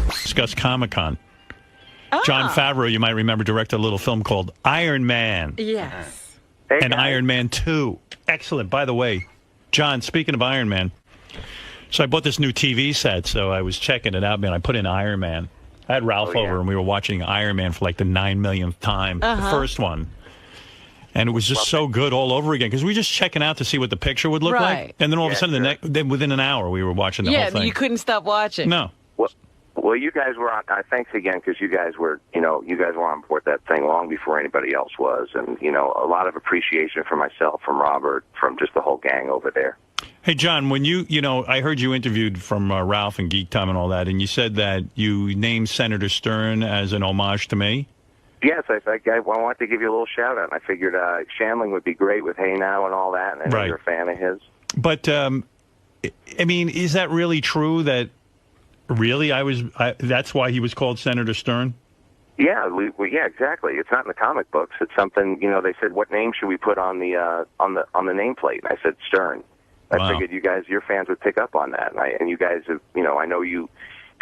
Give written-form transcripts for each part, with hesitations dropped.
Discuss Comic-Con. Oh. Jon Favreau, you might remember, directed a little film called Iron Man. Yes. And Iron Man 2. Excellent. By the way, John, speaking of Iron Man, so I bought this new TV set, so I was checking it out, man. I put in Iron Man. I had Ralph over, and we were watching Iron Man for like the 9 millionth time, the first one. And it was just so good all over again, because we were just checking out to see what the picture would look like. And then all of a sudden, then within an hour, we were watching the whole thing. Yeah, you couldn't stop watching. No. Well, you guys were on. Thanks again, because you guys were on board that thing long before anybody else was, and a lot of appreciation for myself, from Robert, from just the whole gang over there. Hey, John, when I heard you interviewed from Ralph and Geek Time and all that, and you said that you named Senator Stern as an homage to me. Yes, I wanted to give you a little shout out. I figured Shandling would be great with Hey Now and all that, and I know you're a fan of his. But I mean, is that really true? That really, that's why he was called Senator Stern? Yeah, yeah, exactly. It's not in the comic books. It's something. They said, what name should we put on the nameplate? And I said Stern. I figured your fans would pick up on that, and you guys have, I know you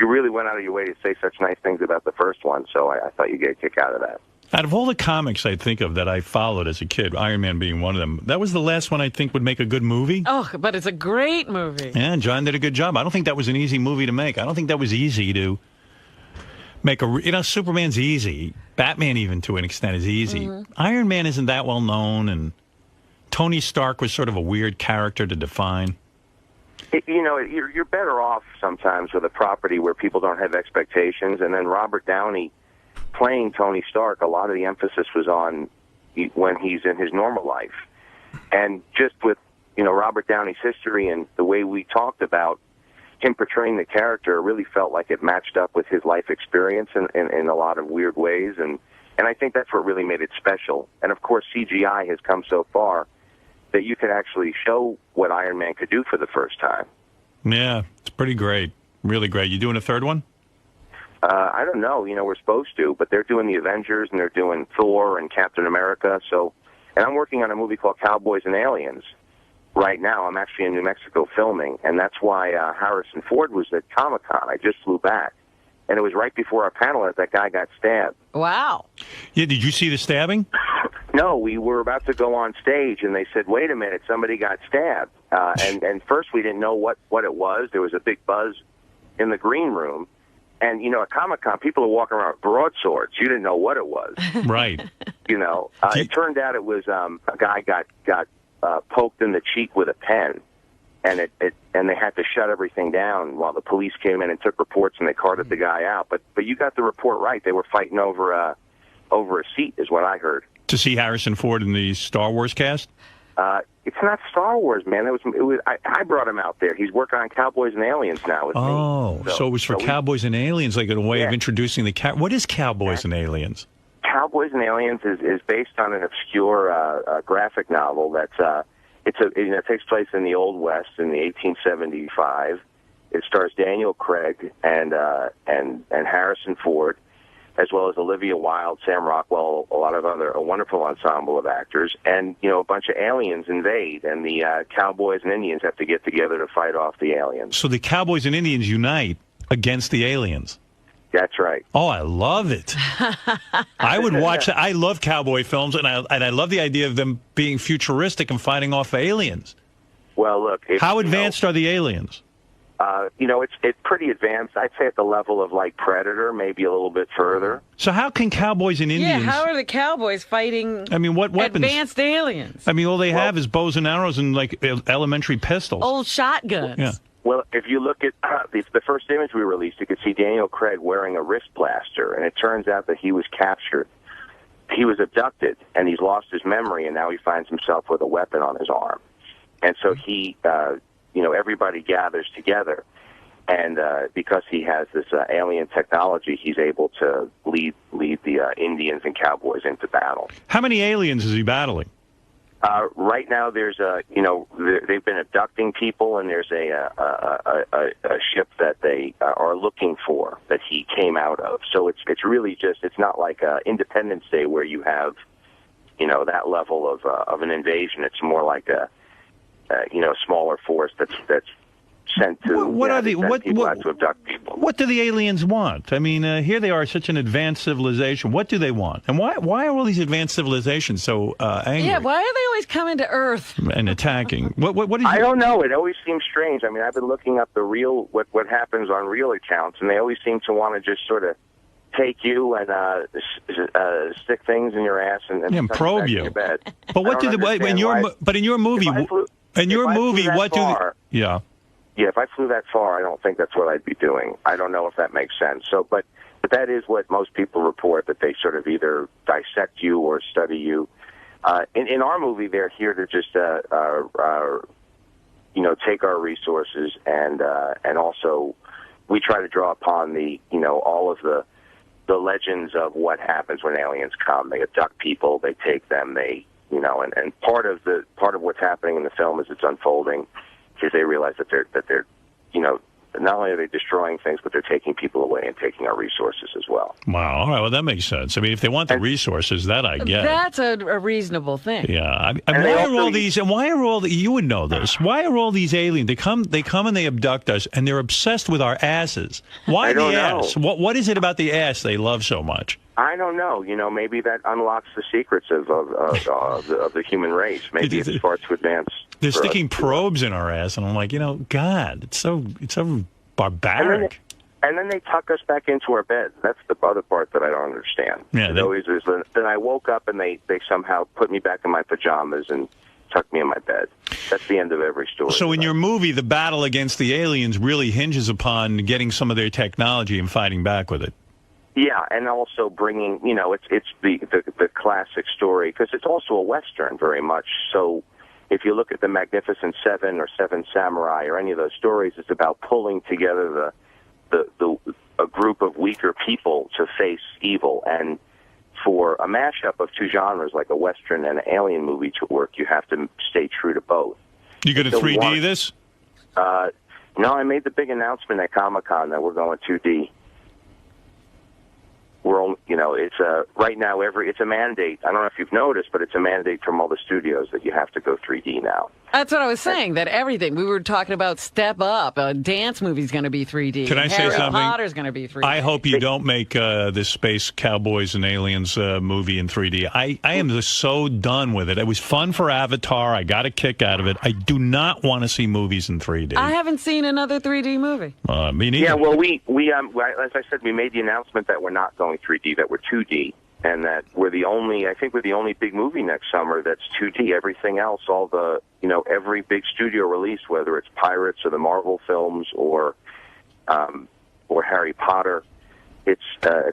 really went out of your way to say such nice things about the first one, so I thought you'd get a kick out of that. Out of all the comics I think of that I followed as a kid, Iron Man being one of them, that was the last one I think would make a good movie. Oh, but it's a great movie. Yeah, John did a good job. I don't think that was an easy movie to make. I don't think that was easy to make Superman's easy. Batman, even to an extent, is easy. Iron Man isn't that well known, and Tony Stark was sort of a weird character to define. You're better off sometimes with a property where people don't have expectations, and then Robert Downey playing Tony Stark, a lot of the emphasis was on when he's in his normal life. And just with, Robert Downey's history and the way we talked about him portraying the character, it really felt like it matched up with his life experience in a lot of weird ways. And I think that's what really made it special. And, of course, CGI has come so far that you could actually show what Iron Man could do for the first time. Yeah, it's pretty great. Really great. You doing a third one? I don't know. We're supposed to, but they're doing the Avengers, and they're doing Thor and Captain America. And I'm working on a movie called Cowboys and Aliens right now. I'm actually in New Mexico filming, and that's why Harrison Ford was at Comic-Con. I just flew back, and it was right before our panel that guy got stabbed. Wow. Yeah, did you see the stabbing? No, we were about to go on stage, and they said, wait a minute, somebody got stabbed. And first we didn't know what it was. There was a big buzz in the green room. And, at Comic-Con, people are walking around with broadswords. You didn't know what it was. Right. It turned out it was a guy got poked in the cheek with a pen, and they had to shut everything down while the police came in and took reports, and they carted the guy out. But you got the report right. They were fighting over a seat, is what I heard. To see Harrison Ford in the Star Wars cast? It's not Star Wars, man. I brought him out there. He's working on Cowboys and Aliens now with me. Oh, so it was for Cowboys and Aliens, like a way of introducing the What is Cowboys and Aliens? Cowboys and Aliens is based on an obscure graphic novel that's it takes place in the Old West in the 1875. It stars Daniel Craig and Harrison Ford, as well as Olivia Wilde, Sam Rockwell, a wonderful ensemble of actors, and a bunch of aliens invade, and the Cowboys and Indians have to get together to fight off the aliens. So the Cowboys and Indians unite against the aliens. That's right. Oh, I love it. I would watch that. I love cowboy films, and I love the idea of them being futuristic and fighting off aliens. Well, look. How advanced are the aliens? It's pretty advanced. I'd say at the level of like Predator, maybe a little bit further. So how can Cowboys and Indians? Yeah, how are the Cowboys fighting? I mean, what weapons? Advanced aliens. I mean, all they have is bows and arrows and like elementary pistols. Old shotguns. Yeah. Well, if you look at the first image we released, you could see Daniel Craig wearing a wrist blaster, and it turns out that he was captured. He was abducted, and he's lost his memory, and now he finds himself with a weapon on his arm. And so he, everybody gathers together. And because he has this alien technology, he's able to lead the Indians and Cowboys into battle. How many aliens is he battling? Right now, there's they've been abducting people, and there's a ship that they are looking for that he came out of. So it's really it's not like Independence Day where you have that level of an invasion. It's more like a smaller force that's sent to people to abduct people. what do the aliens want? I mean, here they are, such an advanced civilization. What do they want? And why are all these advanced civilizations so angry? Yeah, why are they always coming to Earth? And attacking? What is I don't know. It always seems strange. I mean, I've been looking up the real what happens on real accounts, and they always seem to want to just sort of take you and stick things in your ass and probe you. In your bed. But what do the in your movie? What do? Yeah. Yeah, if I flew that far, I don't think that's what I'd be doing. I don't know if that makes sense. So, but that is what most people report, that they sort of either dissect you or study you. In our movie, they're here to just, take our resources, and also we try to draw upon all of the legends of what happens when aliens come. They abduct people, they take them, and part of what's happening in the film as it's unfolding, because they realize that they're not only are they destroying things, but they're taking people away and taking our resources as well. Wow. All right. Well, that makes sense. I mean, if they want the resources, that I get. That's a reasonable thing. Yeah. Why are all you would know this? Why are all these aliens? They come and they abduct us, and they're obsessed with our asses. Why the ass? What is it about the ass they love so much? I don't know. Maybe that unlocks the secrets of the human race. Maybe it's far too advanced. They're sticking probes in our ass, and I'm like, God, it's so barbaric. And then they tuck us back into our beds. That's the other part that I don't understand. Yeah, then I woke up and they somehow put me back in my pajamas and tucked me in my bed. That's the end of every story. So in your movie, the battle against the aliens really hinges upon getting some of their technology and fighting back with it. Yeah, and also bringing, it's the classic story, because it's also a Western very much. So if you look at the Magnificent Seven or Seven Samurai or any of those stories, it's about pulling together a group of weaker people to face evil. And for a mashup of two genres like a Western and an alien movie to work, you have to stay true to both. You going to 3D this? No, I made the big announcement at Comic-Con that we're going 2D. It's right now it's a mandate. I don't know if you've noticed, but it's a mandate from all the studios that you have to go 3D now. That's what I was saying, that everything. We were talking about Step Up. A dance movie's going to be 3D. Can I say something? Harry Potter's going to be 3D. I hope you don't make this Space Cowboys and Aliens movie in 3D. I am just so done with it. It was fun for Avatar. I got a kick out of it. I do not want to see movies in 3D. I haven't seen another 3D movie. Me neither. Yeah, well, we as I said, we made the announcement that we're not going 3D, that we're 2D. And that we're the only big movie next summer that's 2D. Everything else, every big studio release, whether it's Pirates or the Marvel films or Harry Potter, it's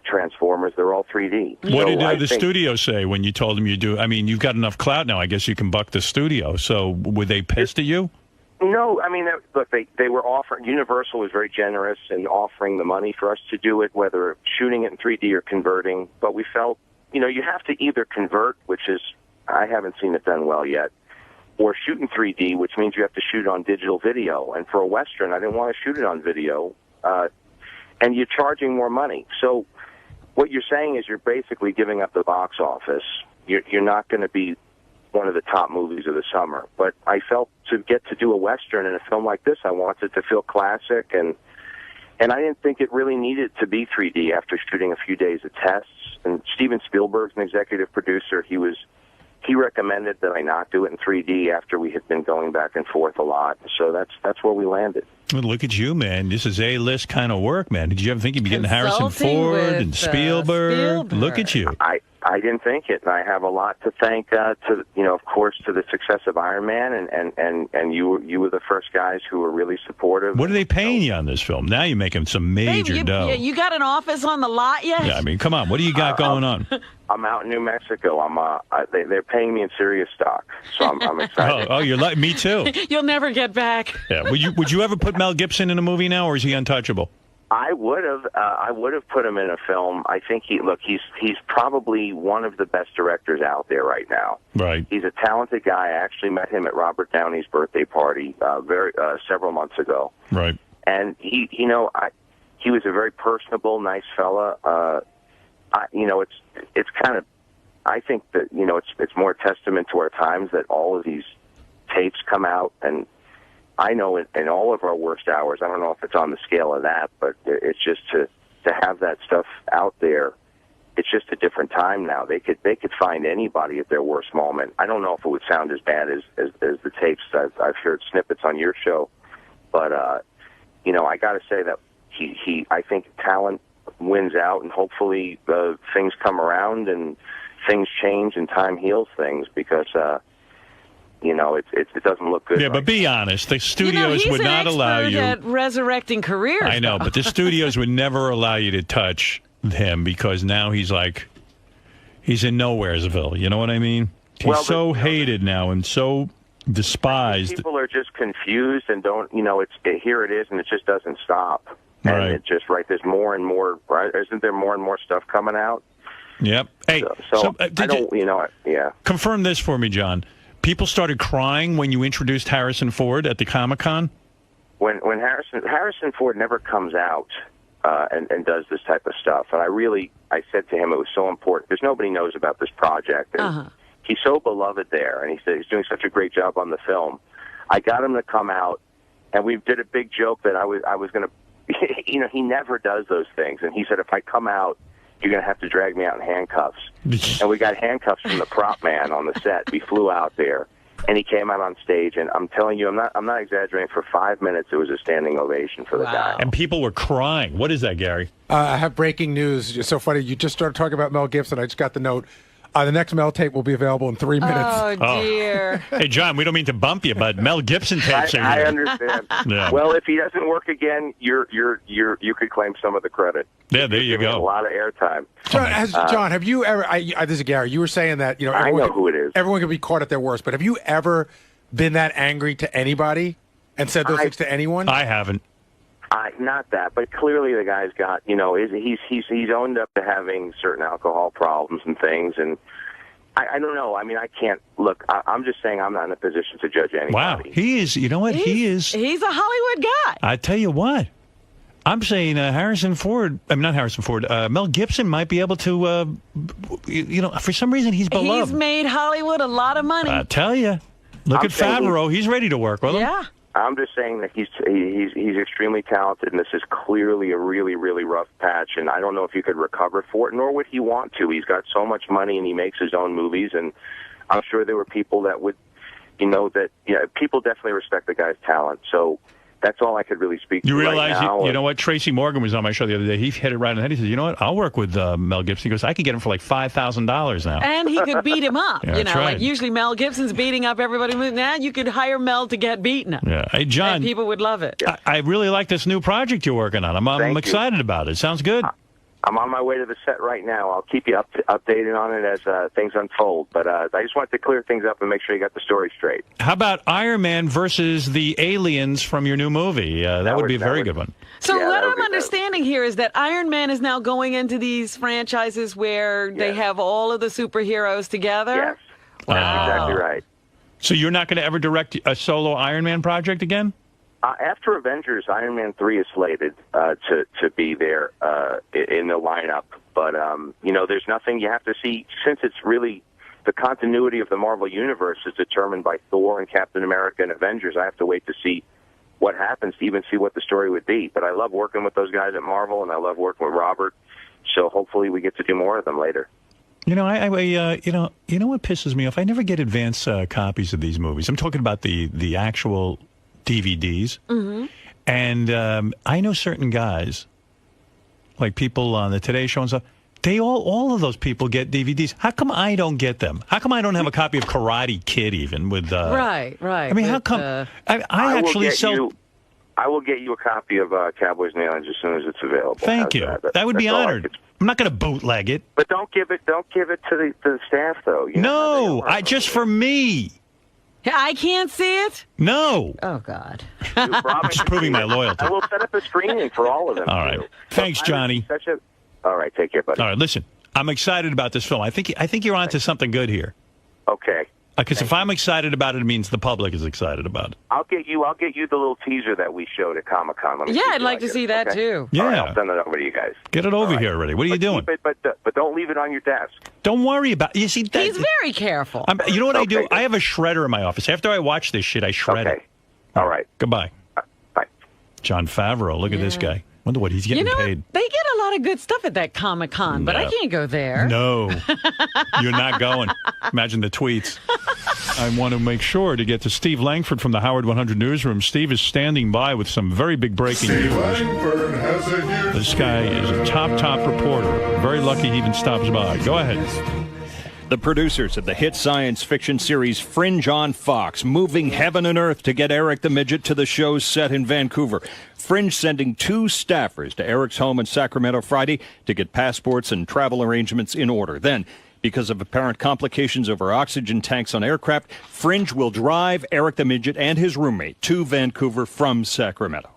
Transformers, they're all 3D. What did the studio say when you told them you do? I mean, you've got enough clout now. I guess you can buck the studio. So were they pissed at you? No, I mean, look, they were offering. Universal was very generous in offering the money for us to do it, whether shooting it in 3D or converting. But we felt, you have to either convert, which is, I haven't seen it done well yet, or shoot in 3D, which means you have to shoot on digital video. And for a Western, I didn't want to shoot it on video, and you're charging more money. So what you're saying is you're basically giving up the box office. You're not going to be one of the top movies of the summer. But I felt to get to do a Western in a film like this, I wanted to feel classic, and I didn't think it really needed to be 3D after shooting a few days of tests. And Steven Spielberg's an executive producer. He recommended that I not do it in 3D after we had been going back and forth a lot. So that's where we landed. Well, look at you, man. This is A-list kind of work, man. Did you ever think you'd be getting Harrison Ford and Spielberg? Look at you. I didn't think it, and I have a lot to thank of course, to the success of Iron Man, and you were the first guys who were really supportive. What are they paying you on this film? Now you're making some major dough. You got an office on the lot yet? Yeah, I mean, come on. What do you got going on? I'm out in New Mexico. They're paying me in serious stock, so I'm excited. Oh, you're like me too. You'll never get back. Yeah. Would you ever put Mel Gibson in a movie now, or is he untouchable? I would have put him in a film. I think he's probably one of the best directors out there right now. Right. He's a talented guy. I actually met him at Robert Downey's birthday party several months ago. Right. And he was a very personable, nice fella. It's kind of, I think that it's more testament to our times that all of these tapes come out, and I know in all of our worst hours, I don't know if it's on the scale of that, but it's just to have that stuff out there. It's just a different time now. They could find anybody at their worst moment. I don't know if it would sound as bad as the tapes I've heard snippets on your show, but I got to say that I think talent wins out, and hopefully things come around and things change and time heals things, because it doesn't look good. Yeah, but be honest, the studios would not allow you. He's an expert at resurrecting careers. I know, but the studios would never allow you to touch him, because now he's in Nowheresville. You know what I mean? He's hated now and so despised. People are just confused and don't. Here it is, and it just doesn't stop. And right. It just there's more and more. Right? Isn't there more and more stuff coming out? Yep. Hey, yeah. Confirm this for me, John. People started crying when you introduced Harrison Ford at the Comic-Con? When Harrison Ford never comes out and does this type of stuff, and I said to him it was so important, because nobody knows about this project, and he's so beloved there, and he said he's doing such a great job on the film. I got him to come out, and we did a big joke that I was going to, he never does those things, and he said, if I come out, you're going to have to drag me out in handcuffs. And we got handcuffs from the prop man on the set. We flew out there, and he came out on stage, and I'm telling you, I'm not exaggerating, for 5 minutes it was a standing ovation for the guy. And people were crying. What is that, Gary? I have breaking news. It's so funny. You just started talking about Mel Gibson. I just got the note. The next Mel tape will be available in 3 minutes. Oh, dear. Hey, John, we don't mean to bump you, but Mel Gibson tapes are I here. understand. Yeah. Well, if he doesn't work again, you could claim some of the credit. Yeah, there you go. A lot of airtime. John, have you ever? This is Gary. You were saying that I know who it is. Everyone can be caught at their worst, but have you ever been that angry to anybody and said those things to anyone? I haven't. Not that, but clearly the guy's got, he's owned up to having certain alcohol problems and things, and I don't know. I mean, I can't look. I'm just saying I'm not in a position to judge anybody. Wow, he is. You know what? He is. He's a Hollywood guy. I tell you what. I'm saying Harrison Ford. I'm not Harrison Ford. Mel Gibson might be able to. For some reason he's beloved. He's made Hollywood a lot of money. I tell you. Look at Favreau. He's ready to work with him. Yeah. I'm just saying that he's extremely talented, and this is clearly a really, really rough patch, and I don't know if you could recover for it, nor would he want to. He's got so much money, and he makes his own movies, and I'm sure there were people that would, people definitely respect the guy's talent, so that's all I could really speak to. You realize, right now. you know what? Tracy Morgan was on my show the other day. He hit it right on the head. He said, you know what? I'll work with Mel Gibson. He goes, I could get him for like $5,000 now. And he could beat him up. Yeah, that's right. Like usually Mel Gibson's beating up everybody. Now you could hire Mel to get beaten up. Yeah. Hey, John. And people would love it. I really like this new project you're working on. I'm excited about it. Sounds good. I'm on my way to the set right now. I'll keep you updated on it as things unfold. But I just wanted to clear things up and make sure you got the story straight. How about Iron Man versus the aliens from your new movie? That would be a very good one. So what I'm understanding here is that Iron Man is now going into these franchises where they have all of the superheroes together? Yes, that's exactly right. So you're not going to ever direct a solo Iron Man project again? After Avengers, Iron Man 3 is slated to be there in the lineup. But, there's nothing you have to see, since it's really the continuity of the Marvel Universe is determined by Thor and Captain America and Avengers. I have to wait to see what happens to even see what the story would be. But I love working with those guys at Marvel, and I love working with Robert. So hopefully we get to do more of them later. You know what pisses me off? I never get advance copies of these movies. I'm talking about the actual DVDs. Mm-hmm. And I know certain guys, like people on the Today Show and stuff, they all of those people get DVDs. How come I don't get them? How come I don't have a copy of Karate Kid even with Right. I mean, how come I actually sell I will get you a copy of Cowboys and Aliens as soon as it's available. Thank you. That would be honored. I'm not going to bootleg it. But don't give it to the staff though. No, just for me. I can't see it? No. Oh, God. I'm just proving my loyalty. I will set up a screening for all of them. All right. Thanks, Johnny. All right. Take care, buddy. All right. Listen, I'm excited about this film. I think you're onto something good here. Okay. Because if I'm excited about it, it means the public is excited about it. I'll get you the little teaser that we showed at Comic-Con. Yeah, I'd like to see that, too. Yeah. Right, I'll send it over to you guys. Get it over here already. What are you doing? But don't leave it on your desk. Don't worry about it. You see, he's very careful. You know what I do? I have a shredder in my office. After I watch this shit, I shred it. All right. Goodbye. Bye. Jon Favreau. Look at this guy. Wonder what he's getting paid. They get a lot of good stuff at that Comic-Con, but I can't go there. No, you're not going. Imagine the tweets. I want to make sure to get to Steve Langford from the Howard 100 newsroom. Steve is standing by with some very big breaking news. Langford has a news. This guy is a top reporter. Very lucky he even stops by. Go ahead. The producers of the hit science fiction series Fringe on Fox moving heaven and earth to get Eric the Midget to the show's set in Vancouver. Fringe sending 2 staffers to Eric's home in Sacramento Friday to get passports and travel arrangements in order. Then, because of apparent complications over oxygen tanks on aircraft, Fringe will drive Eric the Midget and his roommate to Vancouver from Sacramento.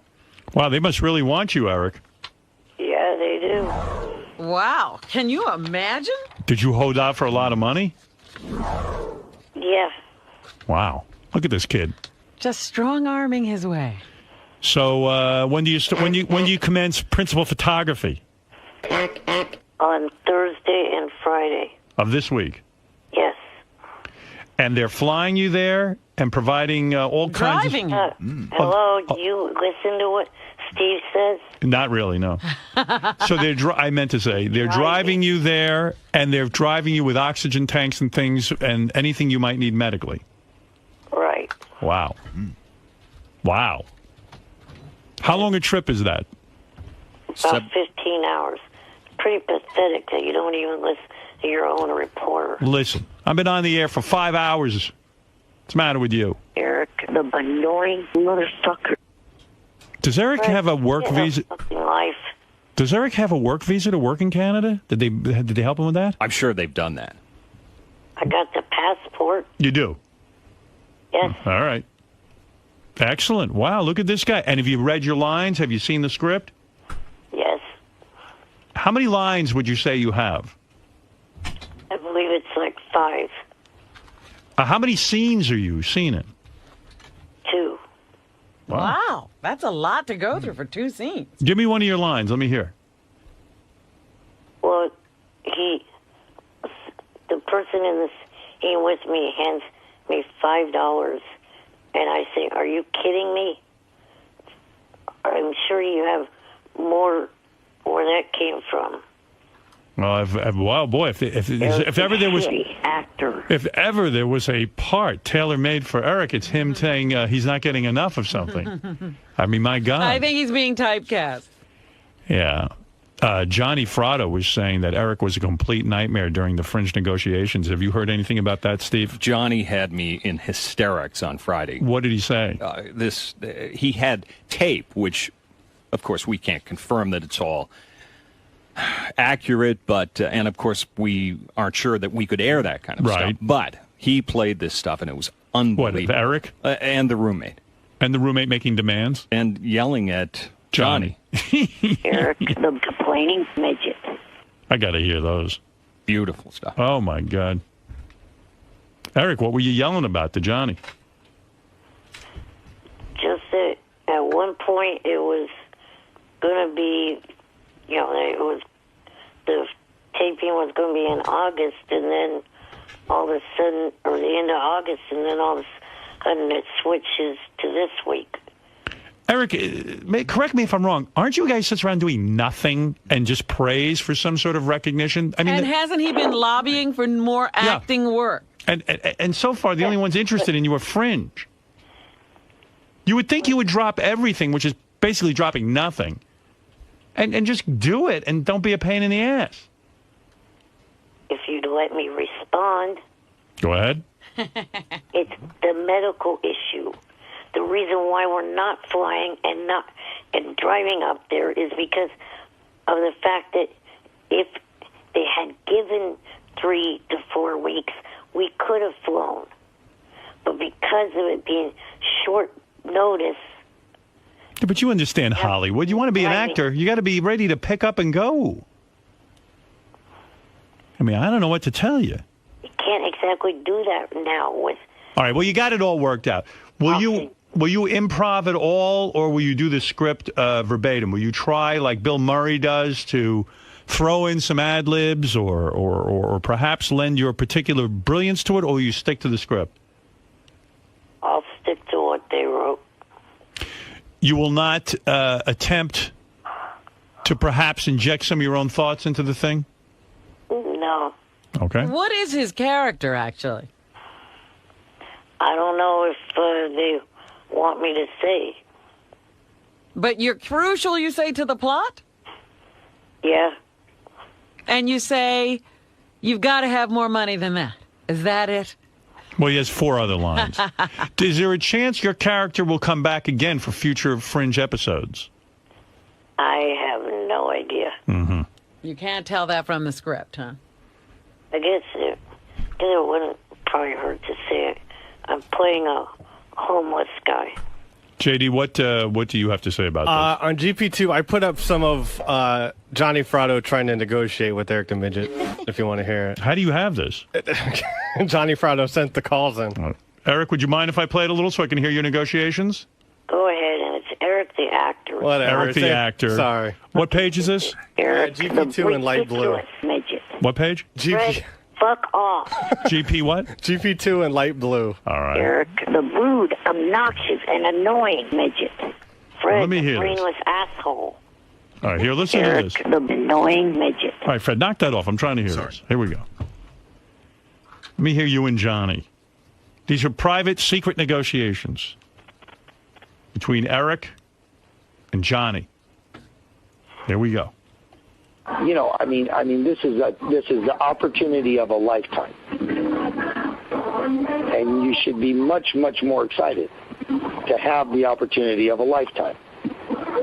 Wow, they must really want you, Eric. Yeah, they do. Wow. Can you imagine? Did you hold out for a lot of money? Yeah. Wow. Look at this kid. Just strong-arming his way. So when do you commence principal photography? On Thursday and Friday. Of this week? Yes. And they're flying you there and providing all kinds of... Driving you. Hello, do you listen to what Steve says? Not really, no. So I meant to say, they're driving you there, and they're driving you with oxygen tanks and things, and anything you might need medically. Right. Wow. Wow. How long a trip is that? About 15 hours. Pretty pathetic that you don't even listen to your own reporter. Listen, I've been on the air for 5 hours. What's the matter with you? Eric, the annoying motherfucker. Does Eric have a work visa? Life. Does Eric have a work visa to work in Canada? Did they help him with that? I'm sure they've done that. I got the passport. You do? Yes. All right. Excellent. Wow, look at this guy. And have you read your lines? Have you seen the script? Yes. How many lines would you say you have? I believe it's like 5. How many scenes are you seeing in? 2. Wow. That's a lot to go through for 2 scenes. Give me one of your lines. Let me hear. Well, the person in the scene with me hands me $5, and I say, "Are you kidding me? I'm sure you have more where that came from." Well, wow, boy, if ever there was actor. If ever there was a part tailor-made for Eric, it's him saying he's not getting enough of something. I mean, my God. I think he's being typecast. Yeah. Johnny Fratto was saying that Eric was a complete nightmare during the Fringe negotiations. Have you heard anything about that, Steve? Johnny had me in hysterics on Friday. What did he say? He had tape, which, of course, we can't confirm that it's all accurate, but and of course we aren't sure that we could air that kind of stuff. But he played this stuff, and it was unbelievable. What, Eric? And the roommate. And the roommate making demands? And yelling at Johnny. Eric, the complaining midget. I got to hear those. Beautiful stuff. Oh, my God. Eric, what were you yelling about to Johnny? Just that at one point it was going to be, the taping was going to be in August, and then all of a sudden, or the end of August, and then all of a sudden it switches to this week. Eric, correct me if I'm wrong. Aren't you guys sitting around doing nothing and just praise for some sort of recognition? I mean, And hasn't he been lobbying for more acting work? And so far, the only ones interested in you are Fringe. You would think you would drop everything, which is basically dropping nothing, and just do it, and don't be a pain in the ass. If you'd let me respond. Go ahead. It's the medical issue. The reason why we're not flying and driving up there is because of the fact that if they had given 3 to 4 weeks, we could have flown. But because of it being short notice. Yeah, but you understand Hollywood. You want to be an actor, you got to be ready to pick up and go. I mean, I don't know what to tell you. You can't exactly do that now with. All right, well, you got it all worked out. Will you improv at all, or will you do the script verbatim? Will you try, like Bill Murray does, to throw in some ad-libs or perhaps lend your particular brilliance to it, or will you stick to the script? I'll stick to what they wrote. You will not attempt to perhaps inject some of your own thoughts into the thing? No. Okay. What is his character, actually? I don't know if they want me to say. But you're crucial, you say, to the plot? Yeah. And you say, you've got to have more money than that. Is that it? Well, he has 4 other lines. Is there a chance your character will come back again for future Fringe episodes? I have no idea. Mm-hmm. You can't tell that from the script, huh? I guess it wouldn't probably hurt to say it. I'm playing a homeless guy. JD, what do you have to say about this? On GP2, I put up some of Johnny Fratto trying to negotiate with Eric the Midget, if you want to hear it. How do you have this? Johnny Fratto sent the calls in. Eric, would you mind if I play it a little so I can hear your negotiations? Go ahead, and it's Eric the actor. Whatever. Eric the actor. Sorry. What page is this? Eric GP2 in light blue. ridiculous midget. What page? Fred, fuck off. GP what? GP2 in light blue. All right. Eric, the rude, obnoxious, and annoying midget. Fred, Let me hear the this. brainless asshole. All right, here, listen to Eric, this. the annoying midget. All right, Fred, knock that off. I'm trying to hear this. Here we go. Let me hear you and Johnny. These are private, secret negotiations between Eric and Johnny. Here we go. You know, I mean, this is the opportunity of a lifetime, and you should be much, much more excited to have the opportunity of a lifetime.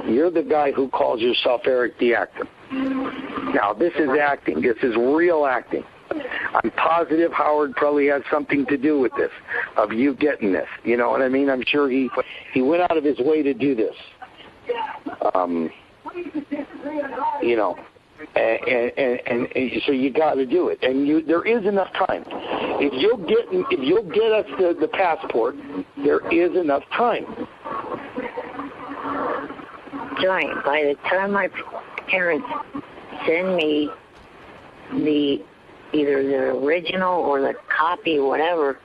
You're the guy who calls yourself Eric the actor. Now, this is acting. This is real acting. I'm positive Howard probably has something to do with this, of you getting this. You know what I mean? I'm sure he went out of his way to do this. You know, and so you got to do it. And there is enough time. If you'll get us the passport, there is enough time. Johnny, by the time my parents send me either the original or the copy, whatever,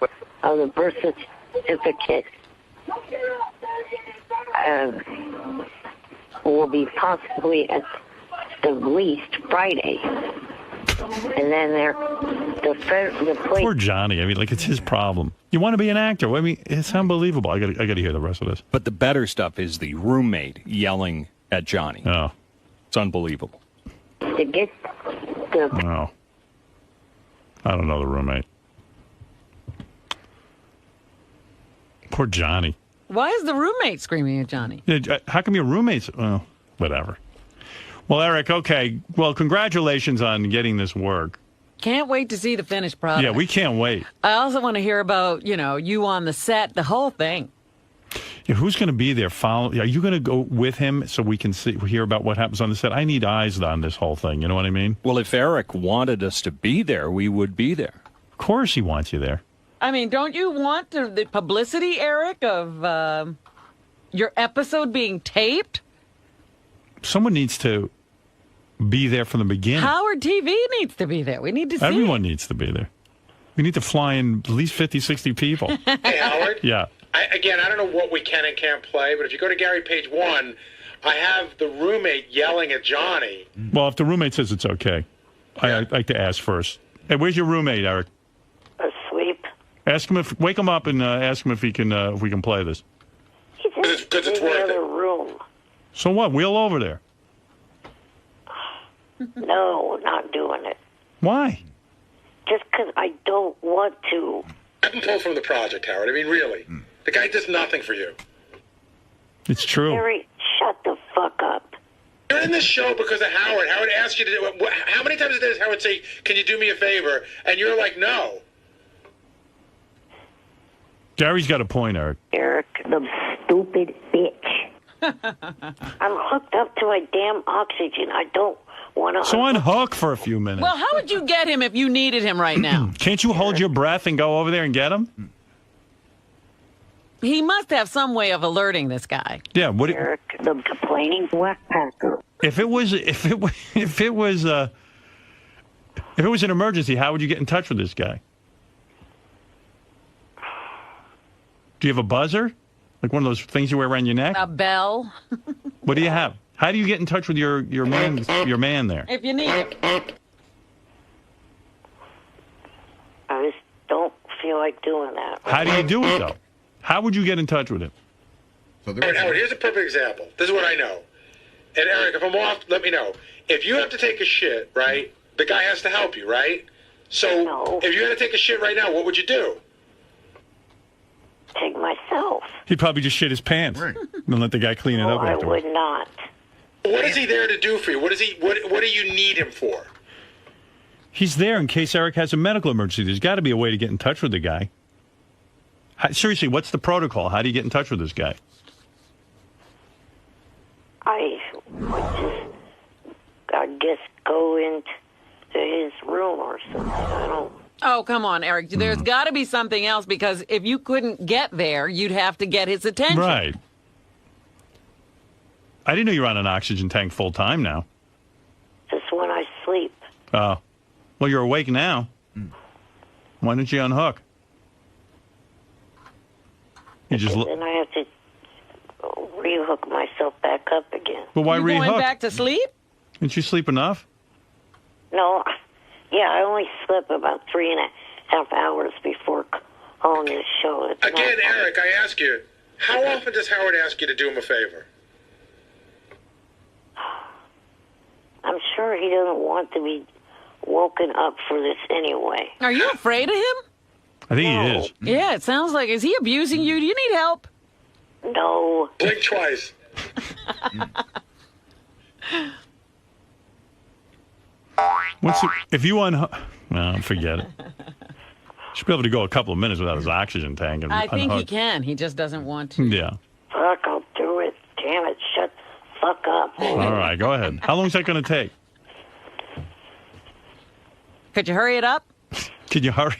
of the birth certificate, will be possibly at the least Friday. And then the place. Poor Johnny. I mean, like, it's his problem. You want to be an actor. I mean, it's unbelievable. I got to hear the rest of this. But the better stuff is the roommate yelling at Johnny. Oh. It's unbelievable. To get the... No. I don't know the roommate. Poor Johnny. Why is the roommate screaming at Johnny? How come your roommates... Well, whatever. Well, Eric, okay. Well, congratulations on getting this work. Can't wait to see the finished product. Yeah, we can't wait. I also want to hear about, you on the set, the whole thing. Yeah, who's going to be there? Are you going to go with him so we can hear about what happens on the set? I need eyes on this whole thing. You know what I mean? Well, if Eric wanted us to be there, we would be there. Of course he wants you there. I mean, don't you want the publicity, Eric, of your episode being taped? Someone needs to be there from the beginning. Howard TV needs to be there. We need to see Everyone needs to be there. We need to fly in at least 50, 60 people. Hey, Howard? Yeah. I don't know what we can and can't play, but if you go to Gary page 1, I have the roommate yelling at Johnny. Well, if the roommate says it's okay, I'd like to ask first. Hey, where's your roommate, Eric? Asleep. Wake him up and ask him if we can play this. He's in the other room. So what? Wheel over there. No, not doing it. Why? Just because I don't want to. I've been pulled from the project, Howard. I mean, really. The guy does nothing for you. It's true. Harry, shut the fuck up. You're in this show because of Howard. Howard asked you to do it. How many times does Howard say, can you do me a favor? And you're like, no. Gary's got a point, Eric. Eric, the stupid bitch. I'm hooked up to a damn oxygen. I don't want to... So unhook for a few minutes. Well, how would you get him if you needed him right now? Can't you hold your breath and go over there and get him? He must have some way of alerting this guy. Yeah. Eric, the complaining whackpacker. If it was an emergency, how would you get in touch with this guy? Do you have a buzzer? Like one of those things you wear around your neck? A bell. What do you have? How do you get in touch with your man there? If you need it. I just don't feel like doing that. How do you do it, though? How would you get in touch with him? All right, Howard, here's a perfect example. This is what I know. And Eric, if I'm off, let me know. If you have to take a shit, right, the guy has to help you, right? So if you had to take a shit right now, what would you do? Take myself. He'd probably just shit his pants and let the guy clean it up I afterwards. would not. What is he there to do for you? What do you need him for? He's there in case Eric has a medical emergency. There's got to be a way to get in touch with the guy. Seriously, what's the protocol? How do you get in touch with this guy? I guess go into his room or something. I don't. Oh, come on, Eric. There's got to be something else, because if you couldn't get there, you'd have to get his attention. Right. I didn't know you were on an oxygen tank full time now. Just when I sleep. Oh. Well, you're awake now. Why don't you unhook? You just Then I have to rehook myself back up again. Well, why You rehook? going back to sleep? Didn't you sleep enough? No, yeah, I only slept about 3.5 hours before calling this show. It's Again, Eric, I ask you, how often does Howard ask you to do him a favor? I'm sure he doesn't want to be woken up for this anyway. Are you afraid of him? I think he is. Yeah, it sounds like. Is he abusing you? Do you need help? No. Blink twice. If you unhook... No, forget it. Should be able to go a couple of minutes without his oxygen tank. And I think he unhook. can. He just doesn't want to. Yeah. Fuck, I'll do it. Damn it, shut the fuck up. All right, go ahead. How long is that going to take? Could you hurry it up? Can you hurry?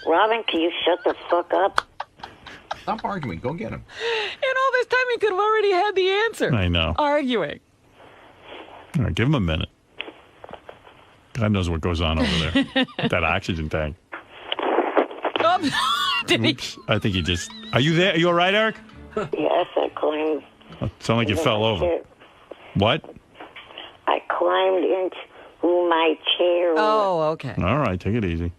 Robin, can you shut the fuck up? Stop arguing. Go get him. In all this time, he could have already had the answer. I know. Arguing. All right, give him a minute. God knows what goes on over there. That oxygen tank. Oops. Did he? Oops. I think he just... Are you there? Are you all right, Eric? Yes, I climbed. It sounded like you fell over. What? I climbed into my chair. Oh, okay. All right, take it easy.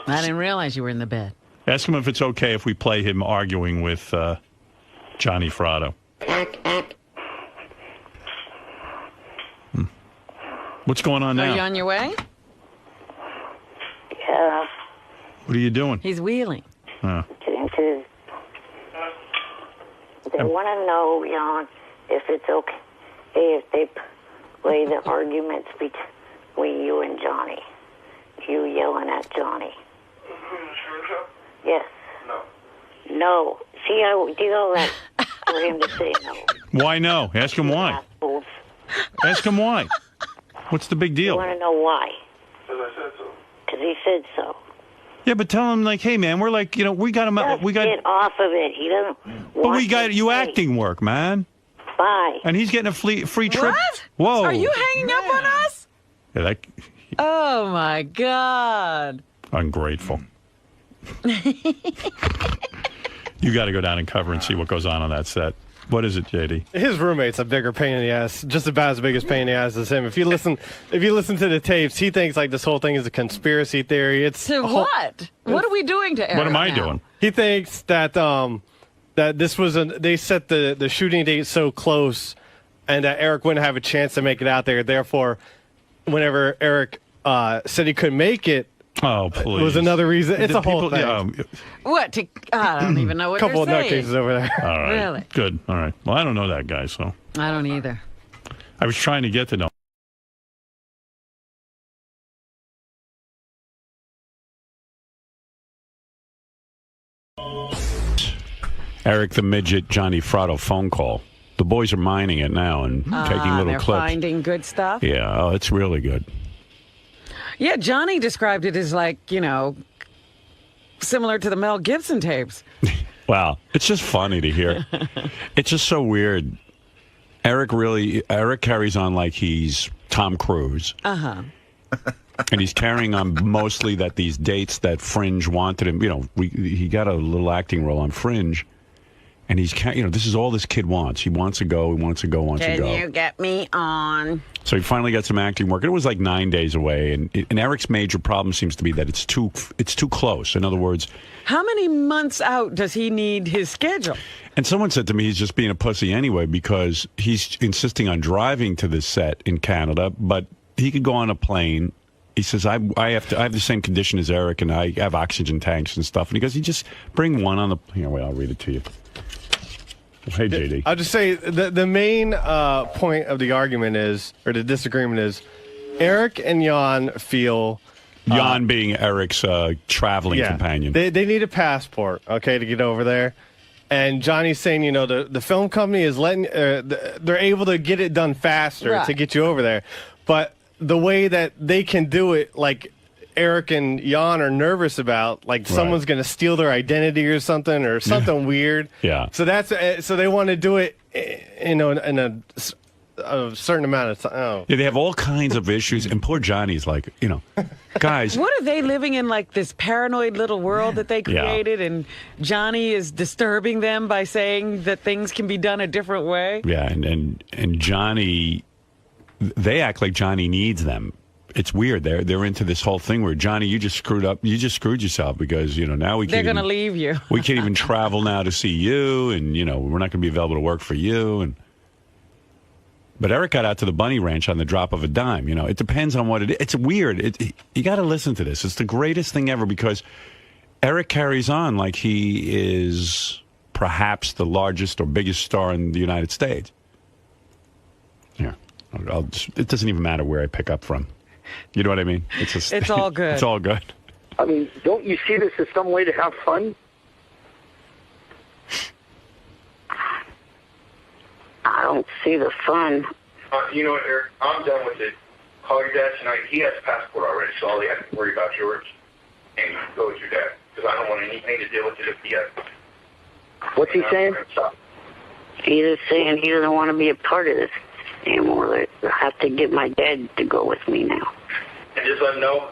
I didn't realize you were in the bed. Ask him if it's okay if we play him arguing with Johnny Fratto. What's going on now? Are you on your way? Yeah. What are you doing? He's wheeling. Oh. They want to know, Jon, if it's okay if they play the arguments between you and Johnny. You yelling at Johnny. Yes. No. See, I did all that for him to say no. Why no? Ask him why. Assholes. Ask him why. What's the big You deal? want to know why? Because he said so. Yeah, but tell him like, hey man, we're like, we got him. Just We got. get off of it. He doesn't. But we want got to you say acting work, man. Bye. And he's getting a free trip. What? Whoa. Are you hanging up on us? Yeah, that Oh, my God. ungrateful. You got to go down and cover and see what goes on that set. What is it, JD? His roommate's a bigger pain in the ass, just about as big as pain in the ass as him. If you listen to the tapes, he thinks like this whole thing is a conspiracy theory. It's To what? What are we doing to Eric What am I now? doing? He thinks that that this was they set the shooting date so close, and that Eric wouldn't have a chance to make it out there. Therefore, whenever Eric said he couldn't make it, Oh, please. it was another reason. It's The a whole people- thing. What? I don't even know what Couple of they're saying. nutcases over there. All right. Really? Good. All right. Well, I don't know that guy, so I don't either. I was trying to get to know. Eric the Midget, Johnny Fratto phone call. The boys are mining it now and taking little They're clips. finding good stuff. Yeah, oh, it's really good. Yeah, Johnny described it as like, similar to the Mel Gibson tapes. Wow, it's just funny to hear. It's just so weird. Eric carries on like he's Tom Cruise. Uh-huh. And he's carrying on mostly that these dates that Fringe wanted him. He got a little acting role on Fringe. And he's, this is all this kid wants. He wants to go. He wants to go. Can you get me on? So he finally got some acting work. And it was like 9 days away. And Eric's major problem seems to be that it's too close. In other words, how many months out does he need his schedule? And someone said to me he's just being a pussy anyway because he's insisting on driving to this set in Canada, but he could go on a plane. He says, I have the same condition as Eric, and I have oxygen tanks and stuff. And he goes, you just bring one on the... Here, wait, I'll read it to you. Hey, JD. I'll just say the main point of the argument is, or the disagreement is, Eric and Jon feel... Jon being Eric's traveling companion. They need a passport, okay, to get over there. And Johnny's saying, the film company is letting... they're able to get it done faster to get you over there. But the way that they can do it, like... Eric and Jon are nervous about, like someone's going to steal their identity or something weird. Yeah. So they want to do it, in a certain amount of time. Oh. Yeah, they have all kinds of issues, and poor Johnny's like, guys. What are they living in, like this paranoid little world that they created, and Johnny is disturbing them by saying that things can be done a different way? Yeah, and Johnny, they act like Johnny needs them. It's weird. They're into this whole thing where, Johnny, you just screwed up. You just screwed yourself because, now we can't. They're going to leave you. We can't even travel now to see you, and, we're not going to be available to work for you. But Eric got out to the bunny ranch on the drop of a dime. It depends on what it is. It's weird. You got to listen to this. It's the greatest thing ever because Eric carries on like he is perhaps the largest or biggest star in the United States. Yeah. It doesn't even matter where I pick up from. You know what I mean? It's all good. It's all good. I mean, don't you see this as some way to have fun? I don't see the fun. You know what, Eric? I'm done with it. Call your dad tonight. He has a passport already, so all he has to worry about yours. And go with your dad. Because I don't want anything to deal with it if he has. What's he saying? He's just saying he doesn't want to be a part of this anymore. I have to get my dad to go with me now. And just let him know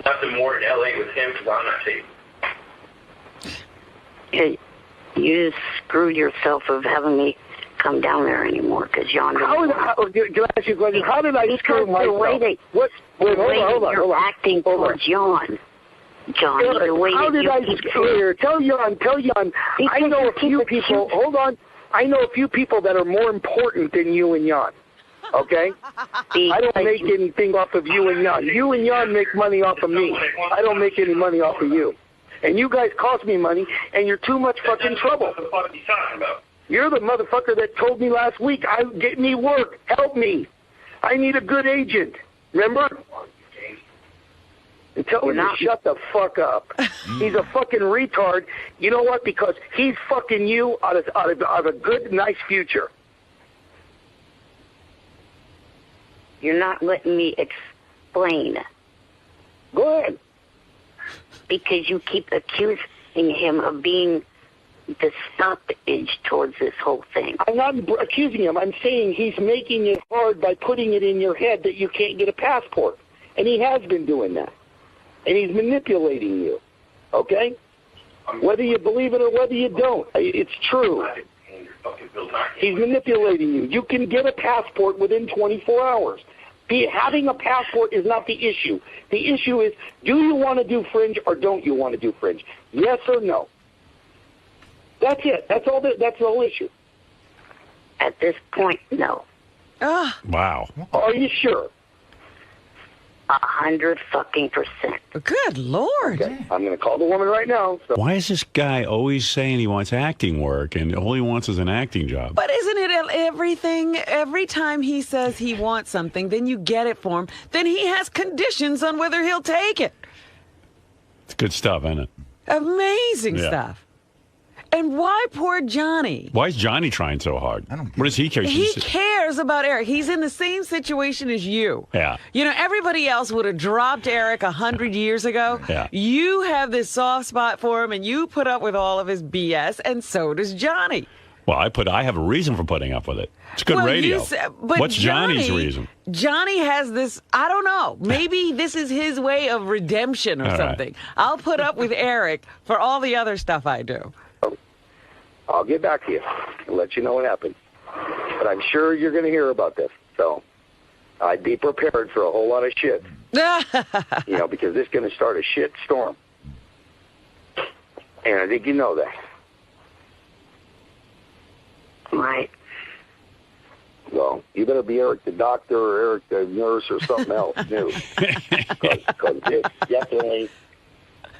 nothing more in L.A. with him because I'm not safe. Hey, you just screwed yourself of having me come down there anymore because Jon. Can I ask you a question? How did I screw myself? The way you're acting towards Jon. Jon, the way how did I screw here? Tell Jon. I know a few people. Hold on. I know a few people that are more important than you and Jon. Okay? I don't make anything off of you and Jon. You and Jon make money off of me. I don't make any money off of you. And you guys cost me money, and you're too much fucking trouble. What the fuck are you talking about? You're the motherfucker that told me last week, get me work. Help me. I need a good agent. Remember? And tell him to shut the fuck up. He's a fucking retard. You know what? Because he's fucking you out of a good, nice future. You're not letting me explain. Go ahead. Because you keep accusing him of being the stoppage towards this whole thing. I'm not accusing him. I'm saying he's making it hard by putting it in your head that you can't get a passport. And he has been doing that. And he's manipulating you. Okay? Whether you believe it or whether you don't. It's true. He's manipulating you. You can get a passport within 24 hours. Having a passport is not the issue. The issue is, do you want to do Fringe or don't you want to do Fringe? Yes or no? That's it. That's all. That's the whole issue. At this point, no. Wow. Are you sure? 100%. Good Lord. Okay. I'm going to call the woman right now. So. Why is this guy always saying he wants acting work and all he wants is an acting job? But isn't it everything? Every time he says he wants something, then you get it for him. Then he has conditions on whether he'll take it. It's good stuff, isn't it? Amazing stuff. And why poor Johnny? Why is Johnny trying so hard? What does he care? He cares about Eric. He's in the same situation as you. Yeah. You know, everybody else would have dropped Eric 100 years ago. Yeah. You have this soft spot for him, and you put up with all of his BS, and so does Johnny. Well, I have a reason for putting up with it. It's good Well, radio. but What's Johnny's reason? Johnny has this, I don't know. Maybe this is his way of redemption or All right. something. I'll put up with Eric for all the other stuff I do. I'll get back to you and let you know what happens. But I'm sure you're going to hear about this. So I'd be prepared for a whole lot of shit. Because this is going to start a shit storm. And I think you know that. Right. Well, you better be Eric the doctor or Eric the nurse or something else new. Because this definitely,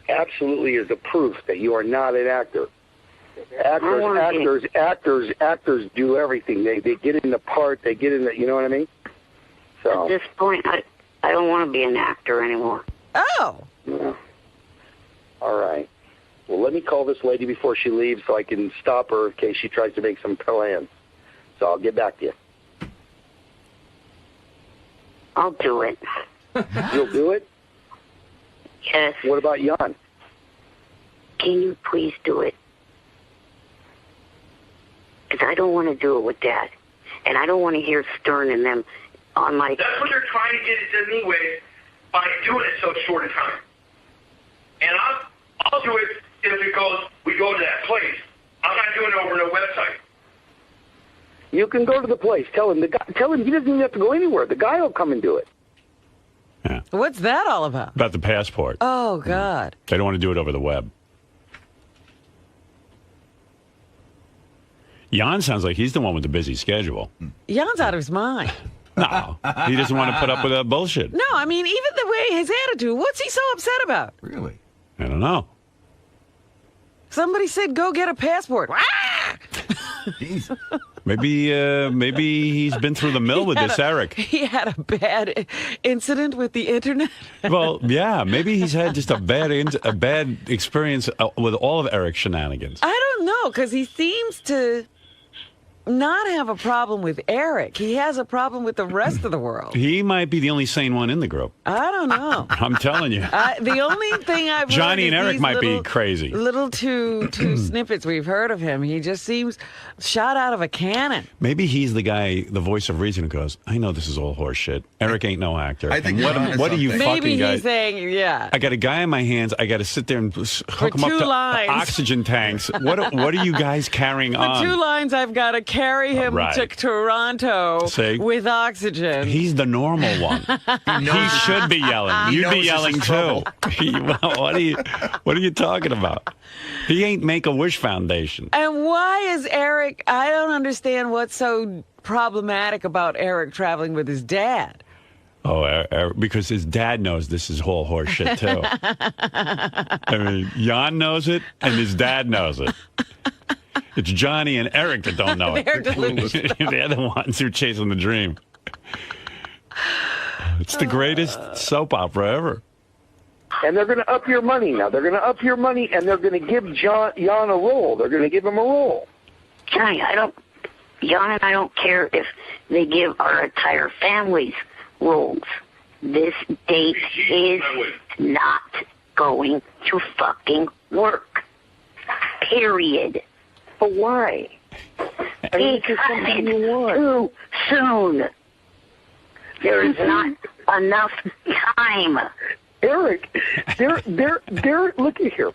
absolutely is a proof that you are not an actor. Actors do everything. They get in the part. They get in the, you know what I mean? So at this point, I don't want to be an actor anymore. Oh. Yeah. All right. Well, let me call this lady before she leaves so I can stop her in case she tries to make some plans. So I'll get back to you. I'll do it. You'll do it? Yes. What about Jan? Can you please do it? Because I don't want to do it with Dad. And I don't want to hear Stern and them on my... That's what they're trying to get it anyway by doing it so short a time. And I'll do it if it goes, we go to that place. I'm not doing it over no website. You can go to the place. Tell him he doesn't even have to go anywhere. The guy will come and do it. Yeah. What's that all about? About the passport. Oh, God. They don't want to do it over the web. Jan sounds like he's the one with the busy schedule. Jan's out of his mind. No, he doesn't want to put up with that bullshit. No, I mean, even the way his attitude, what's he so upset about? Really? I don't know. Somebody said, go get a passport. Ah! Maybe he's been through the mill with this Eric. He had a bad incident with the internet. Well, yeah, maybe he's had just a bad experience with all of Eric's shenanigans. I don't know, because he seems to not have a problem with Eric. He has a problem with the rest of the world. He might be the only sane one in the group. I don't know. I'm telling you. The only thing I've Johnny heard and is Eric these might be crazy. Little two snippets we've heard of him. He just seems shot out of a cannon. Maybe he's the guy, the voice of reason, who goes, I know this is all horse shit. Eric ain't no actor. I think and what are you Maybe fucking guys? he's saying, yeah. I got a guy in my hands. I got to sit there and hook him up 2 to lines. oxygen tanks. What are you guys carrying For on? 2 lines, I've got to carry him Right. to Toronto See? with oxygen. He's the normal one. He should be yelling. You'd be yelling too. What are you talking about? He ain't Make-A-Wish Foundation. And why is Eric, I don't understand what's so problematic about Eric traveling with his dad. Oh, because his dad knows this is whole horse shit too. I mean, Jan knows it, and his dad knows it. It's Johnny and Eric that don't know it. They're the ones who are chasing the dream. It's the greatest soap opera ever. And they're going to up your money now. They're going to up your money, and they're going to give Jan a role. They're going to give him a role. Johnny, Jan and I don't care if they give our entire families roles. This date is not going to fucking work. Period. But why? Because it's too soon. There is not enough time. Eric, they're look at here.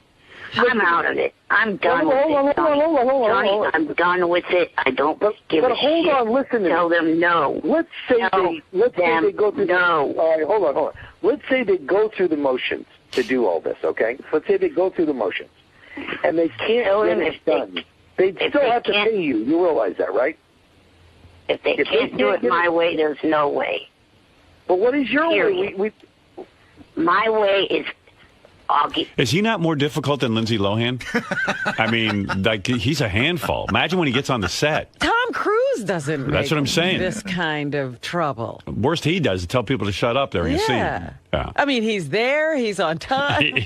I'm out of it. I'm done with it. Johnny, I'm done with it. I don't give a shit. But hold on, listen to me. Tell them no. Let's say they go through no. All right, hold on. Let's say they go through the motions to do all this, okay? Let's say they go through the motions. And they can't get it done. They still have to pay you. You realize that, right? If they can't do it my way, there's no way. But what is your way? My way is... Is he not more difficult than Lindsay Lohan? I mean, like, he's a handful. Imagine when he gets on the set. Tom Cruise doesn't That's what I'm saying. This kind of trouble. Worst he does is tell people to shut up during a scene. Yeah. I mean, he's there. He's on time.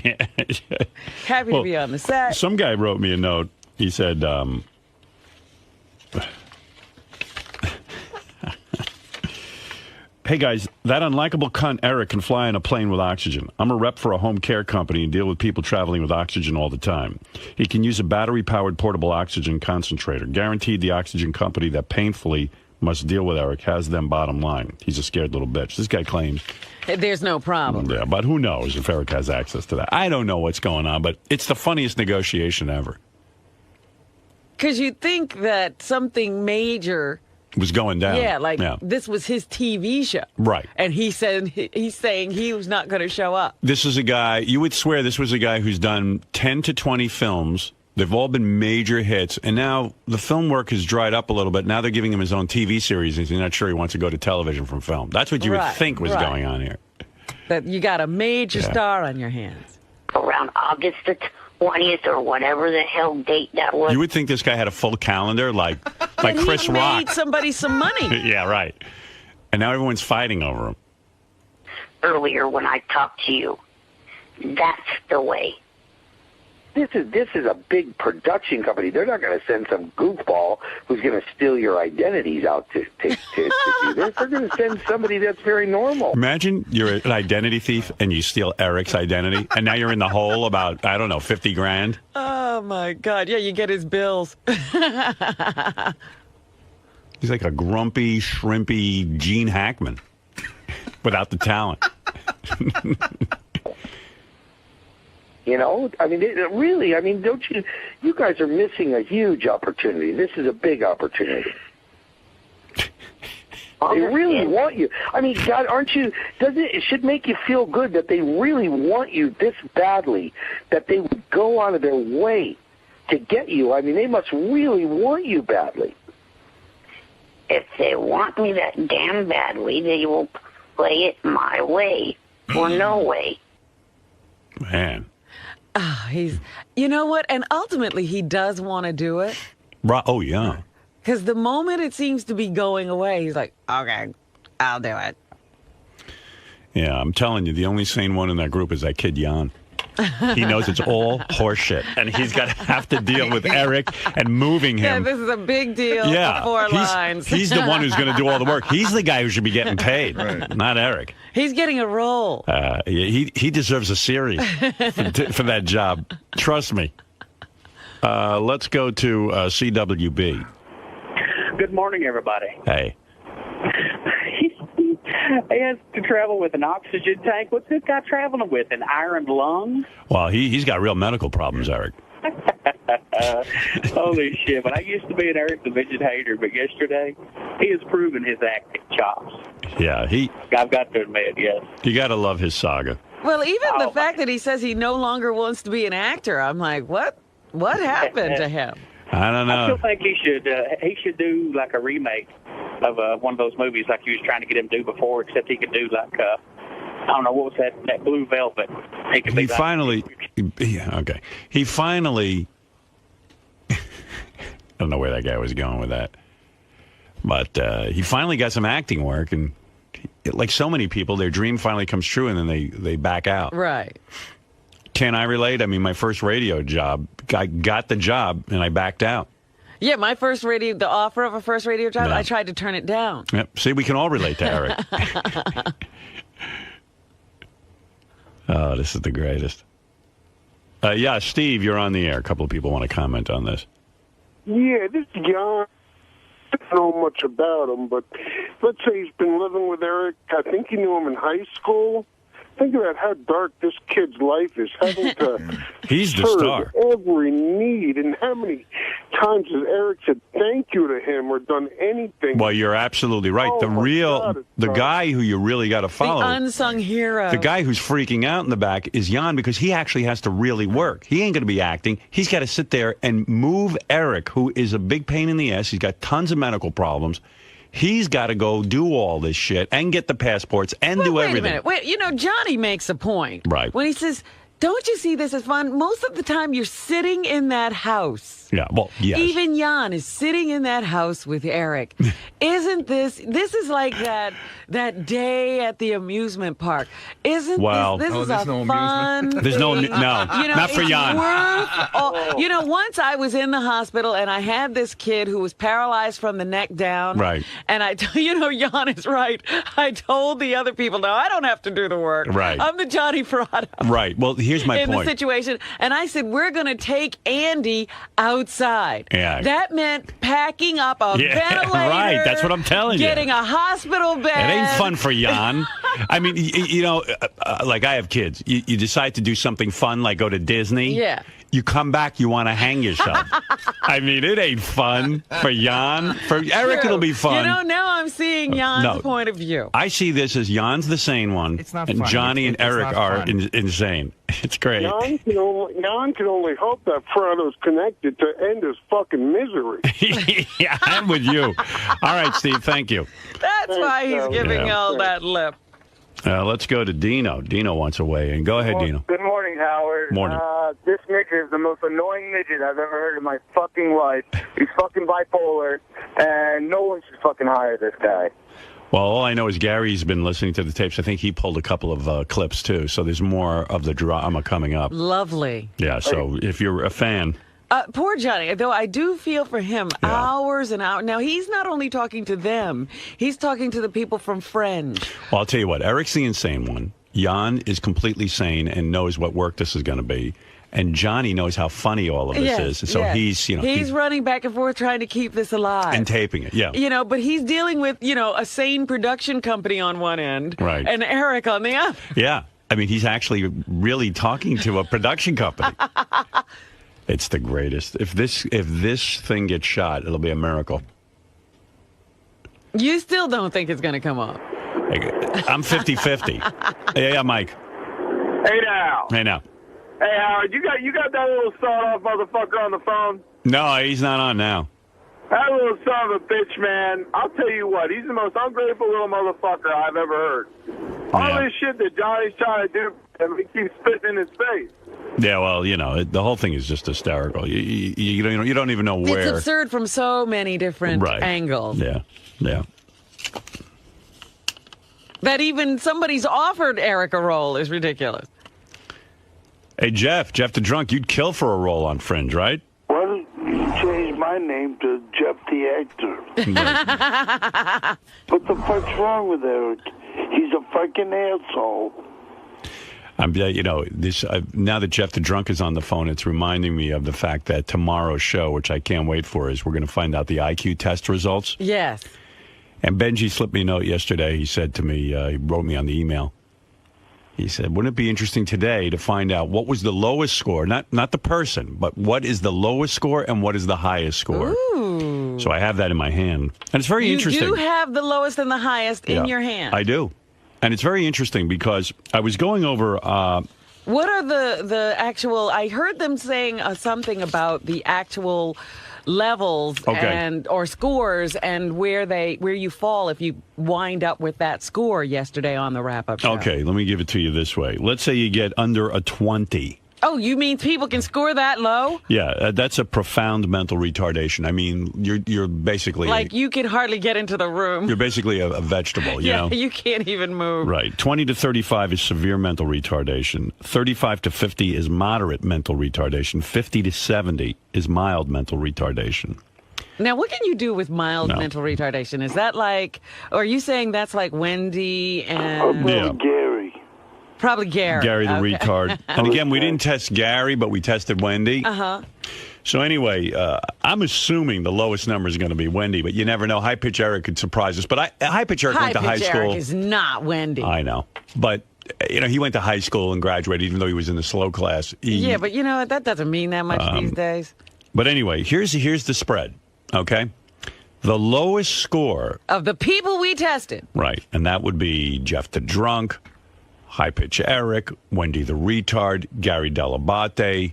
Happy to be on the set. Some guy wrote me a note. He said, Hey, guys, that unlikable cunt Eric can fly on a plane with oxygen. I'm a rep for a home care company and deal with people traveling with oxygen all the time. He can use a battery-powered portable oxygen concentrator. Guaranteed the oxygen company that painfully must deal with Eric has them bottom line. He's a scared little bitch. This guy claims... There's no problem. Yeah, but who knows if Eric has access to that. I don't know what's going on, but it's the funniest negotiation ever. Because you think that something major... was going down. Yeah, this was his TV show. Right. And he's saying he was not going to show up. This is a guy, you would swear this was a guy who's done 10 to 20 films. They've all been major hits. And now the film work has dried up a little bit. Now they're giving him his own TV series. And he's not sure he wants to go to television from film. That's what you would think was going on here. That you got a major star on your hands. Around August the 20th or whatever the hell date that was. You would think this guy had a full calendar like Chris Rock. Made somebody some money. Yeah, right. And now everyone's fighting over him. Earlier when I talked to you, that's the way. This is a big production company. They're not going to send some goofball who's going to steal your identities out to do this. They're going to send somebody that's very normal. Imagine you're an identity thief and you steal Eric's identity, and now you're in the hole about, I don't know, 50 grand. Oh, my God. Yeah, you get his bills. He's like a grumpy, shrimpy Gene Hackman without the talent. You know, I mean, don't you guys are missing a huge opportunity. This is a big opportunity. They really want you. I mean, God, it should make you feel good that they really want you this badly, that they would go out of their way to get you. I mean, they must really want you badly. If they want me that damn badly, they will play it my way or no way. Man. You know what? And ultimately, he does want to do it. Oh, yeah. Because the moment it seems to be going away, he's like, okay, I'll do it. Yeah, I'm telling you, the only sane one in that group is that kid Jon. He knows it's all horseshit, and he's got to have to deal with Eric and moving him. Yeah, this is a big deal. Yeah, 4 lines. He's the one who's going to do all the work. He's the guy who should be getting paid, not Eric. He's getting a role. He deserves a series for that job. Trust me. Let's go to CWB. Good morning, everybody. Hey. He has to travel with an oxygen tank. What's this guy traveling with? An iron lung? Well, he's got real medical problems, Eric. Holy shit. But I used to be an Eric the Midget hater, but yesterday he has proven his acting chops. Yeah, I've got to admit, yes. You got to love his saga. Well, even the fact that he says he no longer wants to be an actor, I'm like, what happened to him? I don't know. I still think he should do like a remake of one of those movies like he was trying to get him to do before, except he could do like I don't know, what was that Blue Velvet. He finally I don't know where that guy was going with that, but he finally got some acting work, and like so many people, their dream finally comes true and then they back out. Right. Can I relate? I mean, my first radio job, I got the job and I backed out. Yeah, the offer of a first radio job, I tried to turn it down. Yep. See, we can all relate to Eric. Oh, this is the greatest. Yeah, Steve, you're on the air. A couple of people want to comment on this. Yeah, this is Jon. I don't know much about him, but let's say he's been living with Eric. I think he knew him in high school. Think about how dark this kid's life is, having to He's the star. Every need, and how many times has Eric said thank you to him or done anything? Well, you're absolutely right. The guy who you really got to follow, the unsung hero, the guy who's freaking out in the back is Jon, because he actually has to really work. He ain't going to be acting. He's got to sit there and move Eric, who is a big pain in the ass. He's got tons of medical problems. He's got to go do all this shit and get the passports and do everything. Wait a minute. Johnny makes a point. Right. When he says, Don't you see this as fun? Most of the time, you're sitting in that house. Yeah, well, yes. Even Jan is sitting in that house with Eric. Isn't this is like that day at the amusement park. Isn't this is a fun There's no, thing. not for Jan. Once I was in the hospital and I had this kid who was paralyzed from the neck down. Right. And Jan is right. I told the other people, no, I don't have to do the work. Right. I'm the Johnny Farado. Right. Well, here's my in point. the situation. And I said, we're going to take Andy outside. Yeah. That meant packing up a ventilator. Right. That's what I'm telling you. Getting a hospital bed. It ain't fun for Jan. I mean, like I have kids. You decide to do something fun, like go to Disney. Yeah. You come back, you want to hang yourself. I mean, it ain't fun for Jan. For Eric, it'll be fun. Now I'm seeing Jan's point of view. I see this as Jan's the sane one, It's not and funny. Johnny and It's Eric not are fun. insane. It's great. Jan can only hope that Farado's connected to end his fucking misery. Yeah, I'm with you. All right, Steve, thank you. That's why he's giving all that lip. Let's go to Dino. Dino wants a weigh in. Go ahead, Dino. Good morning, Howard. Morning. This midget is the most annoying midget I've ever heard in my fucking life. He's fucking bipolar, and no one should fucking hire this guy. Well, all I know is Gary's been listening to the tapes. I think he pulled a couple of clips, too. So there's more of the drama coming up. Lovely. Yeah, so if you're a fan... Poor Johnny, though I do feel for him. Hours and hours. Now, he's not only talking to them, he's talking to the people from Fringe. Well, I'll tell you what. Eric's the insane one. Jan is completely sane and knows what work this is going to be. And Johnny knows how funny all of this is. So he's, he's running back and forth trying to keep this alive. And taping it, yeah. But he's dealing with, a sane production company on one end. Right. And Eric on the other. Yeah. I mean, he's actually really talking to a production company. It's the greatest. If this thing gets shot, it'll be a miracle. You still don't think it's going to come off? I'm 50-50. Yeah, Mike. Hey now. Hey now. Hey Howard, you got that little sawed-off motherfucker on the phone? No, he's not on now. That little son of a bitch, man. I'll tell you what, he's the most ungrateful little motherfucker I've ever heard. All this shit that Johnny's trying to do, and he keeps spitting in his face. Yeah, well, the whole thing is just hysterical. You don't even know where. It's absurd from so many different angles. Yeah. That even somebody's offered Eric a role is ridiculous. Hey, Jeff the Drunk, you'd kill for a role on Fringe, right? Well, you changed my name to Jeff the Actor. What the fuck's wrong with Eric? He's a fucking asshole. Now that Jeff the Drunk is on the phone, it's reminding me of the fact that tomorrow's show, which I can't wait for, is we're going to find out the IQ test results. Yes. And Benji slipped me a note yesterday. He said to me, he wrote me on the email. He said, wouldn't it be interesting today to find out what was the lowest score, not the person, but what is the lowest score and what is the highest score? Ooh. So I have that in my hand. And it's very interesting. You do have the lowest and the highest in your hand. I do. And it's very interesting because I was going over... what are the actual... I heard them saying something about the actual levels or scores and where you fall if you wind up with that score yesterday on the wrap-up show. Okay, let me give it to you this way. Let's say you get under a 20. Oh, you mean people can score that low? Yeah, that's a profound mental retardation. I mean, you're basically... Like you can hardly get into the room. You're basically a vegetable, you know? You can't even move. Right. 20 to 35 is severe mental retardation. 35 to 50 is moderate mental retardation. 50 to 70 is mild mental retardation. Now, what can you do with mild mental retardation? Is that like... Or are you saying that's like Wendy and... Gary. Probably Gary. Gary the retard. And again, we didn't test Gary, but we tested Wendy. Uh-huh. So anyway, I'm assuming the lowest number is going to be Wendy, but you never know. High Pitch Eric could surprise us. But High Pitch Eric went to high school. Eric is not Wendy. I know. But, he went to high school and graduated, even though he was in the slow class. Yeah, but that doesn't mean that much these days. But anyway, here's the spread, okay? The lowest score... Of the people we tested. Right, and that would be Jeff the Drunk, High Pitch Eric, Wendy the Retard, Gary Delabate,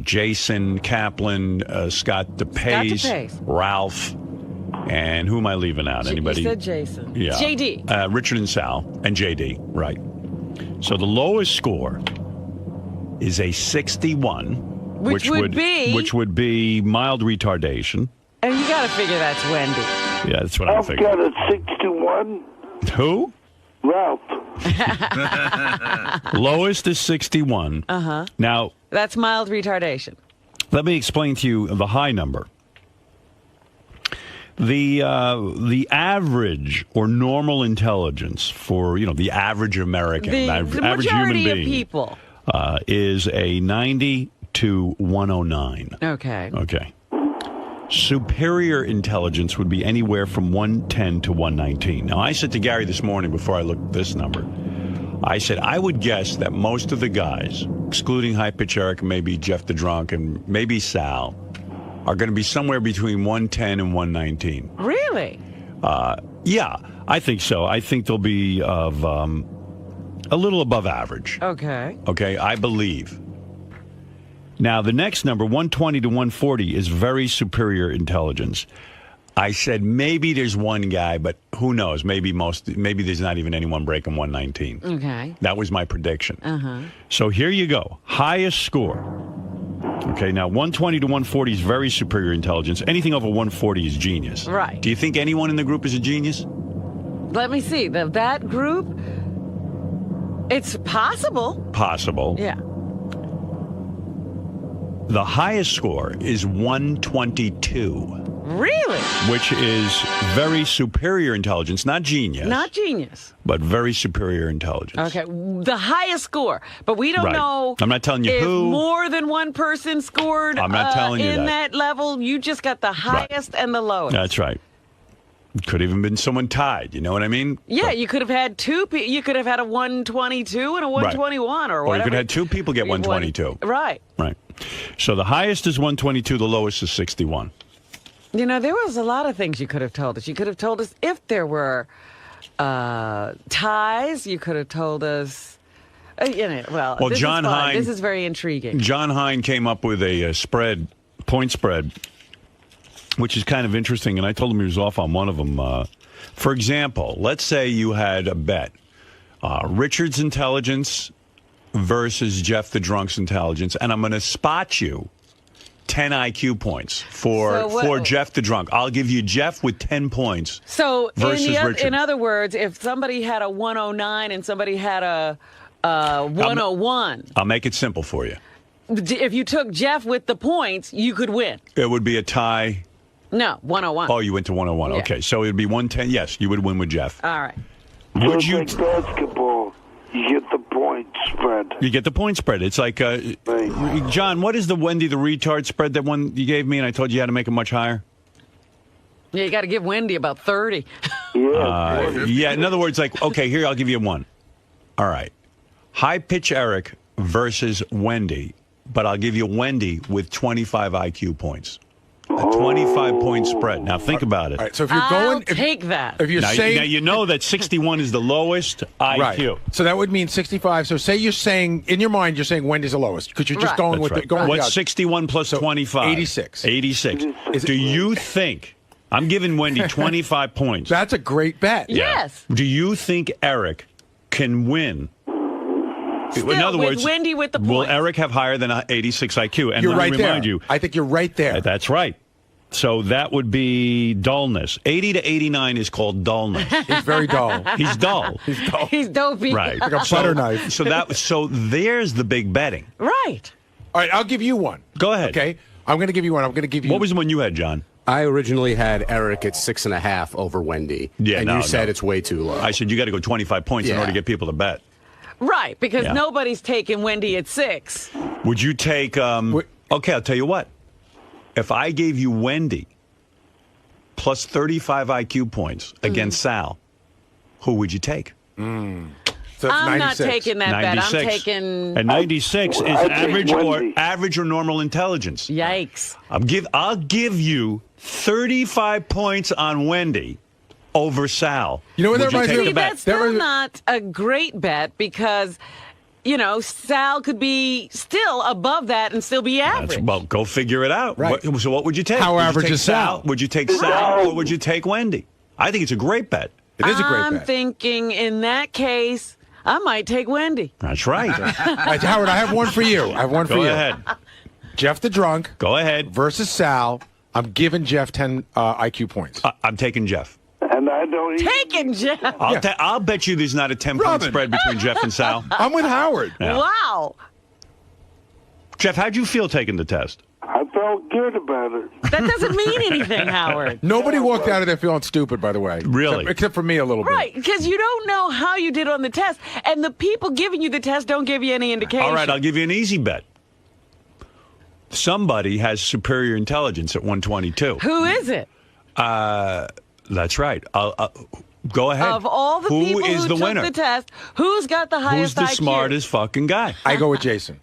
Jason Kaplan, Scott DePace, Ralph, and who am I leaving out? Anybody? You said Jason. Yeah. JD. Richard and Sal, and JD, right. So the lowest score is a 61, Which would be mild retardation. And you got to figure that's Wendy. Yeah, that's what I'm thinking. I've got a 61. Who? Ralph. Lowest is 61. Uh-huh. Now, That's mild retardation. let me explain to you the high number. The average or normal intelligence for the average American, The average human majority of being, people. is a 90 to 109. Okay. Okay. Superior intelligence would be anywhere from 110 to 119. Now, I said to Gary this morning before I looked at this number, I said I would guess that most of the guys, excluding High Pitch Eric, maybe Jeff the Drunk, and maybe Sal, are going to be somewhere between 110 and 119. Really? Yeah, I think so. I think they'll be of a little above average. Okay. Okay, I believe. Now, the next number, 120 to 140, is very superior intelligence. I said maybe there's one guy, but who knows? Maybe there's not even anyone breaking 119. Okay. That was my prediction. Uh-huh. So here you go. Highest score. Okay, now 120 to 140 is very superior intelligence. Anything over 140 is genius. Right. Do you think anyone in the group is a genius? Let me see. That group, it's possible. Possible. Yeah. The highest score is 122. Really? Which is very superior intelligence, not genius. Not genius. But very superior intelligence. Okay. The highest score. But we don't Right. know I'm not telling you if who. more than one person scored I'm not telling you in that. that level. You just got the highest and the lowest. That's right. It could even been someone tied. You know what I mean? Yeah, you could have had you could have had a 122 and a 121 or Or whatever. you could have had two people get 122. Right. Right. So the highest is 122, the lowest is 61. You know, there was a lot of things you could have told us. You could have told us if there were ties. You could have told us, well, this John is fun. Hine, This is very intriguing. John Hine came up with a point spread, which is kind of interesting, and I told him he was off on one of them. For example, let's say you had a bet. Richard's intelligence versus Jeff the Drunk's intelligence, and I'm going to spot you 10 IQ points for Jeff the Drunk. I'll give you Jeff with 10 points. So versus Richard. in other words, if somebody had a 109 and somebody had a 101, I'll make it simple for you. if you took Jeff with the points, you could win. It would be a tie. No, 101. Oh, you went to 101. Yeah. Okay, so it would be 110. Yes, you would win with Jeff. All right. Would you? Like basketball, you get the point spread. You get the point spread. It's like, John, what is the Wendy the retard spread, that one you gave me, and I told you how to make it much higher? Yeah, you got to give Wendy about 30. Yeah, in other words, like, okay, here, I'll give you one. All right. High Pitch Eric versus Wendy, but I'll give you Wendy with 25 IQ points. A 25-point spread. Now, think about it. All right, so if you're going... take that. If you're saying... Now, you know that 61 is the lowest IQ. Right. So that would mean 65. So say you're saying, in your mind, you're saying Wendy's the lowest. Because you're just going with the... What's 61 plus 25? 86. 86. Do you think... I'm giving Wendy 25 points. That's a great bet. Yeah. Yes. Do you think Eric can win? Still, in other with words, Wendy with the will points. Eric have higher than 86 IQ? And You're let right me there. remind you, I think you're right there. That's right. So that would be dullness. 80 to 89 is called dullness. He's very dull. He's dull. He's dull. He's dopey. Right. Like a butter knife. So there's the big betting. Right. All right, I'll give you one. Go ahead. Okay? I'm going to give you one. I'm going to give you... What was the one you had, John? I originally had Eric at 6.5 over Wendy. Yeah, and no, you said no. it's way too low. I said you got to go 25 points in order to get people to bet. Right, because Yeah. nobody's taking Wendy at 6. Would you take... okay, I'll tell you what. If I gave you Wendy plus 35 IQ points against Sal, who would you take? So that's I'm 96. not taking that bet. I'm 96. taking... And 96 is average or normal intelligence. Yikes. I'll give you 35 points on Wendy over Sal. You know what Would that reminds take me the of? bet? That's still not a great bet because, Sal could be still above that and still be average. Well, go figure it out. Right. So what would you take? How Would you average take is Sal? Would you take Sal or would you take Wendy? I think it's a great bet. It is a great I'm bet. thinking in that case, I might take Wendy. That's right. Howard, I have one for you. Go ahead. Jeff the drunk. Go ahead. Versus Sal. I'm giving Jeff 10 IQ points. I'm taking Jeff. And I don't Taking Jeff. I'll bet you there's not a 10-point spread between Jeff and Sal. I'm with Howard. Yeah. Wow. Jeff, how'd you feel taking the test? I felt good about it. That doesn't mean anything, Howard. Nobody walked out of there feeling stupid, by the way. Really? Except for me a little bit. Right, because you don't know how you did on the test, and the people giving you the test don't give you any indication. All right, I'll give you an easy bet. Somebody has superior intelligence at 122. Who is it? That's right. Go ahead. Of all the Who people is who the took winner? the test, who's got the highest Who's the IQ? smartest fucking guy? I go with Jason.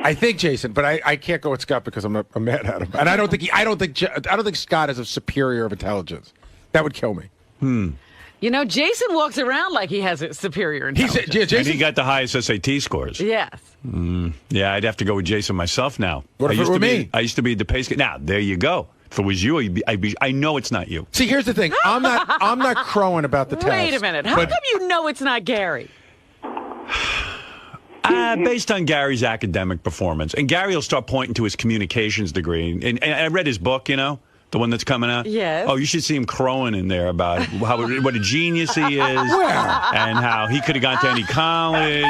I think Jason, but I can't go with Scott because I'm mad at him, and I don't think Scott is of superior of intelligence. That would kill me. You know, Jason walks around like he has a superior intelligence. And he got the highest SAT scores. Yes. Yeah, I'd have to go with Jason myself now. What if it were me? I used to be the pace guy. Now, there you go. If it was you, I know it's not you. See, here's the thing. I'm not crowing about the test. Wait a minute. How come you know it's not Gary? Based on Gary's academic performance. And Gary will start pointing to his communications degree. And I read his book, you know, the one that's coming out. Yes. Oh, you should see him crowing in there about what a genius he is. And how he could have gone to any college.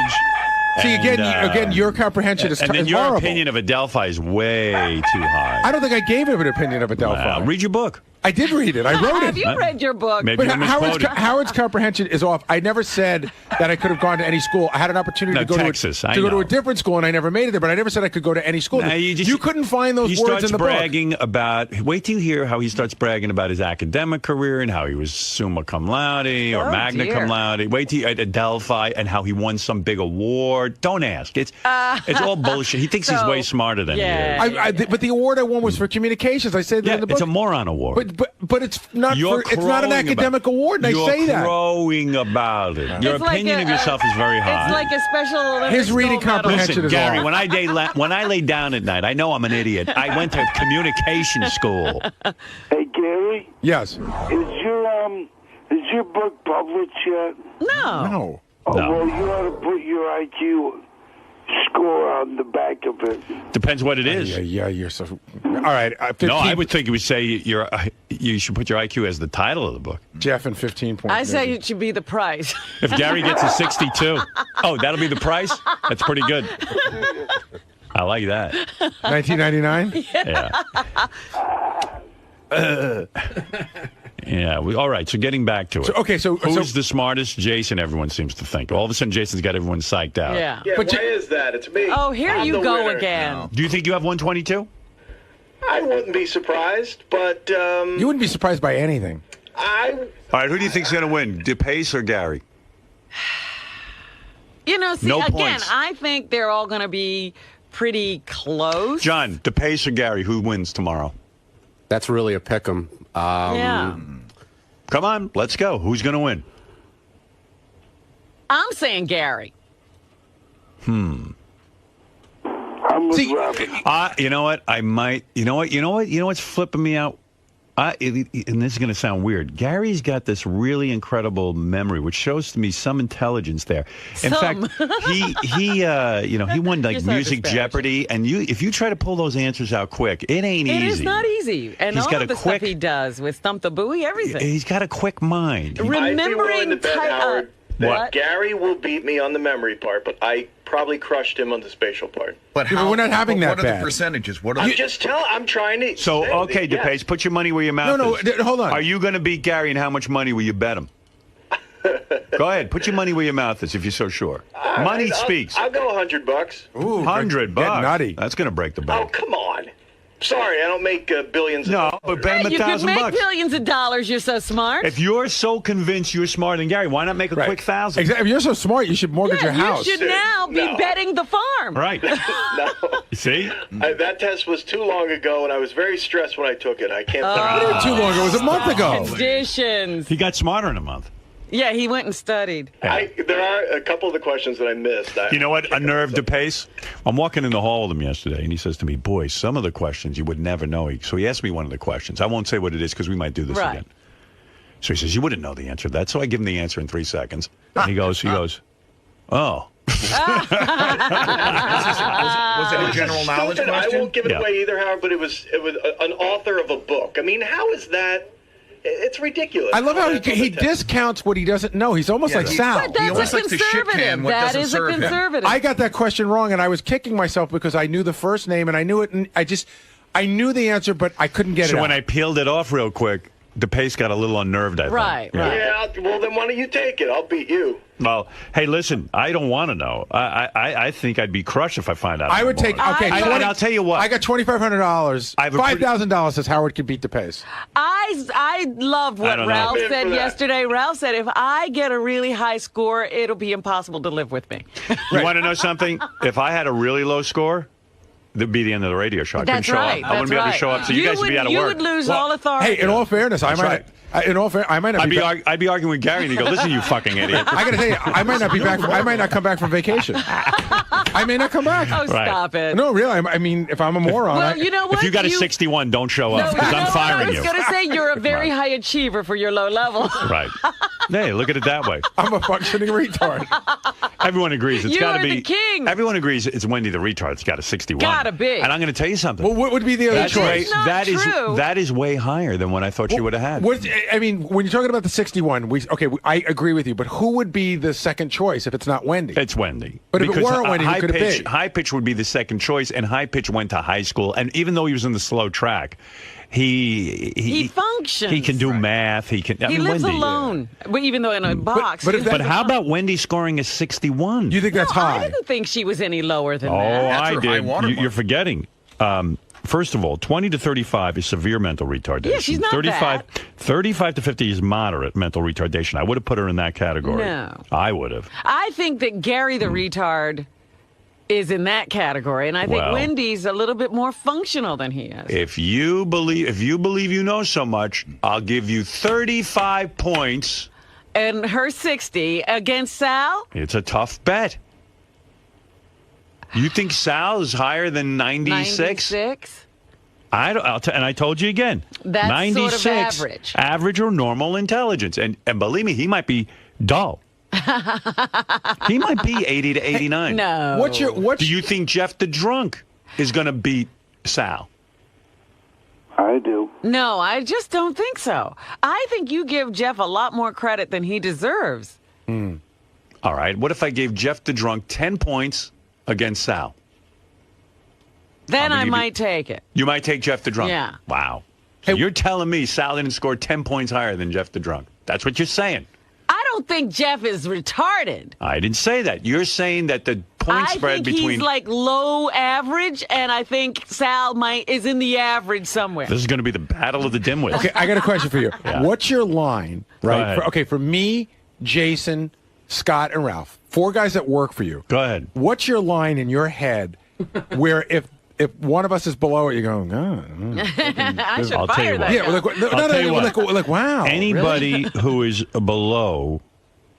See, again, your comprehension is and then is your horrible. opinion of Adelphi is way too high. I don't think I gave him an opinion of Adelphi. Wow. Read your book. I did read it. I wrote it. Have you read your book? Maybe But you misquoted. Howard's comprehension is off. I never said that I could have gone to any school. I had an opportunity No, to go Texas, I to know. a different school, and I never made it there. But I never said I could go to any school. Nah, you couldn't find those he words starts in the book. bragging about. Wait till you hear how he starts bragging about his academic career and how he was summa cum laude or Oh, magna dear. cum laude. Wait till you at Adelphi and how he won some big award. Don't ask. It's all bullshit. He thinks he's way smarter than he is. But the award I won was for communications. I say that in the book. It's a moron award. But it's not it's not an academic award, and I say that. You're crowing about it. Your It's like opinion a- of yourself is very high. It's like a special Olympics His reading gold medal. comprehension Listen, is Gary, off. when I lay down at night, I know I'm an idiot. I went to communication school. Hey, Gary, Yes. is your book published yet? No. No. Oh, No. well, you ought to put your IQ score on the back of it. Depends what it is. Yeah, you're so. All right. 15, No, I would think it would say you should put your IQ as the title of the book. Jeff and 15 points. I say it should be the price. If Gary gets a 62, that'll be the price? That's pretty good. I like that. 1999. Yeah. Yeah. All right. So getting back to it. So who's the smartest? Jason, everyone seems to think. All of a sudden, Jason's got everyone psyched out. Yeah. Yeah, why is that? It's me. Oh, here I'm you the go winner. again. Do you think you have 122? I wouldn't be surprised, but You wouldn't be surprised by anything. I All right, who do you think's going to win, DePace or Gary? You know, see, No again, points. I think they're all going to be pretty close. John, DePace or Gary, who wins tomorrow? That's really a pick 'em. Yeah. Come on, let's go. Who's going to win? I'm saying Gary. I'm with Robert. You know what? I might. You know what? You know what's flipping me out? And this is going to sound weird. Gary's got this really incredible memory, which shows to me some intelligence there. In fact, he won like You're so Music disparaging. Jeopardy, and if you try to pull those answers out quick, it ain't easy. It is not easy. And He's all got of a the stuff quick- he does with Stump the Buoy, everything. He's got a quick mind. I'd be willing to Remembering bet, Howard, that what? Gary will beat me on the memory part, but I probably crushed him on the spatial part. But Yeah, but we're not having that What are bad. the percentages? What are I'm trying to. So, say okay, that, DePace, put your money where your mouth No, is. hold on. Are you going to beat Gary, and how much money will you bet him? Go ahead, put your money where your mouth is if you're so sure. Money speaks. I'll go $100. Ooh, $100. get nutty. That's going to break the Oh, bank. come on. Sorry, I don't make billions of No, but bet him You could $1,000 make bucks. billions of dollars. You're so smart. If you're so convinced you're smarter than Gary, why not make a Right. quick 1,000? Exactly. If you're so smart, you should mortgage your house. You should now be betting the farm. Right. No. You see? That test was too long ago, and I was very stressed when I took it. I can't Too long ago. It was a month ago. Conditions. He got smarter in a month. Yeah, he went and studied. There are a couple of the questions that I missed. You know what? A nerve to pace. I'm walking in the hall with him yesterday, and he says to me, boy, some of the questions you would never know. So he asked me one of the questions. I won't say what it is because we might do this Right. again. So he says, you wouldn't know the answer to that. So I give him the answer in 3 seconds. And he goes, Oh. Was it a general knowledge question? I won't give it away either, Howard, but it was an author of a book. I mean, how is that? It's ridiculous. I love how he discounts what he doesn't know. He's almost like Sal. But that's a conservative. That is a conservative. I got that question wrong, and I was kicking myself because I knew the first name, and I knew it, and I knew the answer, but I couldn't get it out. So when I peeled it off real quick, DePace got a little unnerved, I think. Right. Yeah, well, then why don't you take it? I'll beat you. Well, hey, listen, I don't want to know. I think I'd be crushed if I find out. I would take, okay. And I'll tell you what. I got $2,500. $5,000 says Howard can beat DePace. I love what Ralph said yesterday. Ralph said, if I get a really high score, it'll be impossible to live with me. You want to know something? If I had a really low score, that'd be the end of the radio show. I couldn't show up. I wouldn't be able to show up, so you guys would be out of work. You would lose all authority. Hey, in all fairness, I might not be back. I'd be arguing with Gary, and he'd go, listen, you fucking idiot. I got to tell you, I might not be back. I might not come back from vacation. I may not come back. Oh, stop it. No, really. I mean, if I'm a moron. Well, you know what? If you got a 61, don't show up, because I'm firing you. I was going to say, you're a very high achiever for your low level. Right. Hey, look at it that way. I'm a functioning retard. Everyone agrees. It's got to be. the king. Everyone agrees it's Wendy the retard. It's got a 61. Gotta be. And I'm going to tell you something. Well, what would be the other choice? That is way higher than what I thought she would have had. I mean, when you're talking about the 61, I agree with you, but who would be the second choice if it's not Wendy? It's Wendy. But if it weren't Wendy, who could it be? High Pitch would be the second choice, and High Pitch went to high school, and even though he was in the slow track, he functions. He can do math. He can. He lives Wendy, alone, even though in a box. But how about Wendy scoring a 61? You think that's high? I didn't think she was any lower than that. Oh, I did. You're forgetting. First of all, 20 to 35 is severe mental retardation. Yeah, she's not 35 to 50 is moderate mental retardation. I would have put her in that category. No. I would have. I think that Gary the retard is in that category, and I think Wendy's a little bit more functional than he is. If you believe you know so much, I'll give you 35 points. And her 60 against Sal? It's a tough bet. You think Sal is higher than 96? 96? And I told you again. That's 96, sort of average. Average or normal intelligence. And believe me, he might be dull. He might be 80 to 89. No. Do you think Jeff the Drunk is going to beat Sal? I do. No, I just don't think so. I think you give Jeff a lot more credit than he deserves. All right. What if I gave Jeff the Drunk 10 points against Sal? Then I might take it. You might take Jeff the Drunk? Yeah. Wow. So you're telling me Sal didn't score 10 points higher than Jeff the Drunk? That's what you're saying. I don't think Jeff is retarded. I didn't say that. You're saying that the point spread between... I think he's like low average, and I think Sal is in the average somewhere. This is going to be the battle of the dimwits. Okay, I got a question for you. Yeah. What's your line, right? For me, Jason, Scott, and Ralph, 4 guys that work for you. Go ahead. What's your line in your head where if one of us is below it, you go, I should I'll tell fire you that what. guy. Like, wow. Anybody who is below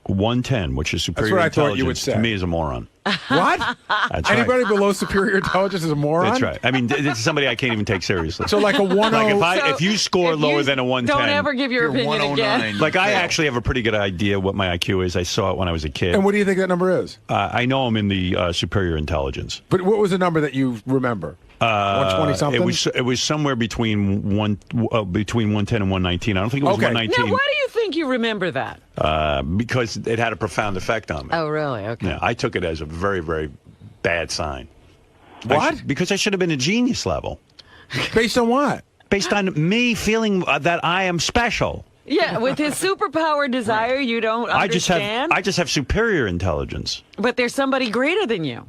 110, which is superior That's what I thought intelligence, you would say. to me is a moron. What? That's Anybody right. below superior intelligence is a moron? That's right. I mean, this is somebody I can't even take seriously. So like a 109. Like if you score lower than a 110. Don't ever give your opinion again. Like I actually have a pretty good idea what my IQ is. I saw it when I was a kid. And what do you think that number is? I know I'm in the superior intelligence. But what was the number that you remember? 120 something? It was somewhere between 110 and 119. I don't think it was 119. Now, why do you think you remember that? Because it had a profound effect on me. Oh, really? Okay. Yeah, I took it as a very, very bad sign. What? Because I should have been a genius level. Based on what? Based on me feeling that I am special. Yeah, with his superpower desire, you don't understand. I just have superior intelligence. But there's somebody greater than you.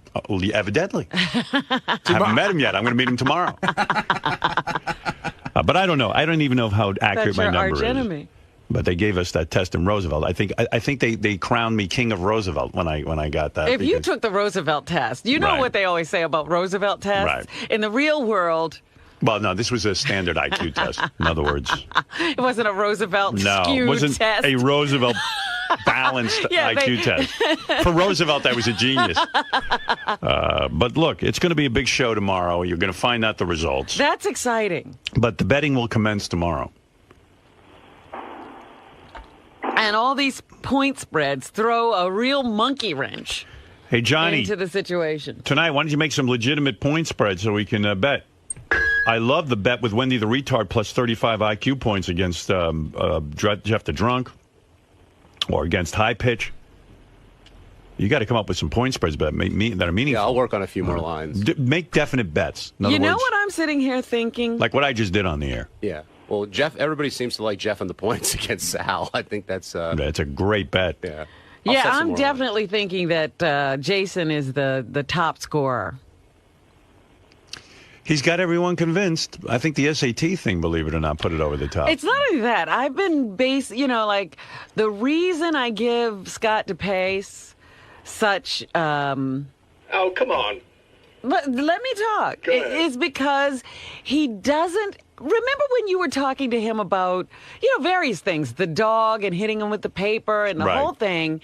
Evidently. I haven't met him yet. I'm going to meet him tomorrow. But I don't know. I don't even know how accurate my number is. Enemy. But they gave us that test in Roosevelt. I think they crowned me king of Roosevelt when I got that. If you took the Roosevelt test, you know what they always say about Roosevelt tests? Right. In the real world... Well, no, this was a standard IQ test. In other words, it wasn't a Roosevelt skewed it wasn't test. a Roosevelt balanced IQ test. For Roosevelt, I was a genius. But look, it's going to be a big show tomorrow. You're going to find out the results. That's exciting. But the betting will commence tomorrow. And all these point spreads throw a real monkey wrench Hey, Johnny, into the situation. tonight, why don't you make some legitimate point spreads so we can bet? I love the bet with Wendy the Retard plus 35 IQ points against Jeff the Drunk or against High Pitch. You got to come up with some point spreads that are meaningful. Yeah, I'll work on a few more lines. Make definite bets. In other You know words, what I'm sitting here thinking? like what I just did on the air. Yeah. Well, Jeff, everybody seems to like Jeff on the points against Sal. I think that's... That's a great bet. Yeah. Yeah, I'm definitely thinking that Jason is the top scorer. He's got everyone convinced. I think the SAT thing, believe it or not, put it over the top. It's not only that. I've been the reason I give Scott DePace such... Oh, come on. Let me talk. It's because he doesn't... Remember when you were talking to him about, various things, the dog and hitting him with the paper and the whole thing?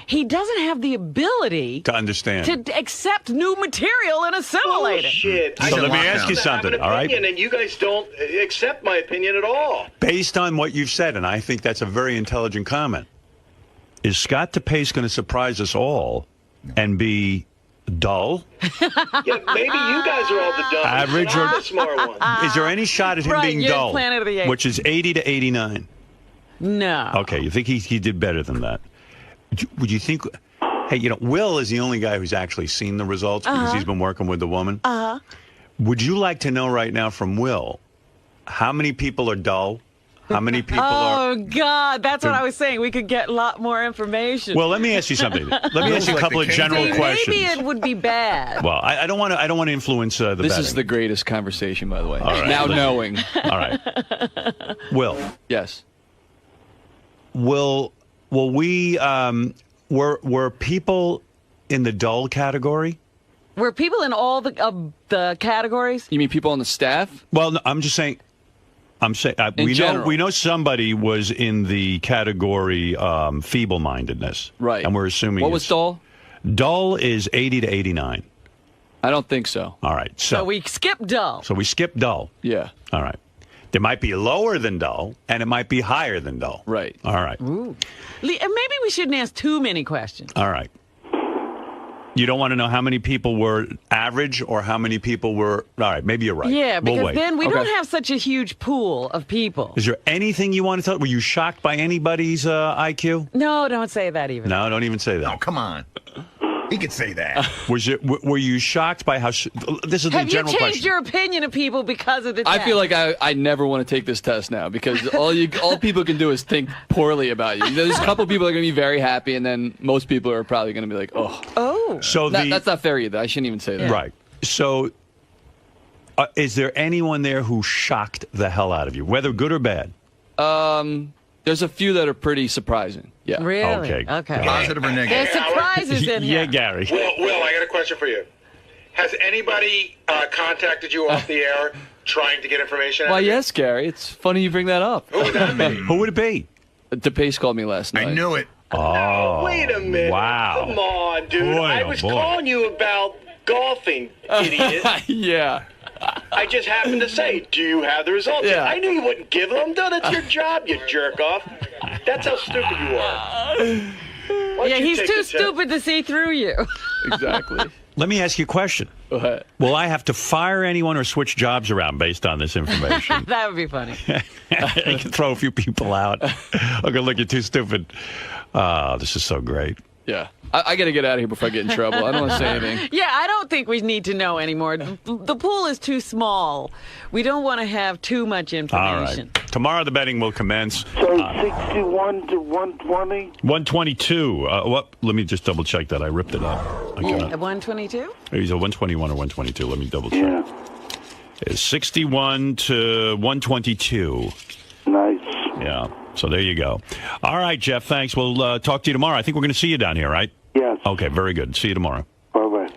He doesn't have the ability to understand. to accept new material and assimilate it. Shit. So let me ask you something, all right? And you guys don't accept my opinion at all. Based on what you've said, and I think that's a very intelligent comment, is Scott DePace going to surprise us all and be dull? Yeah, maybe you guys are all the dumb. Average I'm or the smart one. Is there any shot at him Right, being you're dull? Planet of the Apes. Which is 80 to 89. No. Okay, you think he did better than that? Would you think? Hey, Will is the only guy who's actually seen the results because he's been working with the woman. Would you like to know right now from Will how many people are dull? How many people are? Oh, God. That's what I was saying. We could get a lot more information. Well, let me ask you something. Let me ask you a couple of general questions. Maybe it would be bad. Well, I don't want to influence the This betting. is the greatest conversation, by the way. All right, now listen. knowing. All right. Will. Yes. Will we were people in the dull category? Were people in all the categories? You mean people on the staff? Well, no, I'm just saying. We know somebody was in the category feeble-mindedness, right? And we're assuming what was dull? Dull is 80 to 89. I don't think so. All right, So we skipped dull. So we skip dull. Yeah. All right. There might be lower than dull, and it might be higher than dull. Right. All right. Ooh. Maybe we shouldn't ask too many questions. All right. You don't want to know how many people were average or how many people were... All right, maybe you're right. Yeah, because we'll wait. then we don't have such a huge pool of people. Is there anything you want to tell? Were you shocked by anybody's IQ? No, don't say that even. No, don't even say that. Oh, come on. He could say that. Were you shocked by how... This is the Have you general changed question. your opinion of people because of the I test? feel like I never want to take this test now because all people can do is think poorly about you. There's a couple people that are going to be very happy, and then most people are probably going to be like, oh. So that's not fair either. I shouldn't even say that. Right. So is there anyone there who shocked the hell out of you, whether good or bad? There's a few that are pretty surprising. Yeah. Really? Okay. Positive or negative? There's surprises in here. Yeah, Gary. Will, I got a question for you. Has anybody contacted you off the air trying to get information out Why, of you? yes, Gary. It's funny you bring that up. Who would that be? Who would it be? DePace called me last night. I knew it. Oh, Wait a minute. Wow. Come on, dude. Boy, I oh, was boy. calling you about golfing, idiot. Yeah. I just happened to say, do you have the results? Yeah. I knew you wouldn't give them. No, that's your job, you jerk off. That's how stupid you are. Why don't Yeah, you he's take too the test? stupid to see through you. Exactly. Let me ask you a question. Go ahead. Will I have to fire anyone or switch jobs around based on this information? That would be funny. I can throw a few people out. I'm going to look, you're too stupid. This is so great. Yeah. I got to get out of here before I get in trouble. I don't want to say anything. Yeah, I don't think we need to know anymore. The pool is too small. We don't want to have too much All information. right. Tomorrow the betting will commence. So 61 to 120? 122. What? Let me just double check that. I ripped it up. I got it. 122? He's a 121 or 122. Let me double check. It's 61 to 122. Nice. Yeah. So there you go. All right, Jeff. Thanks. We'll talk to you tomorrow. I think we're going to see you down here, right? Yes. Okay. Very good. See you tomorrow. Bye-bye.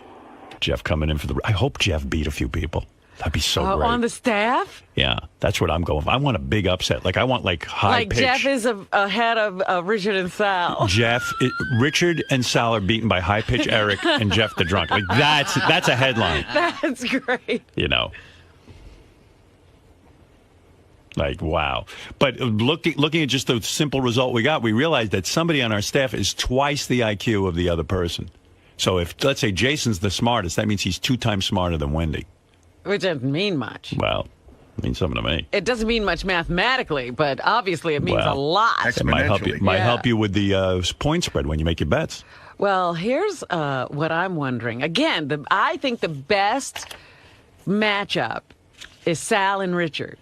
Jeff coming in for the... I hope Jeff beat a few people. That'd be so great. On the staff? Yeah. That's what I'm going for. I want a big upset. I want high Like pitch. Jeff is ahead of Richard and Sal. Richard and Sal are beaten by high pitch Eric and Jeff the Drunk. That's a headline. That's great. You know. Like, wow. But looking at just the simple result we got, we realized that somebody on our staff is twice the IQ of the other person. So if, let's say, Jason's the smartest, that means he's 2 times smarter than Wendy. Which doesn't mean much. Well, it means something to me. It doesn't mean much mathematically, but obviously it means a lot. It might help you with the point spread when you make your bets. Well, here's what I'm wondering. Again, I think the best matchup is Sal and Richard.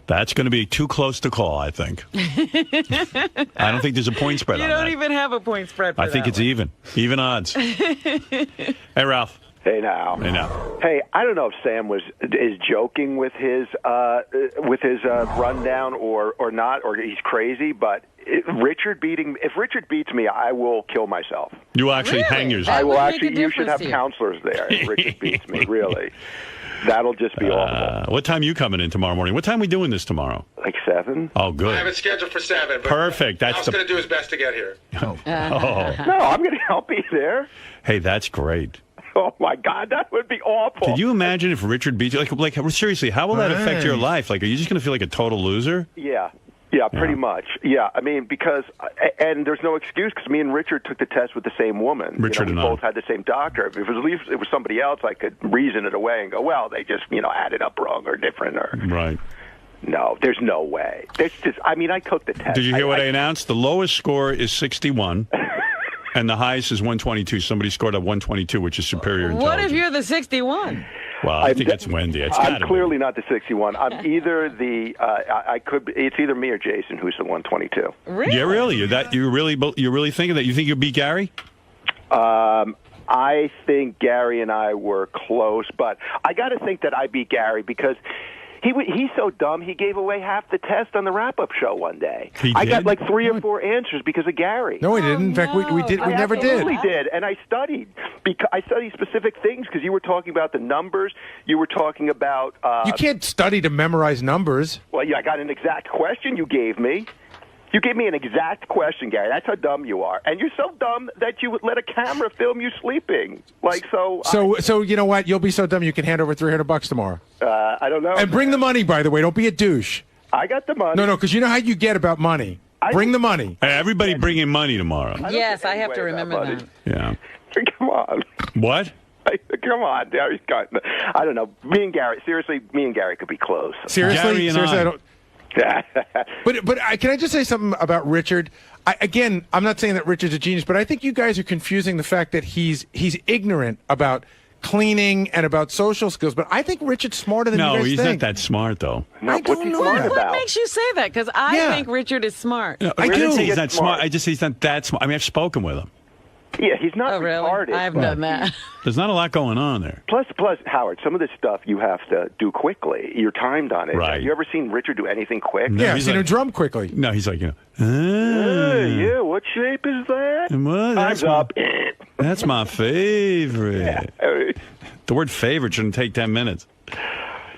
That's going to be too close to call, I think. I don't think there's a point spread You on don't that. even have a point spread for I think that it's one. even odds. Hey, Ralph. Hey now. Hey now. Hey, I don't know if Sam is joking with his rundown or not, or he's crazy. But if Richard beats me, I will kill myself. You will actually hang yourself. I will actually. You should have counselors there. If Richard beats me, really. That'll just be awful. What time are you coming in tomorrow morning? What time are we doing this tomorrow? Like 7. Oh, I good. have it scheduled for 7. But Perfect. That's Al's the. going to do his best to get here. No, I'm going to help you there. Hey, that's great. Oh my God, that would be awful. Could you imagine if Richard beats you? Like seriously, how will that affect your life? Like, are you just going to feel like a total loser? Yeah, pretty much. Yeah, I mean, because, and there's no excuse because me and Richard took the test with the same woman. Richard we and both had the same doctor. If it was somebody else, I could reason it away and go, well, they just, added up wrong or different. Right. No, there's no way. There's just, I took the test. Did you hear what I announced? The lowest score is 61. And the highest is 122. Somebody scored a 122, which is superior intelligence. What if you're the 61? Well, I think that's Wendy. I'm clearly not the 61. I'm either the. It's either me or Jason who's the 122. Really? Yeah, really. You're really thinking that? You think you'll beat Gary? I think Gary and I were close, but I got to think that I beat Gary because. He's so dumb, he gave away half the test on the wrap-up show one day. I got like 3 or 4 answers because of Gary. No, he didn't. In fact, we never did. I absolutely did, and I studied. I studied specific things because you were talking about the numbers. You were talking about... you can't study to memorize numbers. Well, yeah, I got an exact question you gave me. You gave me an exact question, Gary. That's how dumb you are. And you're so dumb that you would let a camera film you sleeping. So you know what? You'll be so dumb you can hand over $300 tomorrow. I don't know. And bring the money, by the way. Don't be a douche. I got the money. No, because you know how you get about money. Bring the money. Hey, everybody bring in money tomorrow. Yes, I have to remember that. Yeah. Come on. What? Come on. I don't know. Me and Gary could be close. Seriously? I don't... But can I just say something about Richard? Again, I'm not saying that Richard's a genius, but I think you guys are confusing the fact that he's ignorant about cleaning and about social skills. But I think Richard's smarter than you guys think. No, he's not that smart, though. No, what's he smart about? What makes you say that? Because I think Richard is smart. No, I didn't say he's not smart. I just say he's not that smart. I mean, I've spoken with him. Yeah, he's not retarded. I've done that. There's not a lot going on there. Plus, Howard, some of this stuff you have to do quickly. You're timed on it. Right. Have you ever seen Richard do anything quick? Yeah, I've seen him drum quickly. No, he's like, yeah, what shape is that? Time's up. That's my favorite. Yeah. The word favorite shouldn't take 10 minutes.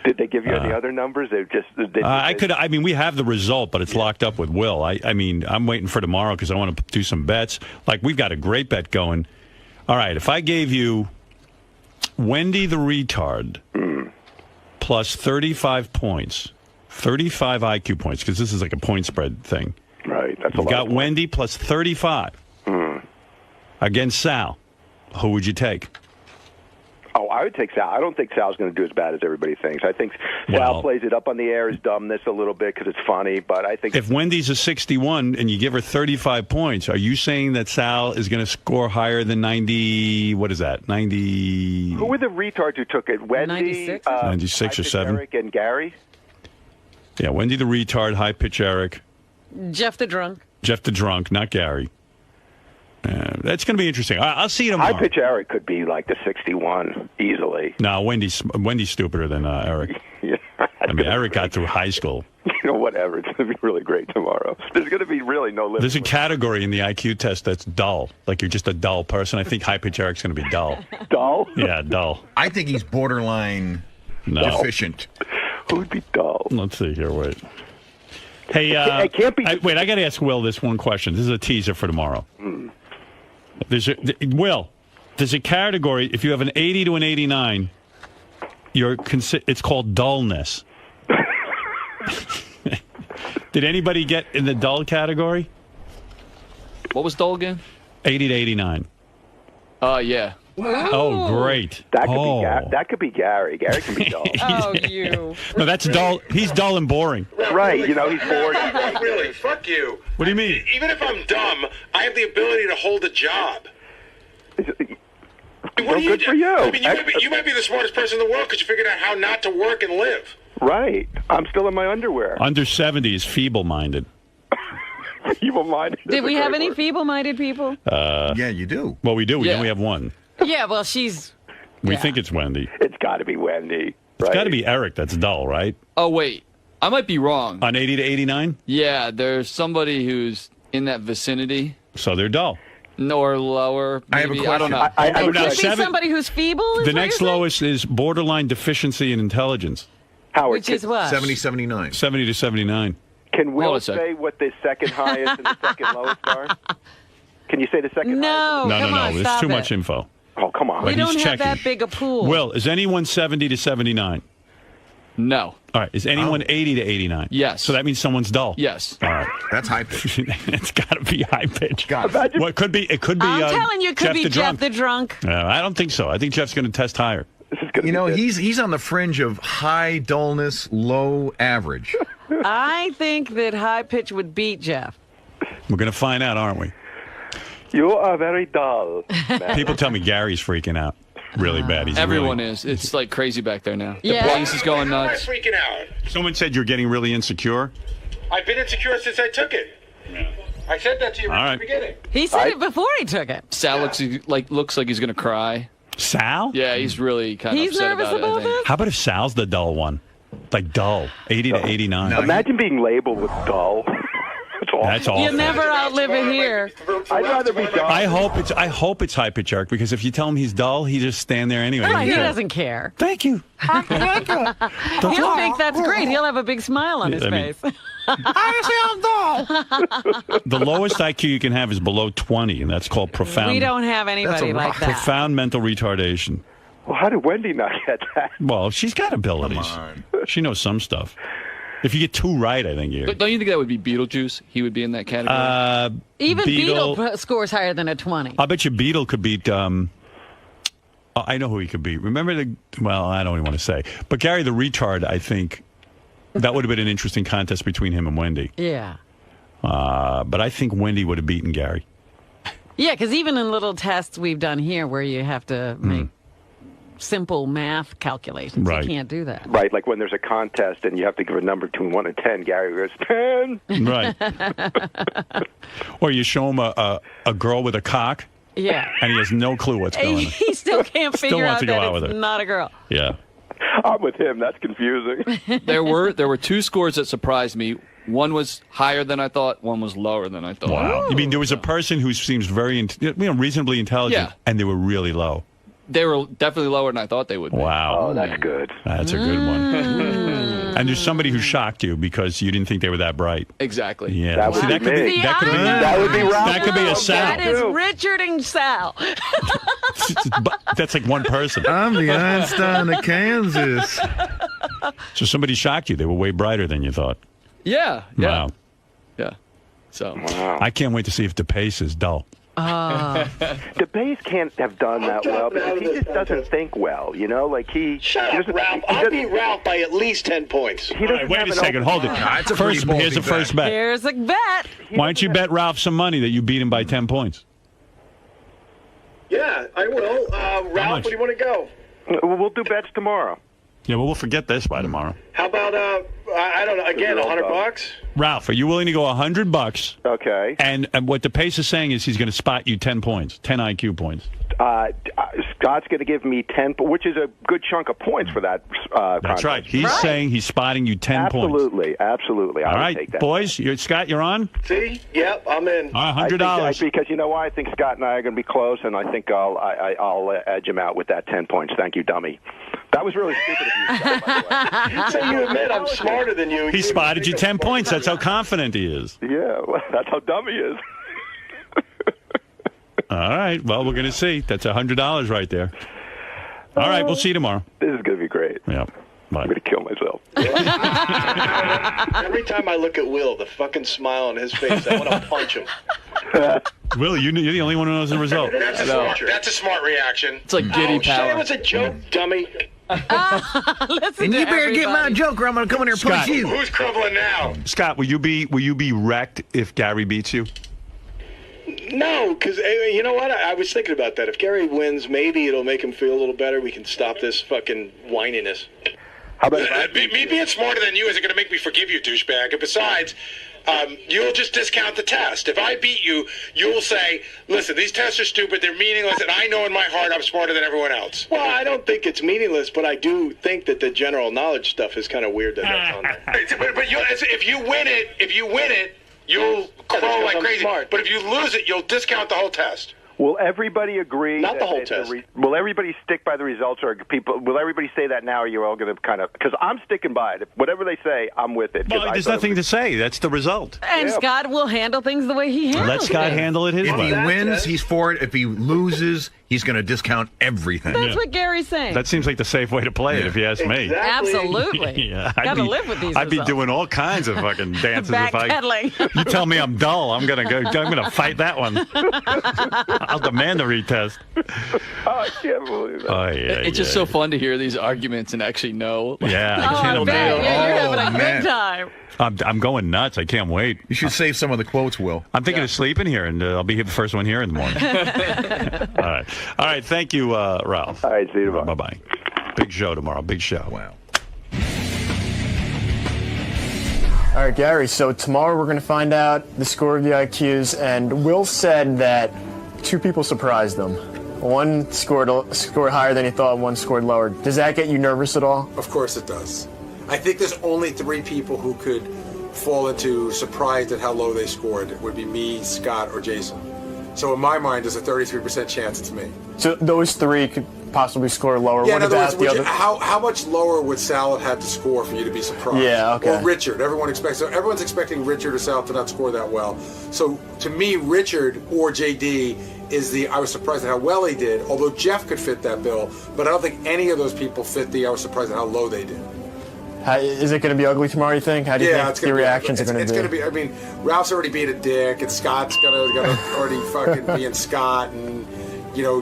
Did they give you any other numbers? I mean, we have the result, but it's locked up with Will. I mean, I'm waiting for tomorrow because I want to do some bets. Like, we've got a great bet going. All right, if I gave you Wendy the retard plus 35 points, 35 IQ points, because this is like a point spread thing. Right, that's You've got Wendy plus 35 against Sal. Who would you take? Oh, I would take Sal. I don't think Sal's going to do as bad as everybody thinks. I think Sal plays it up on the air as dumbness a little bit because it's funny, but I think... If Wendy's a 61 and you give her 35 points, are you saying that Sal is going to score higher than 90... What is that? 90... Who were the retards who took it? Wendy? 96? 96 or 7? Eric and Gary? Yeah, Wendy the retard, high pitch Eric. Jeff the drunk. Jeff the drunk, not Gary. That's going to be interesting. I'll see you tomorrow. High pitch Eric could be like the 61 easily. No, Wendy's stupider than Eric. Yeah, I mean, Eric got through high school. Whatever. It's going to be really great tomorrow. There's going to be really no limit. There's a category in the IQ test that's dull. Like, you're just a dull person. I think high pitch Eric's going to be dull. Dull? Yeah, dull. I think he's borderline deficient. Who would be dull? Let's see here. Wait. Hey, it can't be. Wait, I got to ask Will this one question. This is a teaser for tomorrow. Will, there's a category. If you have an 80 to an 89, it's called dullness. Did anybody get in the dull category? What was dull again? 80 to 89. Yeah. Oh, great. That could be Gary. Gary can be dull. Oh, you. No, that's dull. He's dull and boring. Right. You know, he's bored. Really, fuck you. What do you mean? Even if I'm dumb, I have the ability to hold a job. Well, good for you. I mean, you might be the smartest person in the world because you figured out how not to work and live. Right. I'm still in my underwear. Under 70 is feeble-minded. Feeble-minded. Did we have any feeble-minded people? Yeah, you do. Well, we do. We Yeah. only have one. Yeah, well, she's... We think it's Wendy. It's got to be Wendy. It's got to be Eric that's dull, right? Oh, wait. I might be wrong. On 80 to 89? Yeah, there's somebody who's in that vicinity. So they're dull. No, or lower. Maybe. I have a question. I don't know. It could be somebody who's feeble? Is The what next you're saying? lowest is borderline deficiency in intelligence. Howard, Which is what? 70, 79. 70 to 79. Can Hold Will on a sec. say what the second highest and the second lowest are? Can you say the second No, No, come on, There's stop too it. much info. Oh, come on. We But don't he's have checking. that big a pool. Will, is anyone 70 to 79? No. All right. Is anyone 80 to 89? Yes. So that means someone's dull. Yes. All right. That's high pitch. It's got to be high pitch. Got What could be? It could be. I'm telling you, it could Jeff be the Jeff drunk. the drunk. I don't think so. I think Jeff's going to test higher. You know, he's on the fringe of high dullness, low average. I think that high pitch would beat Jeff. We're going to find out, aren't we? You are very dull. People tell me Gary's freaking out really bad. He's Everyone really... is. It's like crazy back there now. Yeah. The place is going Why am I nuts. freaking out? Someone said you're getting really insecure. I've been insecure since I took it. I said that to you All right right. at the beginning. He said it before he took it. Sal looks like he's going to cry. Sal? Yeah, he's really kind of He's upset nervous about it, I about think. this? How about if Sal's the dull one? Like dull. 80 to 89. No, Imagine being labeled with dull. That's awful. You'll never outlive it here. I'd rather be dull. I hope it's high pitch, Eric, because if you tell him he's dull, he just stand there anyway. No, he doesn't care. Thank you. He'll think that's great. He'll have a big smile on his I mean- face. The lowest IQ you can have is below 20, and that's called profound. We don't have anybody like that. Profound mental retardation. Well, how did Wendy not get that? Well, she's got abilities. She knows some stuff. If you get two right, I think you're. But don't you think that would be Beetlejuice? He would be in that category. Even Beetle scores higher than a 20. I bet you Beetle could beat. I know who he could beat. Remember the? Well, I don't even want to say. But Gary the retard, I think that would have been an interesting contest between him and Wendy. Yeah. But I think Wendy would have beaten Gary. Yeah, because even in little tests we've done here where you have to make simple math calculations, Right. you can't do that. Right, like when there's a contest and you have to give a number between 1 and 10. Gary goes 10. Right. Or you show him a girl with a cock. Yeah. And he has no clue what's going on. He still can't Still figure wants out to go that out with it's her. not a girl. Yeah. I'm with him. That's confusing. There were two scores that surprised me. One was higher than I thought. One was lower than I thought. Wow. You mean there was a person who seems very, reasonably intelligent, Yeah. and they were really low. They were definitely lower than I thought they would be. Wow. Oh, that's good. That's a good one. And there's somebody who shocked you because you didn't think they were that bright. Exactly. Yeah. That would See, be that could me. be that could be That would be Ralph. that could be a Sal. That is Richard and Sal. But that's like one person. I'm the Einstein of Kansas. So somebody shocked you. They were way brighter than you thought. Yeah. Yeah. Wow. Yeah. So I can't wait to see if the pace is dull. DeBase can't have done that well because he just doesn't think well, you know? Like Shut up, Ralph. I'll beat Ralph by at least 10 points. He doesn't Wait have a an second. open Hold it. mind. It's a pretty ballsy Here's the first bet. Here's a bet. Why don't you bet Ralph some money that you beat him by 10 points? Yeah, I will. Ralph, much? where do you want to go? We'll do bets tomorrow. Yeah, well, we'll forget this by tomorrow. How about, I don't know, again, $100? Ralph, are you willing to go $100? Okay. And what the pace is saying is he's going to spot you 10 points, 10 IQ points. Scott's going to give me 10, which is a good chunk of points for that That's contest. right. He's saying he's spotting you 10 points. Absolutely, absolutely. All I would right, take that. boys. Scott, you're on? See? Yep, I'm in. All right, $100. I think because you know why? I think Scott and I are going to be close, and I think I'll edge him out with that 10 points. Thank you, dummy. That was really stupid of you, Scott, by the way. So you admit I'm smarter than you. He spotted you 10 points. That's how confident he is. Yeah, well, that's how dumb he is. All right. Well, we're going to see. That's $100 right there. All right. We'll see you tomorrow. This is going to be great. Yeah. I'm going to kill myself. Every time I look at Will, the fucking smile on his face, I want to punch him. Will, you're the only one who knows the result. That's a smart reaction. It's like giddy power. It was a joke, dummy. And you better get my joke, or I'm going to come in here and punch you. Who's crumbling now? Scott, will you be wrecked if Gary beats you? No, because you know what? I was thinking about that. If Gary wins, maybe it'll make him feel a little better. We can stop this fucking whininess. How about me being smarter than you isn't going to make me forgive you, douchebag. And besides, you'll just discount the test. If I beat you, you'll say, listen, these tests are stupid, they're meaningless, and I know in my heart I'm smarter than everyone else. Well, I don't think it's meaningless, but I do think that the general knowledge stuff is kind of weird that that's on there. But if you win it, you'll crow like crazy. But if you lose it, you'll discount the whole test. Will everybody agree? Not the whole test. Will everybody stick by the results, or will everybody say that now, or you're all going to kind of... Because I'm sticking by it. Whatever they say, I'm with it. Well, there's nothing to say. That's the result. And Scott will handle things the way he handles Let Scott handle it his way. If he wins, he's for it. If he loses, he's going to discount everything. That's what Gary's saying. That seems like the safe way to play it, if you ask me. Absolutely. Gotta live with these I'd be results. doing all kinds of fucking dances if I... Backpedaling. You tell me I'm dull, I'm gonna fight that one. I'll demand a retest. I can't believe that. Oh, yeah, It's just so fun to hear these arguments and actually know. Yeah, Oh, I can't bet. wait. Yeah, you're having a man. good time. I'm going nuts. I can't wait. You should save some of the quotes, Will. I'm thinking of sleeping here, and I'll be the first one here in the morning. All right. Thank you, Ralph. All right, see you tomorrow. Bye-bye. Big show tomorrow. Big show. Wow. All right, Gary, so tomorrow we're going to find out the score of the IQs, and Will said that two people surprised him. One scored higher than he thought, one scored lower. Does that get you nervous at all? Of course it does. I think there's only three people who could fall into surprised at how low they scored. It would be me, Scott, or Jason. So in my mind, there's a 33% chance it's me. So those three could possibly score lower. Yeah, what in other about words, the other? how much lower would Sal have had to score for you to be surprised? Yeah, okay. Or Richard. Everyone's expecting Richard or Sal to not score that well. So to me, Richard or JD I was surprised at how well he did, although Jeff could fit that bill, but I don't think any of those people fit I was surprised at how low they did. Is it going to be ugly tomorrow, you think? How do you think the reactions are going to be? It's going to be, I mean, Ralph's already being a dick, and Scott's going to already fucking being Scott, and, you know,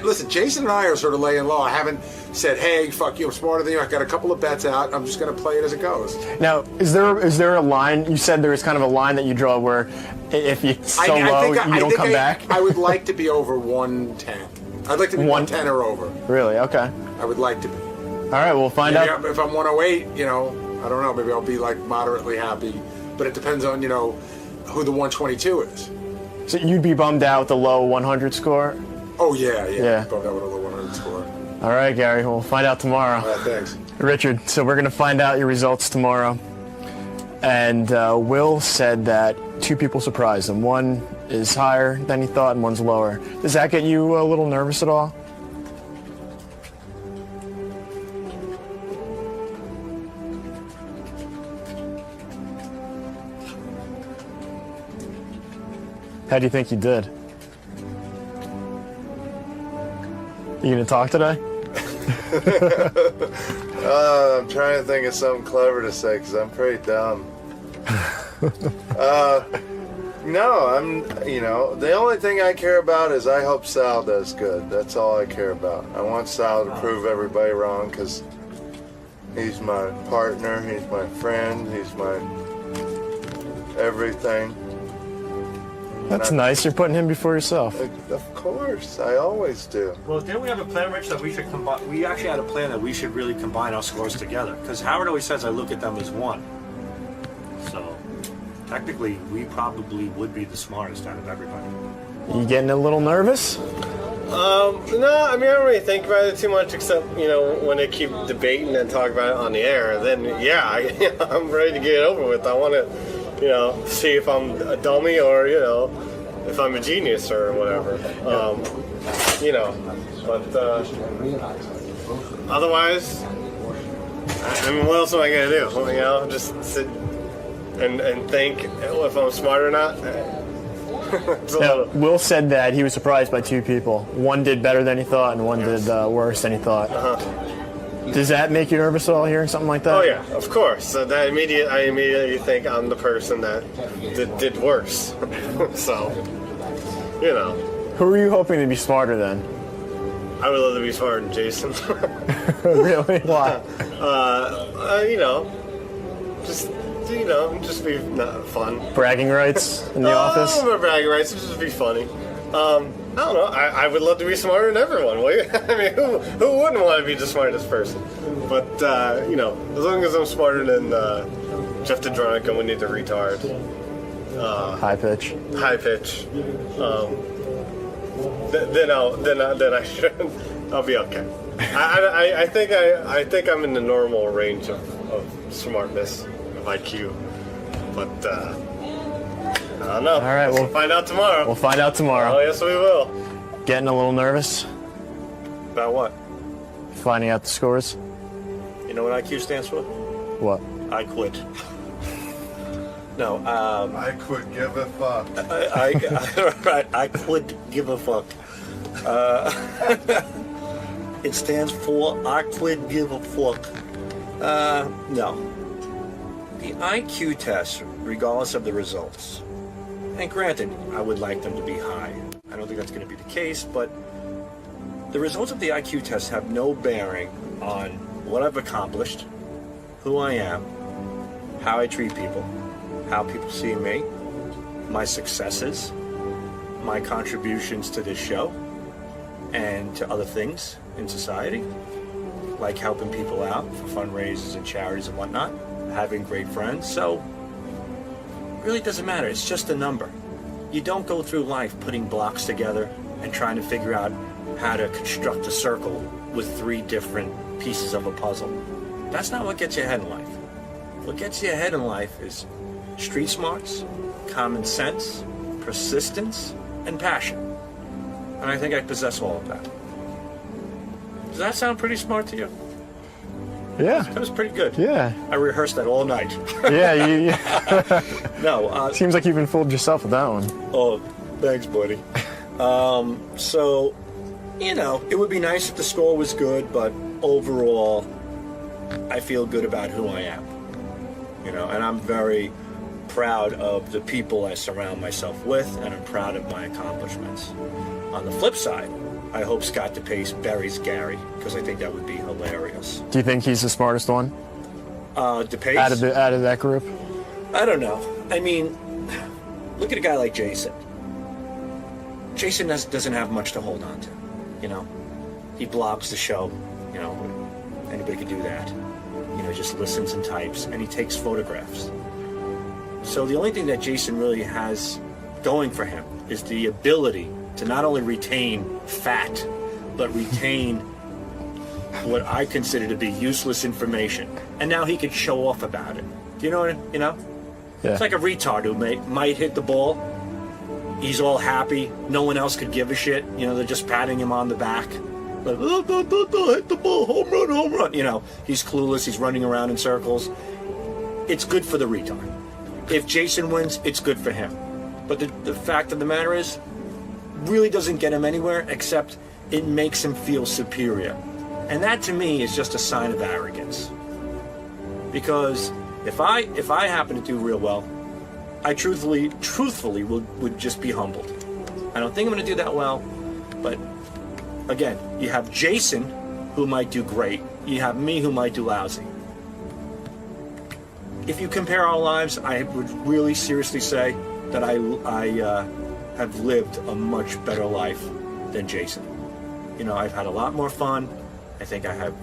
listen, Jason and I are sort of laying low. I haven't said, hey, fuck you, I'm smarter than you. I got a couple of bets out. I'm just going to play it as it goes. Now, is there a line? You said there was kind of a line that you draw where if you low, you don't come back? I would like to be over 110. I'd like to be 110 or over. Really? Okay. I would like to be. All right, we'll find out. If I'm 108, you know, I don't know. Maybe I'll be like moderately happy. But it depends on, you know, who the 122 is. So you'd be bummed out with the low 100 score? Oh, yeah. Bummed out with a low 100 score. All right, Gary. We'll find out tomorrow. All right, thanks. Richard, so we're going to find out your results tomorrow. And Will said that two people surprised him. One is higher than he thought and one's lower. Does that get you a little nervous at all? How do you think you did? You gonna talk today? I'm trying to think of something clever to say because I'm pretty dumb. The only thing I care about is I hope Sal does good. That's all I care about. I want Sal to prove everybody wrong because he's my partner, he's my friend, he's my everything. That's nice. You're putting him before yourself. Of course, I always do. Well, didn't we have a plan, Rich, that we should combine? We actually had a plan that we should really combine our scores together. Because Howard always says I look at them as one. So, technically, we probably would be the smartest out of everybody. You getting a little nervous? No, I mean, I don't really think about it too much, except, you know, when they keep debating and talk about it on the air, then, I'm ready to get it over with. I want to, see if I'm a dummy or, if I'm a genius or whatever. But otherwise, I mean, what else am I going to do? Just sit and think if I'm smart or not? Now, Will said that he was surprised by two people. One did better than he thought, and one did worse than he thought. Does that make you nervous at all, hearing something like that? Oh yeah, of course. So I immediately think I'm the person that did worse. So, you know. Who are you hoping to be smarter than? I would love to be smarter than Jason. Really? Why? Just be fun. Bragging rights in the office? No, bragging rights, just be funny. I don't know. I would love to be smarter than everyone. I mean, who wouldn't want to be the smartest person? But, as long as I'm smarter than Jeff the Drunk and Winnie the Retard. High pitch. Then I should. I'll be okay. I think I'm in the normal range of smartness, of IQ, but I don't know. All right, we'll find out tomorrow. We'll find out tomorrow. Oh yes, we will. Getting a little nervous About what? finding out the scores. You know what IQ stands for? What? I quit. No, I could give a fuck. I quit give a fuck. It stands for I quit give a fuck. No. The IQ test, regardless of the results, and granted, I would like them to be high. I don't think that's going to be the case, but the results of the IQ test have no bearing on what I've accomplished, who I am, how I treat people, how people see me, my successes, my contributions to this show, and to other things in society, like helping people out for fundraisers and charities and whatnot, having great friends. So, it really doesn't matter. It's just a number. You don't go through life putting blocks together and trying to figure out how to construct a circle with 3 different pieces of a puzzle. That's not what gets you ahead in life. What gets you ahead in life is street smarts, common sense, persistence, and passion. And I think I possess all of that. Does that sound pretty smart to you? Yeah. That was pretty good. Yeah. I rehearsed that all night. Yeah. No. Seems like you've fooled yourself with that one. Oh, thanks, buddy. So, it would be nice if the score was good, but overall, I feel good about who I am. And I'm very proud of the people I surround myself with, and I'm proud of my accomplishments. On the flip side, I hope Scott DePace buries Gary, because I think that would be hilarious. Do you think he's the smartest one? DePace? Out of that group? I don't know. I mean, look at a guy like Jason. Jason doesn't have much to hold on to, He blogs the show, anybody could do that. Just listens and types, and he takes photographs. So the only thing that Jason really has going for him is the ability to not only retain fat, but retain what I consider to be useless information. And now he can show off about it. Do you know what Yeah. It's like a retard who might hit the ball. He's all happy. No one else could give a shit. They're just patting him on the back. Like, hit the ball, home run. He's clueless. He's running around in circles. It's good for the retard. If Jason wins, it's good for him. But the fact of the matter is, really doesn't get him anywhere, except it makes him feel superior. And that, to me, is just a sign of arrogance. Because if I happen to do real well, I truthfully would just be humbled. I don't think I'm going to do that well, but again, you have Jason, who might do great. You have me, who might do lousy. If you compare our lives, I would really seriously say that I have lived a much better life than Jason. I've had a lot more fun. I think I have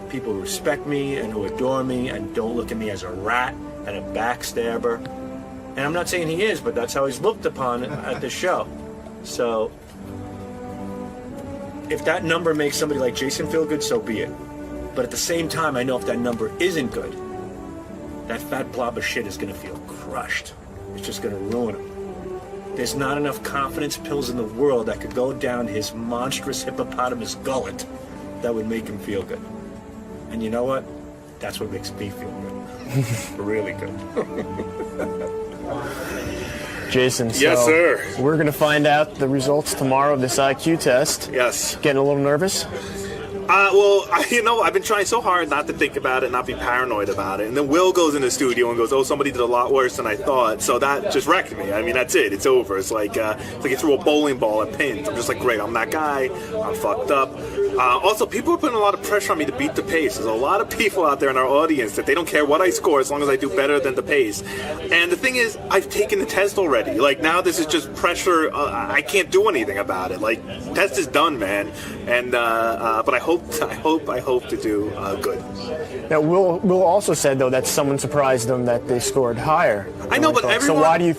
people who respect me and who adore me and don't look at me as a rat and a backstabber. And I'm not saying he is, but that's how he's looked upon at the show. So, if that number makes somebody like Jason feel good, so be it. But at the same time, I know if that number isn't good, that fat blob of shit is going to feel crushed. It's just going to ruin him. There's not enough confidence pills in the world that could go down his monstrous hippopotamus gullet that would make him feel good. And you know what? That's what makes me feel good. Really good. Jason, Yes, sir. We're going to find out the results tomorrow of this IQ test. Yes. Getting a little nervous? Well, I've been trying so hard not to think about it, not be paranoid about it. And then Will goes in the studio and goes, "Oh, somebody did a lot worse than I thought." So that just wrecked me. I mean, that's it. It's over. It's like you threw a bowling ball at pins. I'm just like, great, I'm that guy. I'm fucked up. Also, people are putting a lot of pressure on me to beat the pace. There's a lot of people out there in our audience that they don't care what I score as long as I do better than the pace. And the thing is, I've taken the test already. Like, now this is just pressure. I can't do anything about it. Like, test is done, man. And but I hope to do good. Now, Will also said though that someone surprised them that they scored higher. I know, but everyone. So why do you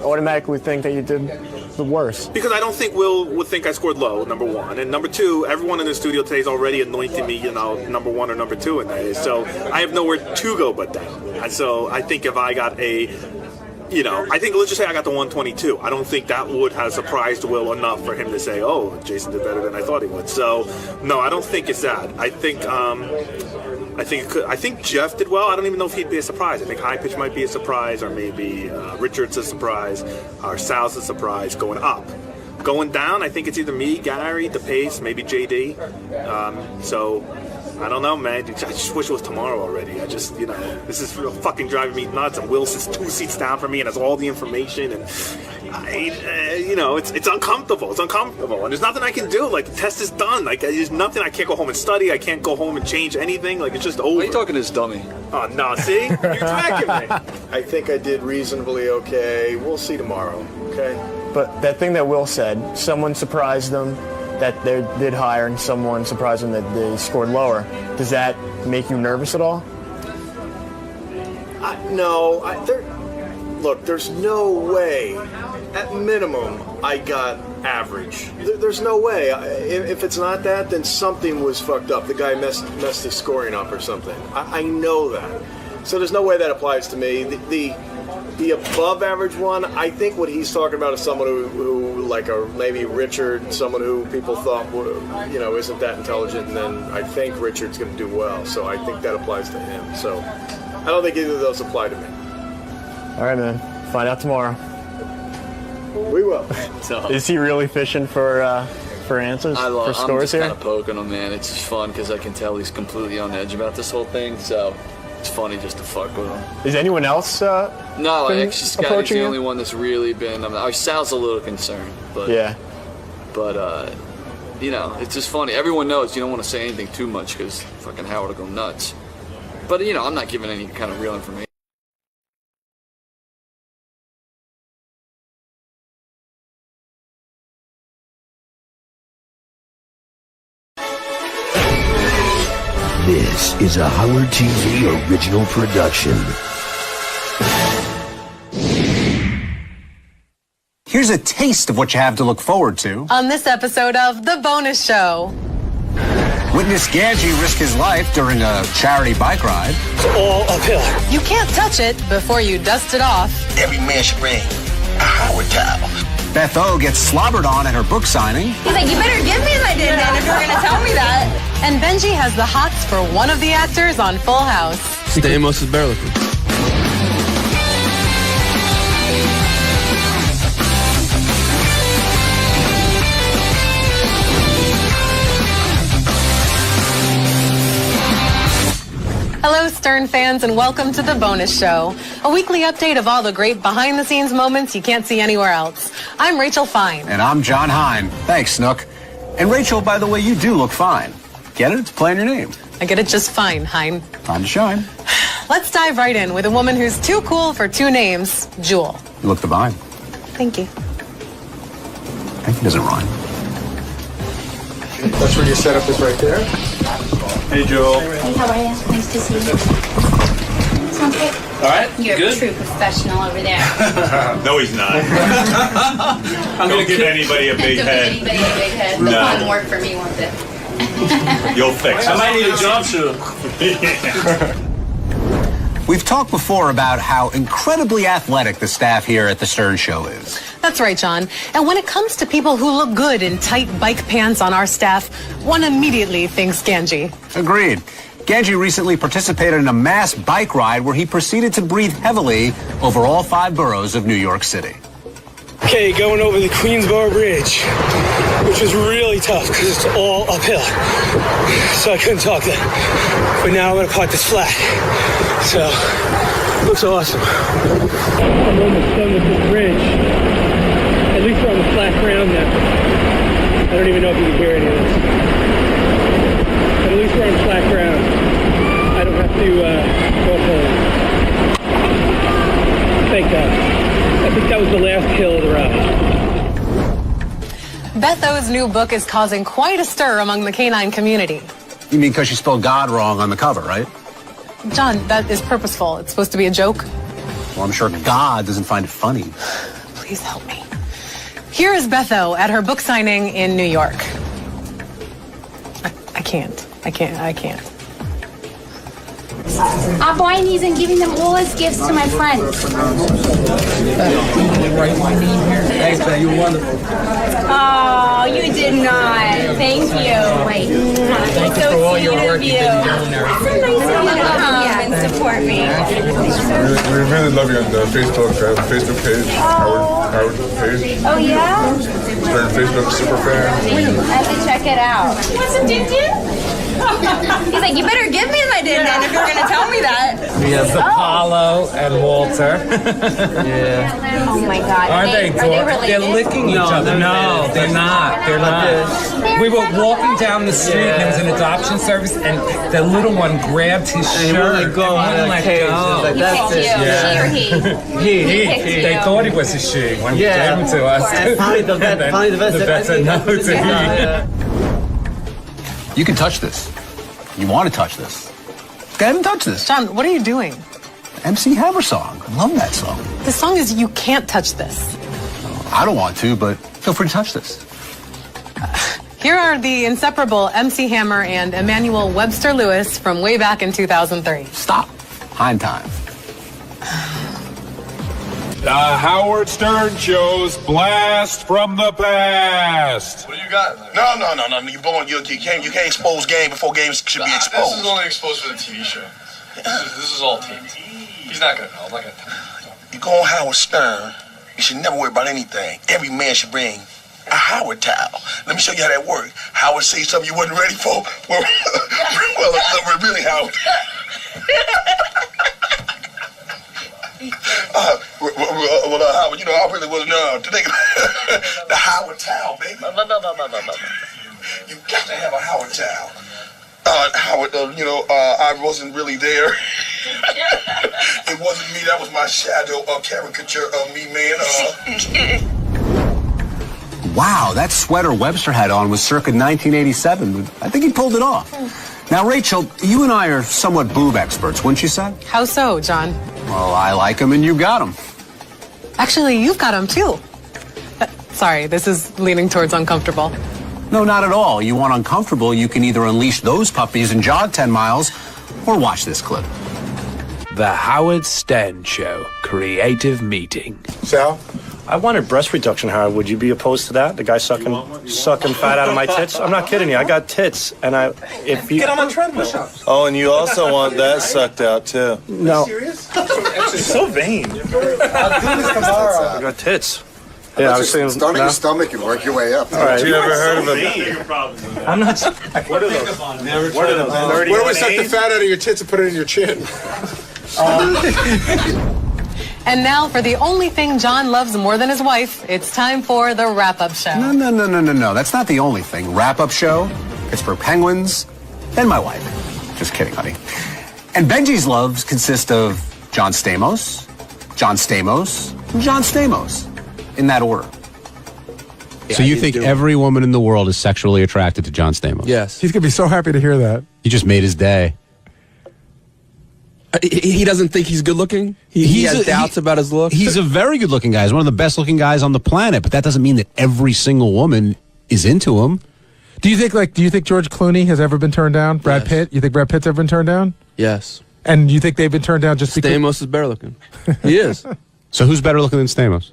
automatically think that you did the worst? Because I don't think Will would think I scored low, number one. And number two, everyone in the studio today is already anointing me, number one or number two in that. So I have nowhere to go but down. And so I think if I got let's just say I got the 122. I don't think that would have surprised Will enough for him to say, "Oh, Jason did better than I thought he would." So, no, I don't think it's that. I think Jeff did well. I don't even know if he'd be a surprise. I think High Pitch might be a surprise, or maybe Richard's a surprise, or Sal's a surprise going up. Going down, I think it's either me, Gary, the pace, maybe JD. So I don't know, man. I just wish it was tomorrow already. This is fucking driving me nuts. And Will sits 2 seats down from me and has all the information. And it's uncomfortable. It's uncomfortable. And there's nothing I can do. Like, the test is done. Like, there's nothing. I can't go home and study. I can't go home and change anything. Like, it's just over. Why are you talking to this dummy? Oh, no, see? You're attacking me. I think I did reasonably okay. We'll see tomorrow, okay? But that thing that Will said, someone surprised them that they did higher and someone surprised them that they scored lower. Does that make you nervous at all? No. Look, there's no way. At minimum, I got average. There's no way. If it's not that, then something was fucked up. The guy messed his scoring up or something. I know that. So there's no way that applies to me. The above average one, I think what he's talking about is someone who like maybe Richard, someone who people thought isn't that intelligent, and then I think Richard's going to do well. So I think that applies to him. So I don't think either of those apply to me. All right, man. Find out tomorrow. We will. Is he really fishing for answers, for scores here? I'm just kind of poking him, man. It's just fun because I can tell he's completely on edge about this whole thing. So it's funny just to fuck with him. Is anyone else? No, actually, Scotty's the only one that's really been. Sal's a little concerned, but yeah. But it's just funny. Everyone knows you don't want to say anything too much because fucking Howard will go nuts. But I'm not giving any kind of real information. This is a Howard TV original production. Here's a taste of what you have to look forward to on this episode of The Bonus Show. Witness Ganji risk his life during a charity bike ride. It's all uphill. You can't touch it before you dust it off. Every man should bring a Howard towel. Beth O gets slobbered on at her book signing. He's like, you better give me my din-din if you're going to tell me that. And Benji has the hots for one of the actors on Full House. Stamos is barely. Hello, Stern fans, and welcome to The Bonus Show, a weekly update of all the great behind-the-scenes moments you can't see anywhere else. I'm Rachel Fine. And I'm John Hine. Thanks, Snook. And Rachel, by the way, you do look fine. Get it? It's playing your name. I get it just fine, Hine. Time to shine. Let's dive right in with a woman who's too cool for two names, Jewel. You look divine. Thank you. Thank you doesn't rhyme. That's where your setup is right there. Hey, Joel. Hey, how are you? Nice to see you. Sounds good. All right, You're good. a true professional over there. No, he's not. Don't give anybody a big Don't head. give anybody a big head. No. Fun work for me, won't it? You'll fix it. I might need a job soon. We've talked before about how incredibly athletic the staff here at the Stern Show is. That's right, John. And when it comes to people who look good in tight bike pants on our staff, one immediately thinks Ganji. Agreed. Ganji recently participated in a mass bike ride where he proceeded to breathe heavily over all 5 boroughs of New York City. Okay, going over the Queensboro Bridge, which was really tough because it's all uphill. So I couldn't talk then. But now I'm going to park this flat. So, looks awesome. I'm almost done with this bridge. At least we're on the flat ground now. I don't even know if you can hear any of this. But at least we're on flat ground. I don't have to go home. Thank God. I think that was the last kill of the ride. Betho's new book is causing quite a stir among the canine community. You mean because she spelled God wrong on the cover, right? John, that is purposeful. It's supposed to be a joke. Well, I'm sure God doesn't find it funny. Please help me. Here is Betho at her book signing in New York. I can't. I'm buying these and giving them all as gifts to my friends. Write my name here. Thanks, man. You're wonderful. Oh, you did not. Thank you. Wait. Thank you for all your work you've been doing there. It's so nice of you to come and support me. We really love you on the Facebook page, Howard page. Oh, yeah? Stern Facebook super fan. I have to check it out. What's a din-din? He's like, you better give me my din-din if you're going to tell me that. We have Apollo and Walter. Yeah. Oh, my God. Are they related? They're licking each other. No, they're not. They're not. We were walking down the street and there was an adoption service and the little one grabbed his shirt and wouldn't let go. That's it. She or he? He. They thought it was a she when he gave him to us. And finally the vet said no to me. You can touch this. You want to touch this. Go ahead and touch this. John, what are you doing? MC Hammer song. I love that song. The song is You Can't Touch This. I don't want to, but feel free to touch this. Here are the inseparable MC Hammer and Emmanuel Webster Lewis from way back in 2003. Stop. Time time. The Howard Stern Show's Blast from the Past. What do you got? No. You can't expose game before games should be exposed. This is only exposed for the TV show. This is all TV. He's not gonna know. I'm not gonna tell him. You go on Howard Stern, you should never worry about anything. Every man should bring a Howard towel. Let me show you how that works. Howard say something you wasn't ready for. Well, really, Howard. Howard, I really wasn't to think the Howard towel, baby. You got to have a Howard towel. Howard, I wasn't really there. It wasn't me. That was my shadow caricature of me, man. Wow, that sweater Webster had on was circa 1987. I think he pulled it off. Now, Rachel, you and I are somewhat boob experts, wouldn't you say? How so, John? Well, I like them and you got them. Actually, you've got them too. Sorry, this is leaning towards uncomfortable. No, not at all. You want uncomfortable, you can either unleash those puppies and jog 10 miles or watch this clip. The Howard Stern Show Creative Meeting. Sal? I wanted breast reduction, Howard. Would you be opposed to that? The guy sucking fat out of my tits? I'm not kidding you. I got tits, and get on my treadmill. Oh, and you also want that sucked out too. No. Serious? You're so vain. I'll do this tomorrow. I got tits. Yeah, I was saying. Start at your stomach and work your way up. All right. You ever heard of it? I'm not. What are those? Where do we suck the fat out of your tits and put it in your chin? And now, for the only thing John loves more than his wife, it's time for the wrap-up show. No. That's not the only thing. Wrap-up show, Pittsburgh Penguins, then my wife. Just kidding, honey. And Benji's loves consist of John Stamos, John Stamos, and John Stamos. In that order. So you think every woman in the world is sexually attracted to John Stamos? Yes. He's going to be so happy to hear that. You just made his day. He doesn't think he's good looking? He has doubts about his look? He's a very good looking guy. He's one of the best looking guys on the planet, but that doesn't mean that every single woman is into him. Do you think George Clooney has ever been turned down? Brad Pitt? You think Brad Pitt's ever been turned down? Yes. And you think they've been turned down just because Stamos is better looking. He is. So who's better looking than Stamos?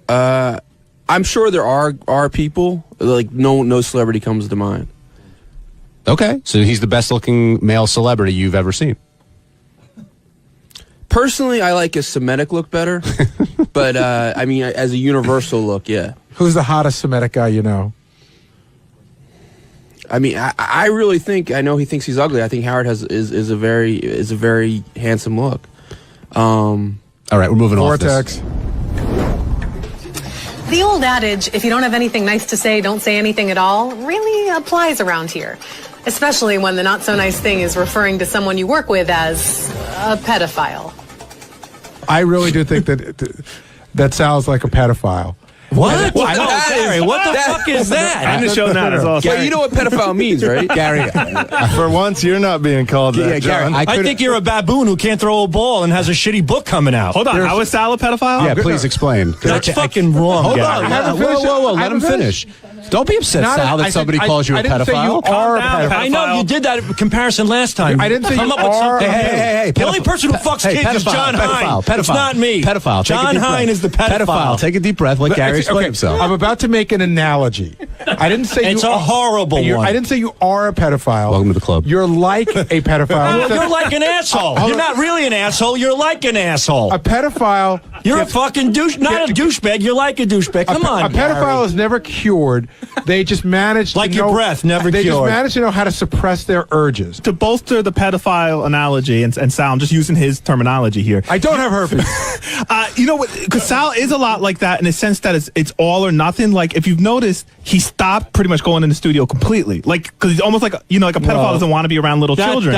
I'm sure there are people, like no celebrity comes to mind. Okay, so he's the best looking male celebrity you've ever seen. Personally, I like his Semitic look better. But, I mean, as a universal look, yeah. Who's the hottest Semitic guy you know? I mean, I really think, I know he thinks he's ugly. I think Howard is a very handsome look. All right, we're moving off Vortex. The old adage, if you don't have anything nice to say, don't say anything at all, really applies around here. Especially when the not so nice thing is referring to someone you work with as a pedophile. I really do think that sounds like a pedophile. What? Gary, what the fuck is that? I'm just showing that as well. Well, you know what pedophile means, right? Gary, for once, you're not being called that, John. I think you're a baboon who can't throw a ball and has a shitty book coming out. Hold on, how is Sal a pedophile? Yeah, please explain. That's fucking wrong, Hold Gary. on. Whoa. Let him finish. Don't be upset, Sal, that somebody calls you a pedophile. I didn't say you are a pedophile. I know, you did that comparison last time. I didn't say Come you up with are. something. Hey, the only person who fucks kids is John Hine. It's not me. Pedophile. John Hine is the pedophile. Take a deep breath. Let Gary explain himself. I'm about to make an analogy. I didn't say it's a horrible one. I didn't say you are a pedophile. Welcome to the club. You're like a pedophile. You're like an asshole. You're not really an asshole. You're like an asshole. A pedophile. You're a fucking douche. Not a douchebag. You're like a douchebag. Come on, a pedophile is never cured. They just manage like to your know, breath, never they cured. Just manage to know how to suppress their urges. To bolster the pedophile analogy, and Sal, I'm just using his terminology here. I don't have herpes. You know what? Because Sal is a lot like that in the sense that it's all or nothing. Like, if you've noticed, he stopped pretty much going in the studio completely. Like, because he's almost like a pedophile doesn't want to be around little children.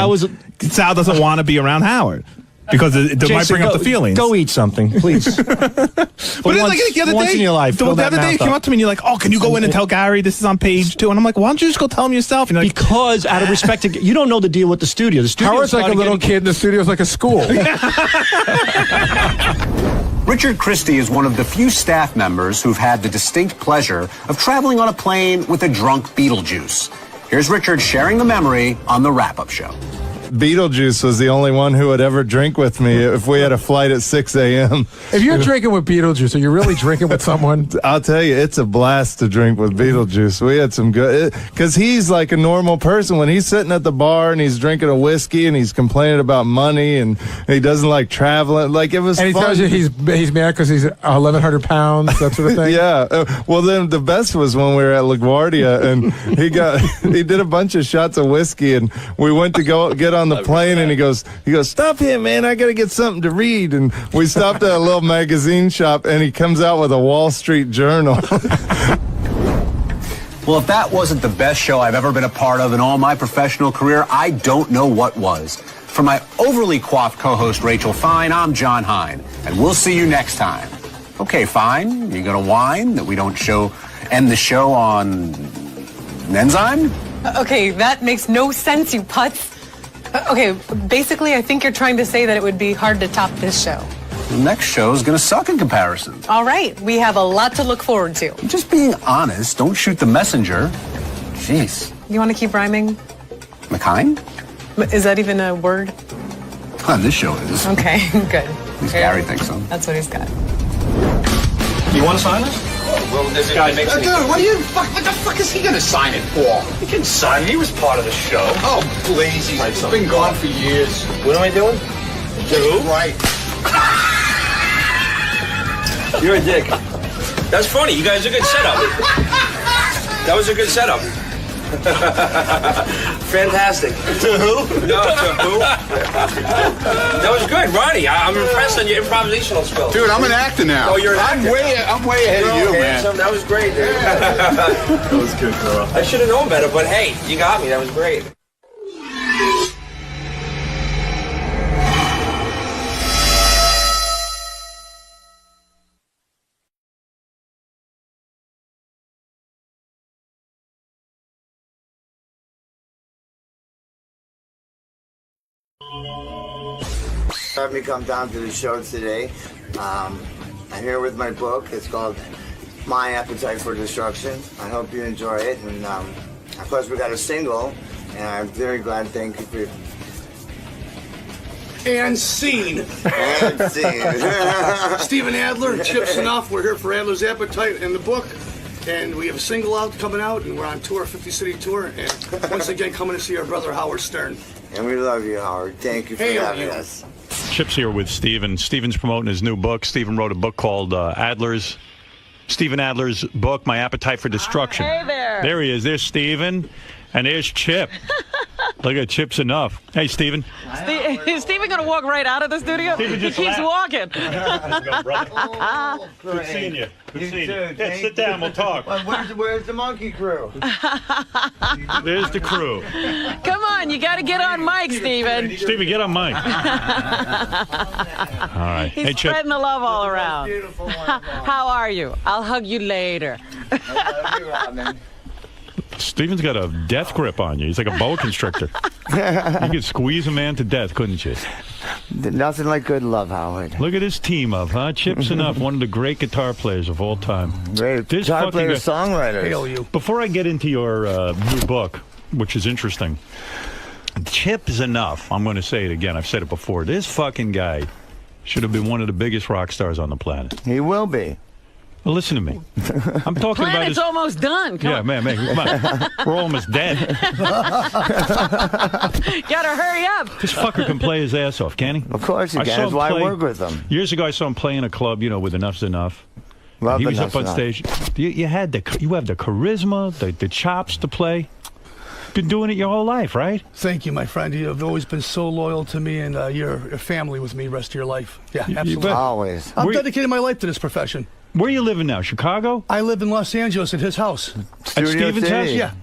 Sal doesn't want to be around Howard. Because it might bring up the feelings. Go eat something, please. But it's like the other once day, in your life, the other day, you came up to me and you're like, "Oh, can you go in and tell Gary this is on page 2?" And I'm like, "Why don't you just go tell him yourself?" And you're like, because out of respect to you don't know the deal with the studio. The studio Howard's like a little kid, and the studio's like a school. Richard Christie is one of the few staff members who've had the distinct pleasure of traveling on a plane with a drunk Beetlejuice. Here's Richard sharing the memory on the wrap-up show. Beetlejuice was the only one who would ever drink with me if we had a flight at 6 a.m. If you're drinking with Beetlejuice, are you really drinking with someone? I'll tell you, it's a blast to drink with Beetlejuice. We had some good... Because he's like a normal person. When he's sitting at the bar and he's drinking a whiskey and he's complaining about money and he doesn't like traveling, like it was and he fun. tells you he's mad because he's 1,100 pounds, that sort of thing? Yeah. Well, then the best was when we were at LaGuardia and he did a bunch of shots of whiskey and we went to go get on the plane and he goes, "Stop here, man, I gotta get something to read." And we stopped at a little magazine shop and he comes out with a Wall Street Journal. Well, if that wasn't the best show I've ever been a part of in all my professional career, I don't know what was. For my overly coiffed co-host Rachel Fine, I'm John Hine, and we'll see you next time. Okay, Fine, you gonna whine that we don't end the show on an enzyme? Okay, that makes no sense, you putz. Okay, basically, I think you're trying to say that it would be hard to top this show. The next show is going to suck in comparison. All right, we have a lot to look forward to. I'm just being honest. Don't shoot the messenger. Jeez. You want to keep rhyming? McKine? Is that even a word? On this show is. Okay, good. At least Gary thinks so. That's what he's got. You want to sign this? Well, this guy makes it. Dude, what the fuck is he gonna sign it for? He can sign. He was part of the show. Oh, please, he's been gone for years. What am I doing? Dude, right. You're a dick. That's funny. You guys are a good setup. That was a good setup. Fantastic. To who? No, to who? That was good, Ronnie. I'm impressed on your improvisational skills. Dude, I'm an actor now. Oh, you're an actor. I'm way ahead of you, man. That was great, dude. That was good, bro. I should have known better, but hey, you got me. That was great. Have me come down to the show today. I'm here with my book. It's called My Appetite for Destruction. I hope you enjoy it. And plus we got a single, and I'm very glad. Thank you for And scene. And scene. Stephen Adler, Chip Snuff. We're here for Adler's Appetite and the book. And we have a single out coming out, and we're on tour, 50-city tour. And once again, coming to see our brother Howard Stern. And we love you, Howard. Thank you for having us. Chip's here with Steven. Steven's promoting his new book. Steven wrote a book called Steven Adler's book, My Appetite for Destruction. Hey there. There he is. There's Steven, and there's Chip. Look at Chip's enough. Hey, Steven. Is Steven going to walk right out of the studio? He keeps walking. Let's go, brother. Good seeing you. Good seeing you. Yeah, sit down. We'll talk. Where's the monkey crew? There's the crew. Come on, you got to get on mic, Steven. Steven, get on mic. All right. He's hey, Chip. spreading the love all around. How are you? I'll hug you later. Steven's got a death grip on you. He's like a boa constrictor. You could squeeze a man to death, couldn't you? Nothing like good love, Howard. Look at his team up, huh? Chip's enough, one of the great guitar players of all time. Great guitar players, songwriters. Hail you. Before I get into your new book, which is interesting, Chip is enough. I'm going to say it again. I've said it before. This fucking guy should have been one of the biggest rock stars on the planet. He will be. Well, listen to me. I'm talking about Planet's almost done. Come on. Come on. We're almost dead. Gotta hurry up. This fucker can play his ass off, can he? Of course he can. That's why I work with him. Years ago, I saw him play in a club, with Enough's Enough. He was up on stage. You have the charisma, the chops to play. Been doing it your whole life, right? Thank you, my friend. You have always been so loyal to me, and you're a family with me the rest of your life. Yeah, absolutely. Always. I'm dedicating my life to this profession. Where are you living now? Chicago? I live in Los Angeles at his house. At Steven's house? Yeah.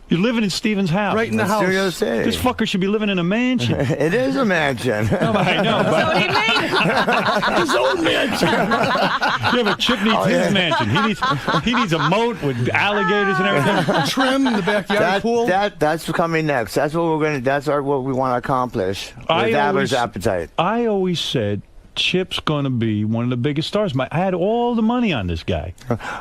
You're living in Steven's house? Right in the house. Studio City. This fucker should be living in a mansion. It is a mansion. I know. So he made his own mansion. Yeah, but Chip needs his mansion. He needs a moat with alligators and everything. Trim in the backyard pool. That's coming next. That's what we're going to. That's what we want to accomplish with Adler's Appetite. I always said Chip's going to be one of the biggest stars. I had all the money on this guy.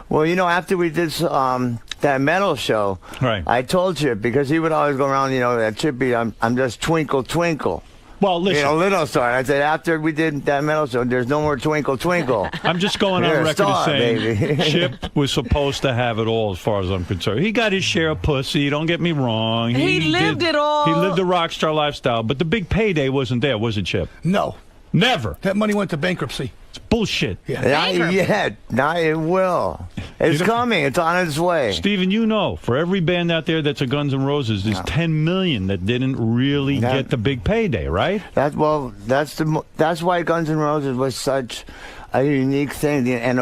Well, after we did that metal show, right? I told Chip, because he would always go around, that Chippy, I'm just twinkle, twinkle. Well, listen. Little star. I said, after we did that metal show, there's no more twinkle, twinkle. I'm just going on record as saying Chip was supposed to have it all as far as I'm concerned. He got his share of pussy, don't get me wrong. He lived it all. He lived the rock star lifestyle, but the big payday wasn't there, was it, Chip? No. Never. That money went to bankruptcy. It's bullshit. Not yet. Not it will. It's coming. It's on its way. Steven, for every band out there that's a Guns N' Roses, there's 10 million that didn't really get the big payday, right? That's why Guns N' Roses was such a unique thing, and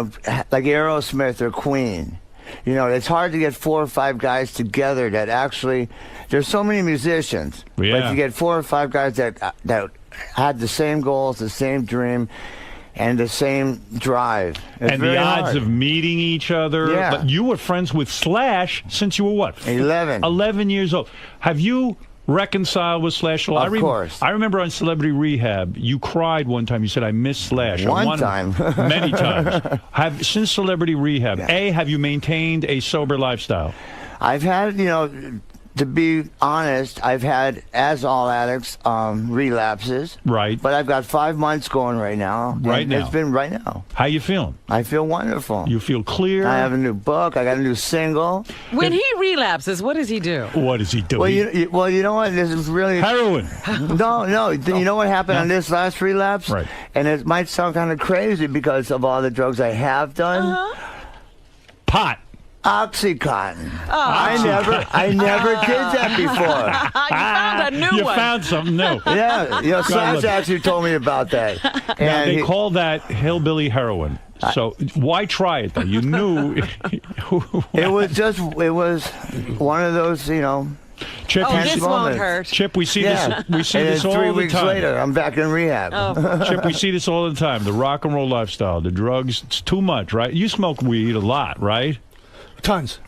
like Aerosmith or Queen. It's hard to get 4 or 5 guys together that actually. There's so many musicians, but if you get 4 or 5 guys that had the same goals, the same dream, and the same drive. And the odds of meeting each other. Yeah. But you were friends with Slash since you were what? 11. 11 years old. Have you reconciled with Slash? Well, of course. I remember on Celebrity Rehab, you cried one time. You said, I miss Slash. One time. Many times. Since Celebrity Rehab, have you maintained a sober lifestyle? I've had, to be honest, I've had, as all addicts, relapses. Right. But I've got 5 months going right now. Right now. It's been right now. How you feeling? I feel wonderful. You feel clear? I have a new book. I got a new single. When he relapses, what does he do? What does he do? Well, you know what? This is really... Heroin. No. You know what happened on this last relapse? Right. And it might sound kind of crazy because of all the drugs I have done. Pot. Oxycontin. I never did that before. You found a new one. You found something new. Yeah, Slash actually told me about that. Now, they call that hillbilly heroin. So why try it, though? You knew. It was one of those, Chip, this won't hurt. Chip, we see this. We see this all the time. 3 weeks later, I'm back in rehab. Oh. Chip, we see this all the time. The rock and roll lifestyle, the drugs. It's too much, right? You smoke weed a lot, right? Tons.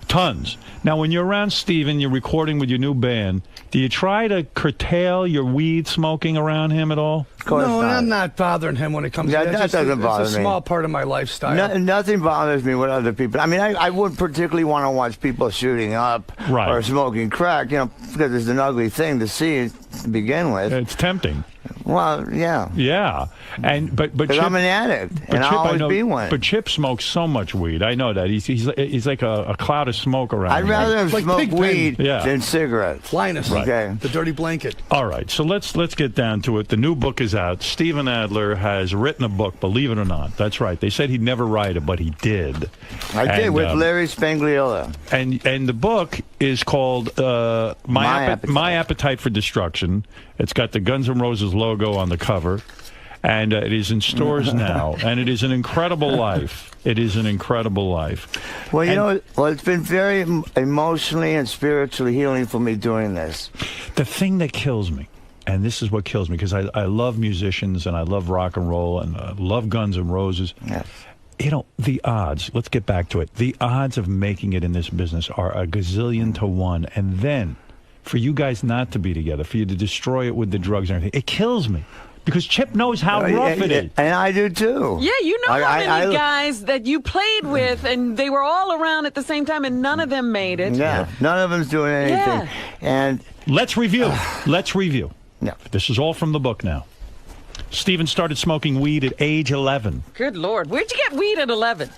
Now, when you're around Steven, you're recording with your new band. Do you try to curtail your weed smoking around him at all? Of course not. not. I'm not bothering him when it comes to that. That doesn't bother me. It's a small part of my lifestyle. Nothing bothers me with other people. I mean, I wouldn't particularly want to watch people shooting up or smoking crack, because it's an ugly thing to see to begin with. It's tempting. Well, yeah. Yeah, but Chip, I'm an addict, and I'll always be one. But Chip smokes so much weed. I know that he's like a cloud of smoke around. I'd rather him smoke weed Yeah. than cigarettes. Linus, Okay. the dirty blanket. All right, so let's get down to it. The new book is out. Steven Adler has written a book, believe it or not. That's right. They said he'd never write it, but he did. I did with Larry Spangliola. And the book is called My Appetite for Destruction. It's got the Guns N' Roses logo on the cover, and it is in stores now. And it is an incredible life. It is an incredible life. Well, it's been very emotionally and spiritually healing for me doing this. The thing that kills me, and this is what kills me, because I love musicians and I love rock and roll and I love Guns N' Roses. Yes. You know, the odds, let's get back to it. The odds of making it in this business are a gazillion to one. And then for you guys not to be together, for you to destroy it with the drugs and everything, it kills me. Because Chip knows how rough it is. And I do too. Yeah, you know how many guys that you played with, and they were all around at the same time, and none of them made it. Yeah, none of them's doing anything. Yeah. And let's review. Let's review. Yeah. This is all from the book now. Steven started smoking weed at age 11. Good Lord. Where'd you get weed at 11?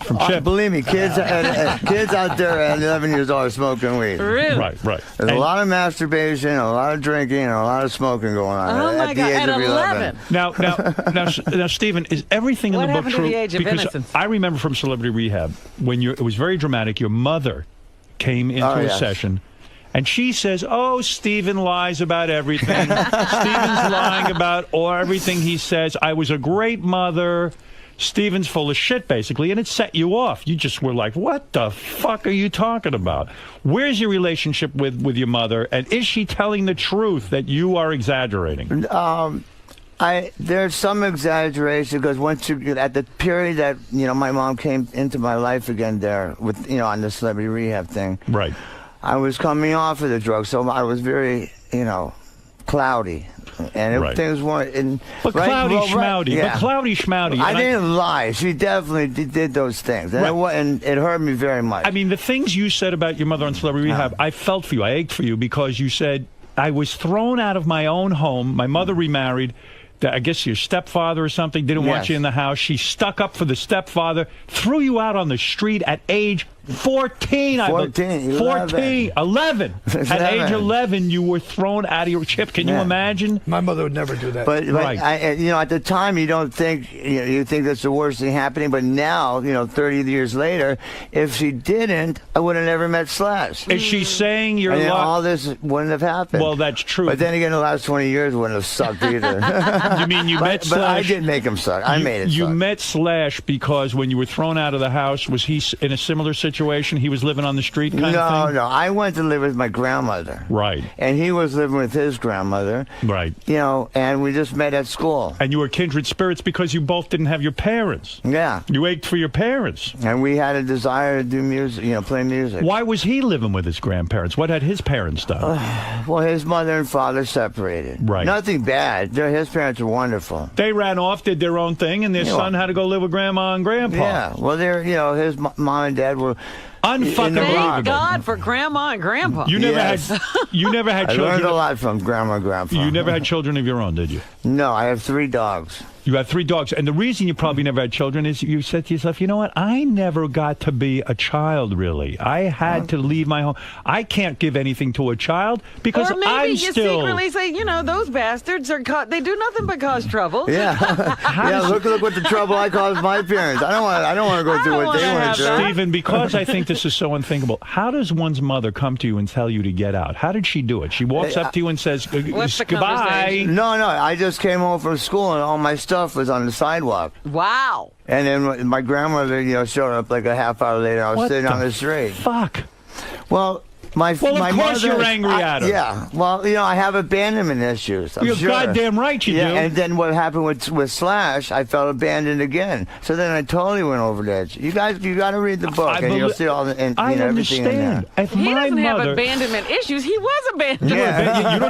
From Chip. Believe me, kids out there at 11 years old are smoking weed. Really? Right. There's a lot of masturbation, a lot of drinking, and a lot of smoking going on Oh, my at the God, age at of 11. Now, Steven, is everything What in the book happened to true? the age of Because innocence? I remember from Celebrity Rehab when it was very dramatic. Your mother came into a yes. session. And she says, "Oh, Steven lies about everything. Steven's lying about everything he says. I was a great mother. Steven's full of shit, basically." And it set you off. You just were like, what the fuck are you talking about? Where's your relationship with your mother? And is she telling the truth that you are exaggerating? There's some exaggeration because once you at the period that my mom came into my life again there with on the Celebrity Rehab thing. Right. I was coming off of the drugs, so I was very, cloudy. And things weren't... But cloudy schmouty. But cloudy schmouty. I didn't lie. She definitely did those things. And it hurt me very much. I mean, the things you said about your mother on Celebrity Rehab, I felt for you. I ached for you because you said, I was thrown out of my own home. My mother remarried. I guess your stepfather or something didn't want you in the house. She stuck up for the stepfather, threw you out on the street at age 14. 11. At age 11, you were thrown out of your Chip. Can you imagine? My mother would never do that. But at the time, you don't think you think that's the worst thing happening. But now, 30 years later, if she didn't, I would have never met Slash. Is she saying you're and all this wouldn't have happened? Well, that's true. But then again, the last 20 years wouldn't have sucked either. You mean you met Slash? But I did make him suck. I made it suck. You met Slash because when you were thrown out of the house, was he in a similar situation? He was living on the street kind of thing? No. I went to live with my grandmother. Right. And he was living with his grandmother. Right. And we just met at school. And you were kindred spirits because you both didn't have your parents. Yeah. You ached for your parents. And we had a desire to do music, play music. Why was he living with his grandparents? What had his parents done? Well, his mother and father separated. Right. Nothing bad. His parents were wonderful. They ran off, did their own thing, and their son had to go live with grandma and grandpa. Yeah. Well, his mom and dad were unfucking Thank God for grandma and grandpa. You never had children. I learned a lot from grandma and grandpa. You never had children of your own, did you? No, I have 3 dogs. You had 3 dogs. And the reason you probably never had children is you said to yourself, you know what? I never got to be a child, really. I had to leave my home. I can't give anything to a child because or maybe I'm you still... secretly say, those bastards are they do nothing but cause trouble. Yeah. Look what the trouble I caused my parents. I don't want to go through what they went through. Stephen, because I think this is so unthinkable, how does one's mother come to you and tell you to get out? How did she do it? She walks up to you and says, goodbye. No, I just came home from school and all my stuff was on the sidewalk. Wow. And then my grandmother, showed up like a half hour later. I was sitting on the street. Fuck. Well, my of course mother, you're angry at her. Yeah. Well, I have abandonment issues. You're goddamn right you do. And then what happened with Slash, I felt abandoned again. So then I totally went over the edge. You got to read the book, and you'll see all the everything in there. If he doesn't have mother, abandonment issues. He was abandoned. Yeah. You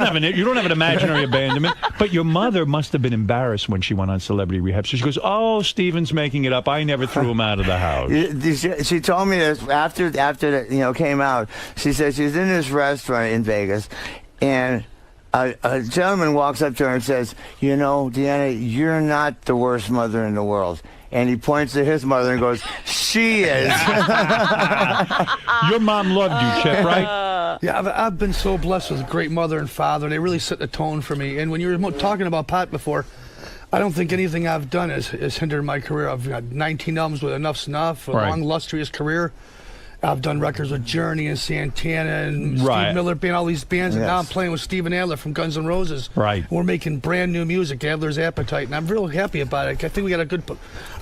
don't have an imaginary abandonment. But your mother must have been embarrassed when she went on Celebrity Rehab. So she goes, "Oh, Steven's making it up. I never threw him out of the house." She told me this after that came out. She said she's in this restaurant in Vegas, and a gentleman walks up to her and says, you know, Deanna, you're not the worst mother in the world. And he points to his mother and goes, she is. Your mom loved you, Chip, right? Yeah, I've been so blessed with a great mother and father. They really set the tone for me. And when you were talking about pot before, I don't think anything I've done has hindered my career. I've got 19 albums with Enough's Snuff, a long, illustrious career. I've done records with Journey and Santana and Steve Miller Band, all these bands, and now I'm playing with Steven Adler from Guns N' Roses. Right. We're making brand new music, Adler's Appetite, and I'm real happy about it. I think we got a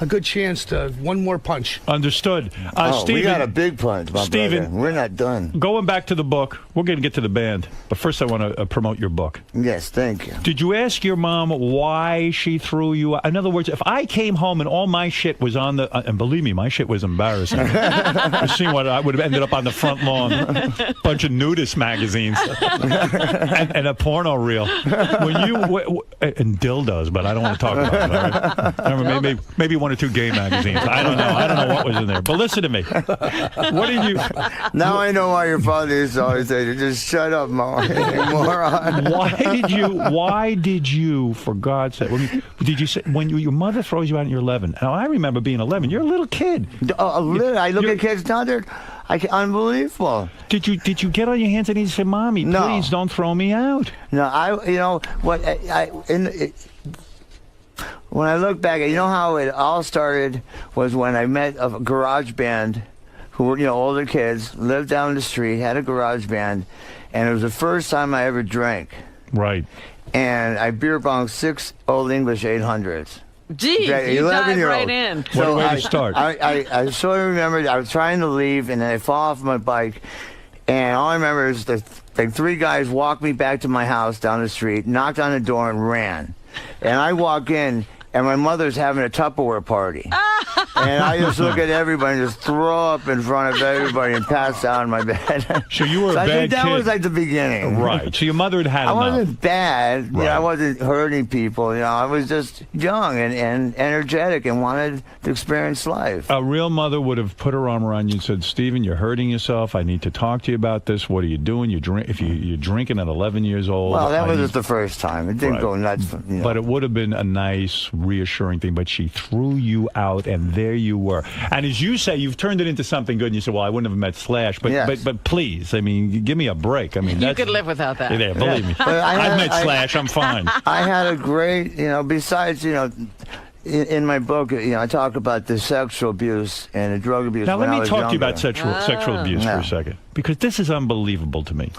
good chance to one more punch. Understood. Steven, we got a big punch, my brother. We're not done. Going back to the book, we're going to get to the band, but first I want to promote your book. Yes, thank you. Did you ask your mom why she threw you out? In other words, if I came home and all my shit was on the, and believe me, my shit was embarrassing. I've seen what I would have ended up on the front lawn, bunch of nudist magazines, and a porno reel. When you and dildos, but I don't want to talk about it. All right? Maybe one or two gay magazines. I don't know what was in there. But listen to me. What did you? Now I know why your father used to always say, "Just shut up, moron." Why did you? For God's sake, did you say when your mother throws you out and you're 11? Now I remember being 11. You're a little kid. I look at kids now; they're unbelievable. Did you get on your hands and knees and say, "Mommy, please don't throw me out"? No, when I look back, you know how it all started was when I met a garage band who were, older kids, lived down the street, had a garage band, and it was the first time I ever drank. Right. And I beer bonged 6 Old English 800s. Geez, you dive right in. What a way to start. I sort of remember I was trying to leave, and then I fall off my bike, and all I remember is the 3 guys walked me back to my house down the street, knocked on the door, and ran. And I walk in, and my mother's having a Tupperware party. And I just look at everybody and just throw up in front of everybody and pass out in my bed. So you were a bad I think that kid. was like the beginning. Right. So your mother had I enough. wasn't bad. Right. I wasn't hurting people. I was just young and energetic and wanted to experience life. A real mother would have put her arm around you and said, "Stephen, you're hurting yourself. I need to talk to you about this. What are you doing? You're drinking at 11 years old." Well, that was just the first time. It didn't go nuts. But it would have been a nice, reassuring thing. But she threw you out, and there you were. And as you say, you've turned it into something good. And you said, "Well, I wouldn't have met Slash." But please, I mean, give me a break. I mean, you could live without that. Yeah, believe me. I've met Slash. I'm fine. I had a great, besides, in my book, I talk about the sexual abuse and the drug abuse. Now, let me talk to you younger. about sexual abuse for a second, because this is unbelievable to me.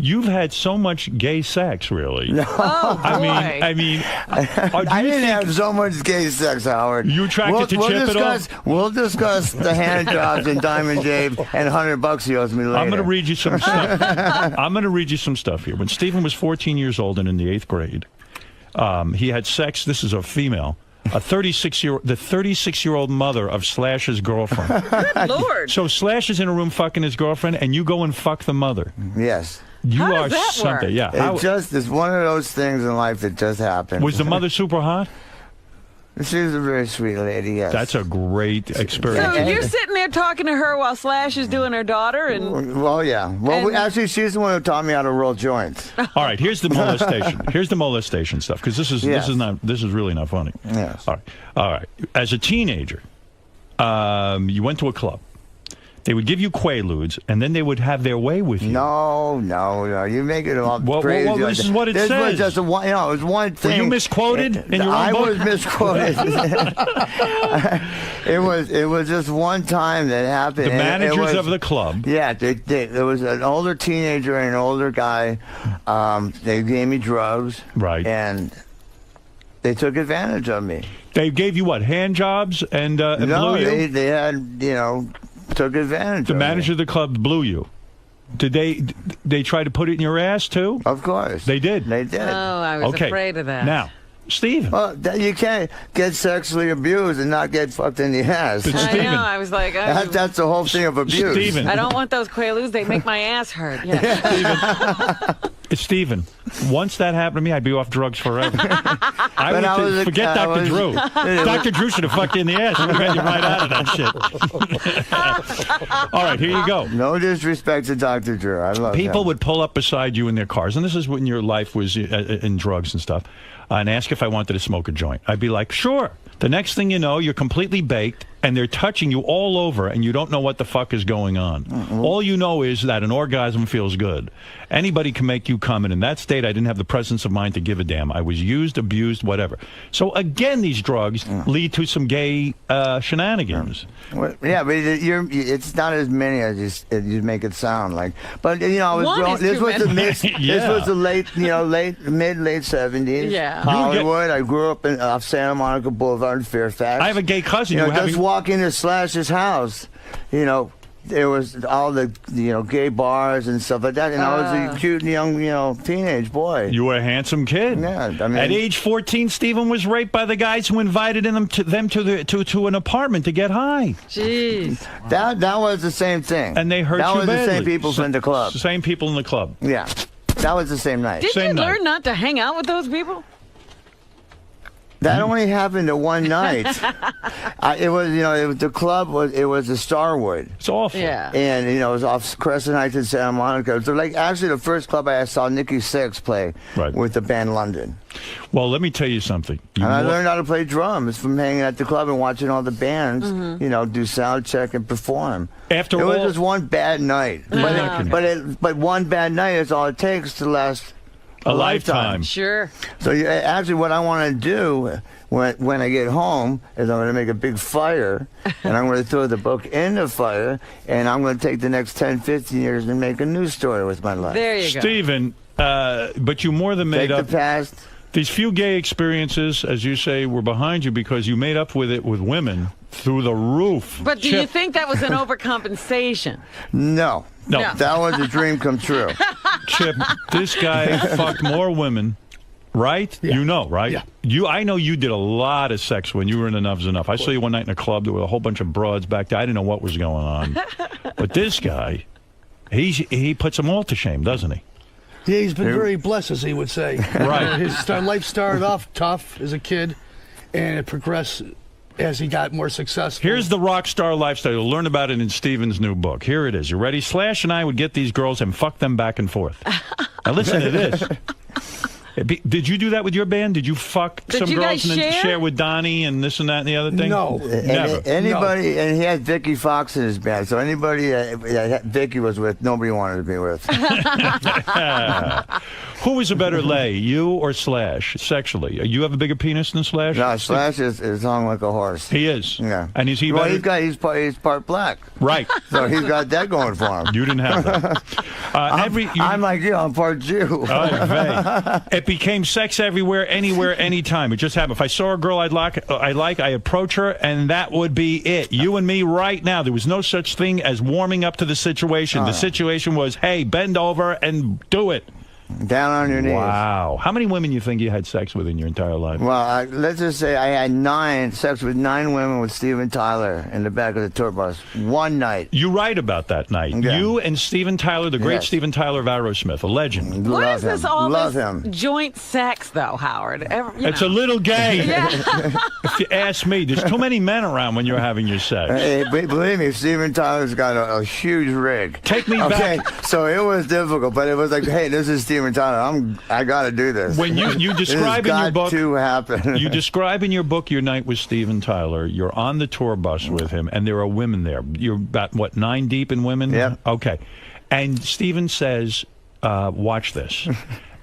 You've had so much gay sex, really. No. I mean, I didn't have so much gay sex, Howard. You attracted to Chip at all? We'll discuss the hand jobs and Diamond Dave and $100 he owes me later. I'm going to read you some stuff. I'm going to read you some stuff here. When Stephen was 14 years old and in the 8th grade, he had sex. This is a female. The 36-year-old mother of Slash's girlfriend. Good Lord. So Slash is in a room fucking his girlfriend, and you go and fuck the mother. Yes. You How are does that something. work? Yeah. It's one of those things in life that just happens. Was the mother super hot? She was a very sweet lady, yes. That's a great experience. So you're sitting there talking to her while Slash is doing her daughter, and well, yeah. Well, actually, she's the one who taught me how to roll joints. All right, here's the molestation. Here's the molestation stuff, because this is really not funny. Yes. All right. As a teenager, you went to a club. They would give you Quaaludes, and then they would have their way with you. No. You make it all crazy. Well, this is what it says. This was just it was one thing. Were you misquoted in your own book? I was misquoted. It was just one time that happened. The managers of the club. Yeah, there was an older teenager and an older guy. They gave me drugs. Right. And they took advantage of me. They gave you what? Hand jobs and blew you? They had, took advantage of the manager of the club blew you. Did they try to put it in your ass too? Of course. They did. They did. oh, I was afraid of that. Now, Steve. Well, you can't get sexually abused and not get fucked in the ass. I know. I was like, that's the whole thing of abuse. Steven. I don't want those Quaaludes. They make my ass hurt. Yeah. Stephen, once that happened to me, I'd be off drugs forever. Forget Dr. Drew. Dr. Drew should have fucked you in the ass. Would have got you right out of that shit. All right, here you go. No disrespect to Dr. Drew. I love People him. would pull up beside you in their cars, and this is when your life was in drugs and stuff, and ask if I wanted to smoke a joint. I'd be like, sure. The next thing you know, you're completely baked, and they're touching you all over, and you don't know what the fuck is going on. All you know is that an orgasm feels good. Anybody can make you come, and in that state, I didn't have the presence of mind to give a damn. I was used, abused, whatever. So again, these drugs lead to some gay shenanigans. Well, yeah, but it's not as many as you make it sound like. But you know, this was the late 70s. Yeah, Hollywood. I grew up off Santa Monica Boulevard in Fairfax. I have a gay cousin. Just walking to Slash's house, there was all the gay bars and stuff like that, and I was a cute young teenage boy. You were a handsome kid. Yeah, I mean, at age 14, Stephen was raped by the guys who invited them to an apartment to get high. Jeez, that was the same thing. And they hurt you badly. That was the same people from the club. Same people in the club. Yeah, that was the same night. Did you learn not to hang out with those people? That only happened to one night. It was the club was the Starwood. It's awful. Yeah. And it was off Crescent Heights in Santa Monica. It was actually the first club I saw Nikki Sixx play with the band London. Well, let me tell you something. I learned how to play drums from hanging at the club and watching all the bands, do sound check and perform. It was just one bad night, but one bad night is all it takes to last a lifetime. Sure. So actually, what I want to do when I get home is I'm going to make a big fire, and I'm going to throw the book in the fire, and I'm going to take the next 10, 15 years and make a new story with my life. There you go. Stephen, but you more than made up. Take the past. These few gay experiences, as you say, were behind you because you made up with it with women through the roof. But do you think that was an overcompensation? No. That was a dream come true. Chip, this guy fucked more women, right? Yeah. You know, right? Yeah. I know you did a lot of sex when you were in Enough's Enough. I saw you one night in a club. There were a whole bunch of broads back there. I didn't know what was going on. But this guy, he puts them all to shame, doesn't he? Yeah, he's been very blessed, as he would say. Right. His life started off tough as a kid, and it progressed as he got more successful. Here's the rock star lifestyle. You'll learn about it in Stephen's new book. Here it is. You ready? Slash and I would get these girls and fuck them back and forth. Now listen to this. Did you do that with your band? Did you fuck some girls and then share with Donnie and this and that and the other thing? No. Never. Anybody, and he had Vicky Fox in his band, so anybody that Vicky was with, nobody wanted to be with. Who was a better lay, you or Slash, sexually? You have a bigger penis than Slash? No, Slash is hung like a horse. He is? Yeah. And is he better? He's part black. Right. So he's got that going for him. You didn't have that. I'm like you, I'm part Jew. It became sex everywhere, anywhere, anytime. It just happened. If I saw a girl I approach her, and that would be it. You and me right now. There was no such thing as warming up to the situation. The situation was, hey, bend over and do it. Down on your knees. Wow. How many women you think you had sex with in your entire life? Well, let's just say I had sex with 9 women with Steven Tyler in the back of the tour bus one night. You write about that night. Yeah. You and Steven Tyler, the great Steven Tyler of Aerosmith, a legend. What is this all Love this him. Joint sex, though, Howard? It's a little gay. If you ask me, there's too many men around when you're having your sex. Hey, believe me, Steven Tyler's got a huge rig. Take me back. Okay, so it was difficult, but it was like, hey, this is Steven Tyler. I got to do this. When you describe in your book, to happen. You describe in your book your night with Steven Tyler. You're on the tour bus with him, and there are women there. You're about, 9 deep in women? Yeah. Okay. And Steven says, watch this.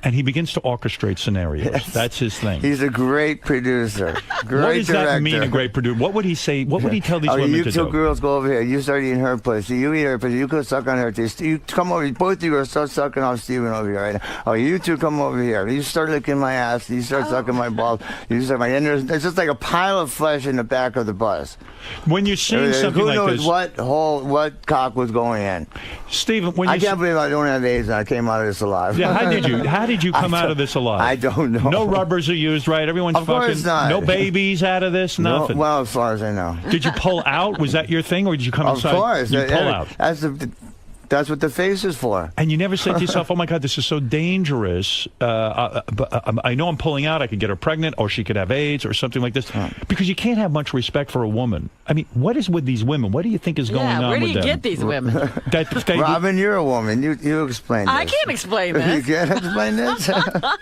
And he begins to orchestrate scenarios. Yes. That's his thing. He's a great producer. Great what does director. That mean, a great producer? What would he say? What would he tell these women to do? You two girls go over here. You start eating her pussy. You eat her pussy. You go suck on her taste. You come over. Both of you are start sucking off Steven over here right now. Oh, you two come over here. You start licking my ass. You start sucking my balls. You start my. And there's just like a pile of flesh in the back of the bus. When you're seeing something like this, who knows what cock was going in? Steven, when I can't believe I don't have AIDS and I came out of this alive. Yeah, how did you come out of this alive? I don't know. No rubbers are used, right? Everyone's of fucking. Course not. No babies out of this. Nothing. No, well, as far as I know. Did you pull out? Was that your thing, or did you come inside? Of course. You pull out. That's That's what the face is for. And you never say to yourself, oh, my God, this is so dangerous. But I know I'm pulling out. I could get her pregnant, or she could have AIDS or something like this. Because you can't have much respect for a woman. I mean, what is with these women? What do you think is going on with them? Where do you get these women? Robin, you're a woman. You explain this. I can't explain this. You can't explain this?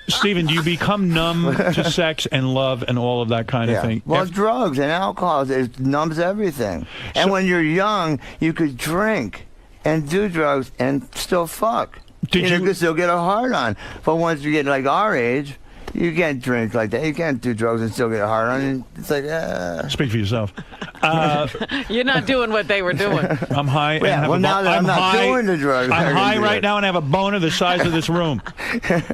Stephen, do you become numb to sex and love and all of that kind of thing? Well, drugs and alcohol, it numbs everything. And when you're young, you could drink and do drugs and still fuck. You could still get a hard on. But once you get like our age, you can't drink like that. You can't do drugs and still get a hard on. And it's like, Speak for yourself. You're not doing what they were doing. I'm high. Yeah, well, now that I'm not doing the drugs. I'm high right now and I have a boner the size of this room.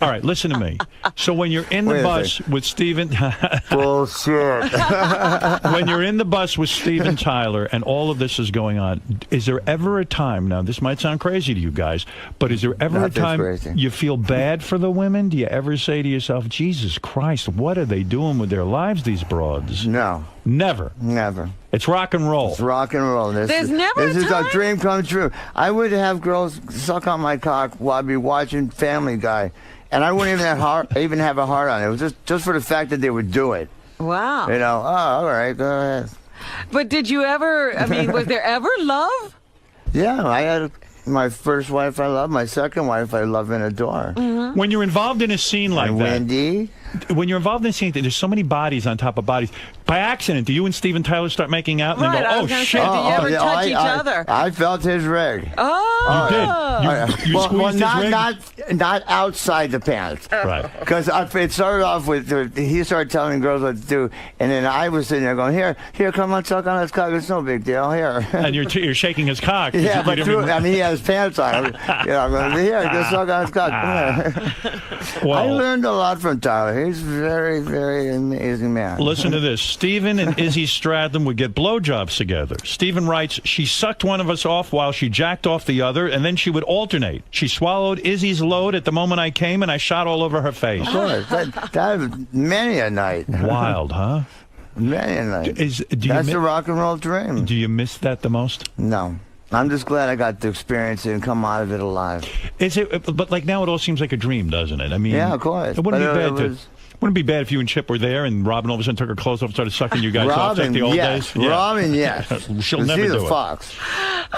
All right, listen to me. So when you're in the bus with Steven... Bullshit. When you're in the bus with Steven Tyler and all of this is going on, is there ever a time, now this might sound crazy to you guys, but is there ever a time you feel bad for the women? Do you ever say to yourself, Jesus Christ, what are they doing with their lives, these broads? No. Never? Never. It's rock and roll. It's rock and roll. This is a dream come true. I would have girls suck on my cock while I'd be watching Family Guy, and I wouldn't even have a heart on it. It was just for the fact that they would do it. Wow. You know, all right, go ahead. But did you ever, I mean, was there ever love? Yeah, I had my first wife I love, my second wife I love and adore. Mm-hmm. When you're involved in a scene like that, Wendy. When you're involved in a scene, there's so many bodies on top of bodies. By accident, do you and Steven Tyler start making out and then go, oh, shit. Say, do you ever touch each other? I felt his rig. Oh. You did? You squeezed his rig? Not outside the pants. Right. Because it started off with, he started telling girls what to do, and then I was sitting there going, here, come on, suck on his cock. It's no big deal, here. And you're shaking his cock. Yeah, but I mean, he has pants on. I'm going, here, go suck on his cock. Well, I learned a lot from Tyler. He's a very, very amazing man. Listen to this. Steven and Izzy Stradlin would get blowjobs together. Steven writes, she sucked one of us off while she jacked off the other, and then she would alternate. She swallowed Izzy's load at the moment I came, and I shot all over her face. Of course. That was many a night. Wild, huh? Many a night. That's the rock and roll dream. Do you miss that the most? No. I'm just glad I got to experience it and come out of it alive. Is it? But like now, it all seems like a dream, doesn't it? I mean, yeah, of course. It wouldn't be bad Wouldn't it be bad if you and Chip were there and Robin all of a sudden took her clothes off and started sucking you guys off like the old days? Yeah. Robin, yes. She'll never do it. Fox.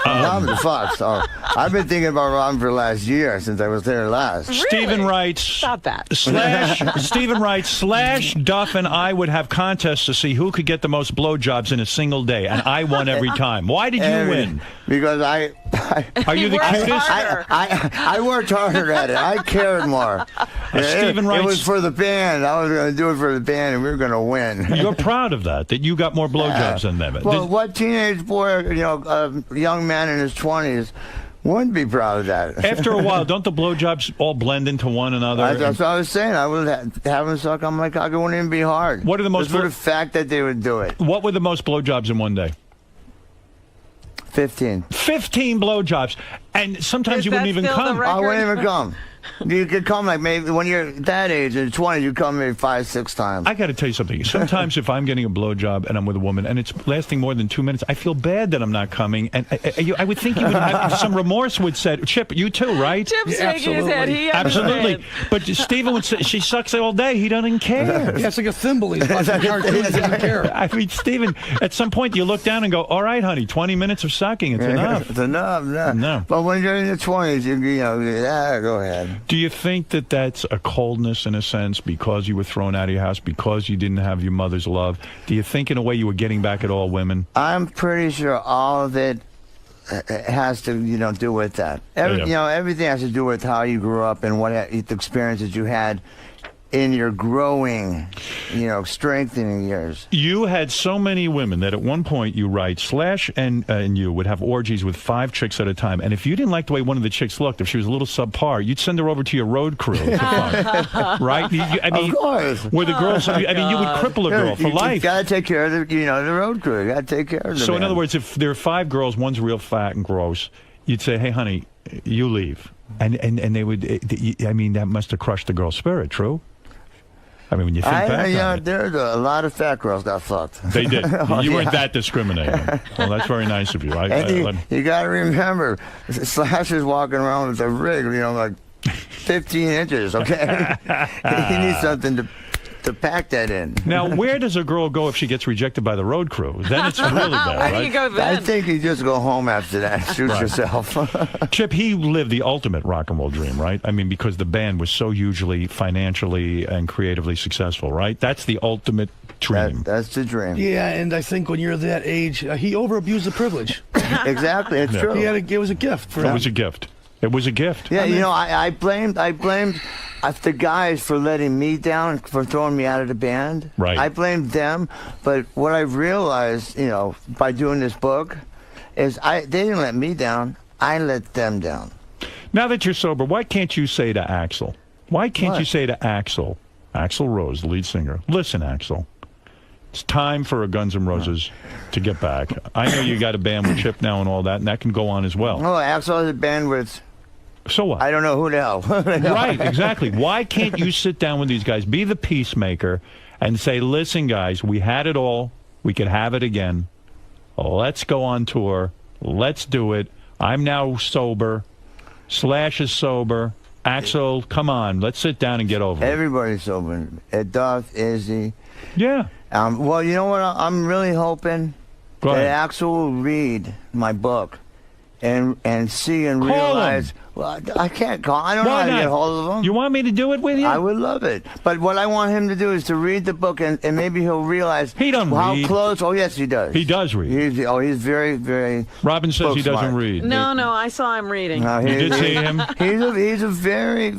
Robin the Fox. Oh, I've been thinking about Robin for the last year since I was there last. Really? Steven writes. Stop that. Steven writes, Duff and I would have contests to see who could get the most blowjobs in a single day, and I won every time. Why did you win? Because Are you the cutest? I worked harder at it. I cared more. Steven writes, it was for the band. I was going to do it for the band, and we were going to win. You're proud of that you got more blowjobs than them. Well, what teenage boy, young man in his 20s, wouldn't be proud of that? After a while, don't the blowjobs all blend into one another? That's what I was saying. I would have them suck on my cock. It wouldn't even be hard. What are the most? Just for the fact that they would do it. What were the most blowjobs in one day? 15 blowjobs, and sometimes you wouldn't even come. I wouldn't even come. You could come like maybe when you're that age in 20, you come maybe 5-6 times. I got to tell you something. Sometimes if I'm getting a blowjob and I'm with a woman and it's lasting more than 2 minutes, I feel bad that I'm not coming. And I would think you would have some remorse. Would say, Chip, you too, right? Chip's shaking his head. He absolutely. But Steven would say she sucks all day. He doesn't care. Yeah, it's like a thimble. He's watching cartoons. He doesn't care. I mean, Steven, at some point you look down and go, "All right, honey, 20 minutes of sucking. It's enough. It's enough. No. But when you're in your 20s, go ahead. Do you think that that's a coldness in a sense because you were thrown out of your house, because you didn't have your mother's love? Do you think in a way you were getting back at all women? I'm pretty sure all of it has to do with that. Everything has to do with how you grew up and what the experiences you had in your growing, strengthening years. You had so many women that at one point you write, Slash and you would have orgies with 5 chicks at a time. And if you didn't like the way one of the chicks looked, if she was a little subpar, you'd send her over to your road crew. Right? Of course. Where the girls, you would cripple a girl for life. You got to take care of the road crew. You got to take care of them. So in other words, if there are 5 girls, one's real fat and gross, you'd say, hey, honey, you leave. And they would, that must have crushed the girl's spirit, true? I mean, when you think back on it. There's a lot of fat girls got fucked. They did. Oh, You weren't yeah. that discriminating. Well, that's very nice of you. And you got to remember, Slash is walking around with a rig, like 15 inches, okay? He needs something to pack that in. Now, where does a girl go if she gets rejected by the road crew? Then it's really bad, right? Where do you go then? I think you just go home after that. Shoot Right. yourself. Chip, he lived the ultimate rock and roll dream, right? I mean, because the band was so hugely financially and creatively successful, right? That's the ultimate dream. That's the dream. Yeah, and I think when you're that age, he over-abused the privilege. Exactly, it's true. It was a gift for him. It was a gift. It was a gift. Yeah, I blamed the guys for letting me down, for throwing me out of the band. Right. I blamed them, but what I've realized, by doing this book, is they didn't let me down. I let them down. Now that you're sober, why can't you say to Axl? Why can't you say to Axl Rose, the lead singer, listen, Axl, it's time for a Guns N' Roses to get back. I know you got a band with Chip now and all that, and that can go on as well. Oh, Axl has a band with... So what? I don't know who the hell. Right, exactly. Why can't you sit down with these guys, be the peacemaker, and say, listen, guys, we had it all. We could have it again. Let's go on tour. Let's do it. I'm now sober. Slash is sober. Axl, come on. Let's sit down and get over it. Everybody's sober. Duff, Izzy. Yeah. Well, you know what? I'm really hoping that Axl will read my book and see and realize. Well, I can't call. I don't know how to get hold of him. You want me to do it with you? I would love it. But what I want him to do is to read the book, and maybe he'll realize how close. Oh, yes, he does. He does read. He's very, very. Robin says he doesn't book-smart. read. No, I saw him reading. No, You did see him? He's a very,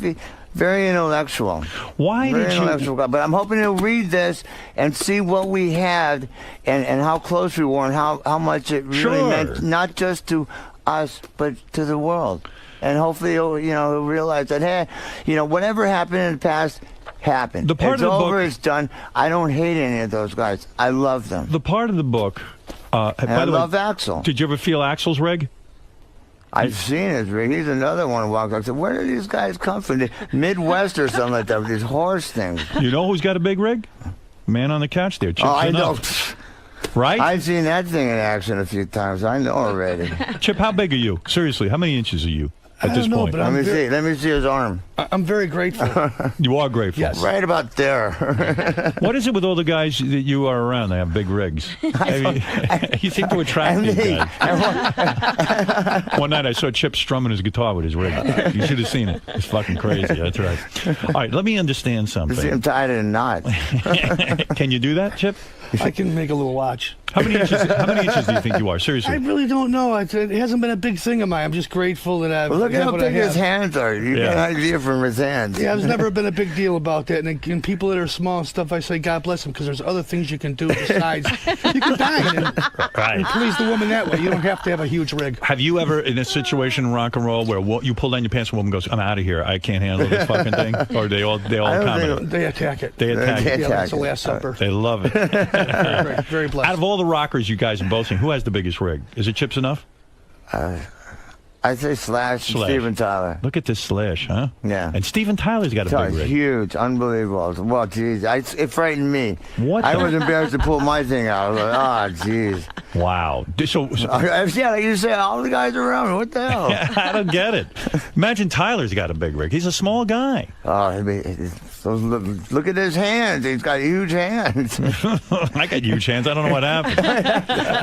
very intellectual. Why very did you? intellectual guy. But I'm hoping he'll read this and see what we had, and how close we were, and how much it really meant, not just to us, but to the world. And hopefully he'll realize that, hey, whatever happened in the past happened. The part it's of the over. book, It's done. I don't hate any of those guys. I love them. The part of the book. By I the love way, Axl. Did you ever feel Axl's rig? I've seen his rig. He's another one who walks like, where do these guys come from? The Midwest or something like that with these horse things. You know who's got a big rig? Man on the couch there. Chip I know. Right? I've seen that thing in action a few times. I know already. Chip, how big are you? Seriously, how many inches are you at this point? Let me see. Let me see his arm. I'm very grateful. You are grateful. Yes. Right about there. What is it with all the guys that you are around? They have big rigs. I mean, you seem to attract these guys. One night I saw Chip strumming his guitar with his rig. You should have seen it. It's fucking crazy. That's right. All right, let me understand something. See him tied in a knot. Can you do that, Chip? I can make a little watch. How many inches do you think you are? Seriously. I really don't know. It hasn't been a big thing of mine. I'm just grateful that I've. Well, look at how what I big his have. hands are. You get an idea from his hands. Yeah, it's never been a big deal about that. And people that are small and stuff, I say, God bless them, because there's other things you can do besides. You can dine and please the woman that way. You don't have to have a huge rig. Have you ever, in a situation in rock and roll, where you pull down your pants and a woman goes, I'm out of here, I can't handle this fucking thing? Or they all comment? They attack it. They attack it. Yeah, that's the Last Supper. They love it. very, very blessed. Out of all the rockers you guys are both sing, who has the biggest rig? Is it Chips enough? I'd say Slash and Steven Tyler. Look at this Slash, huh? Yeah. And Steven Tyler's got a big rig. Huge, unbelievable. Well, geez, it frightened me. What? I was embarrassed to pull my thing out. I was like, oh, geez. Wow. So yeah, like you say, all the guys around me. What the hell? I don't get it. Imagine Tyler's got a big rig. He's a small guy. Oh, I mean, look at his hands. He's got huge hands. I got huge hands. I don't know what happened.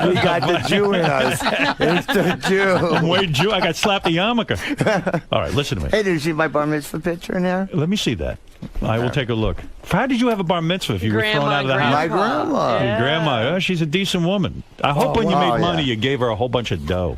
We got the Jew in us. It's the Jew. I'm way Jew. I got slapped a yarmulke. All right, listen to me. Hey, did you see my bar mitzvah picture in there? Let me see that. I will take a look. How did you have a bar mitzvah if you were thrown out of the house? My grandma. Your grandma. She's a decent woman. I hope when you made money, you gave her a whole bunch of dough.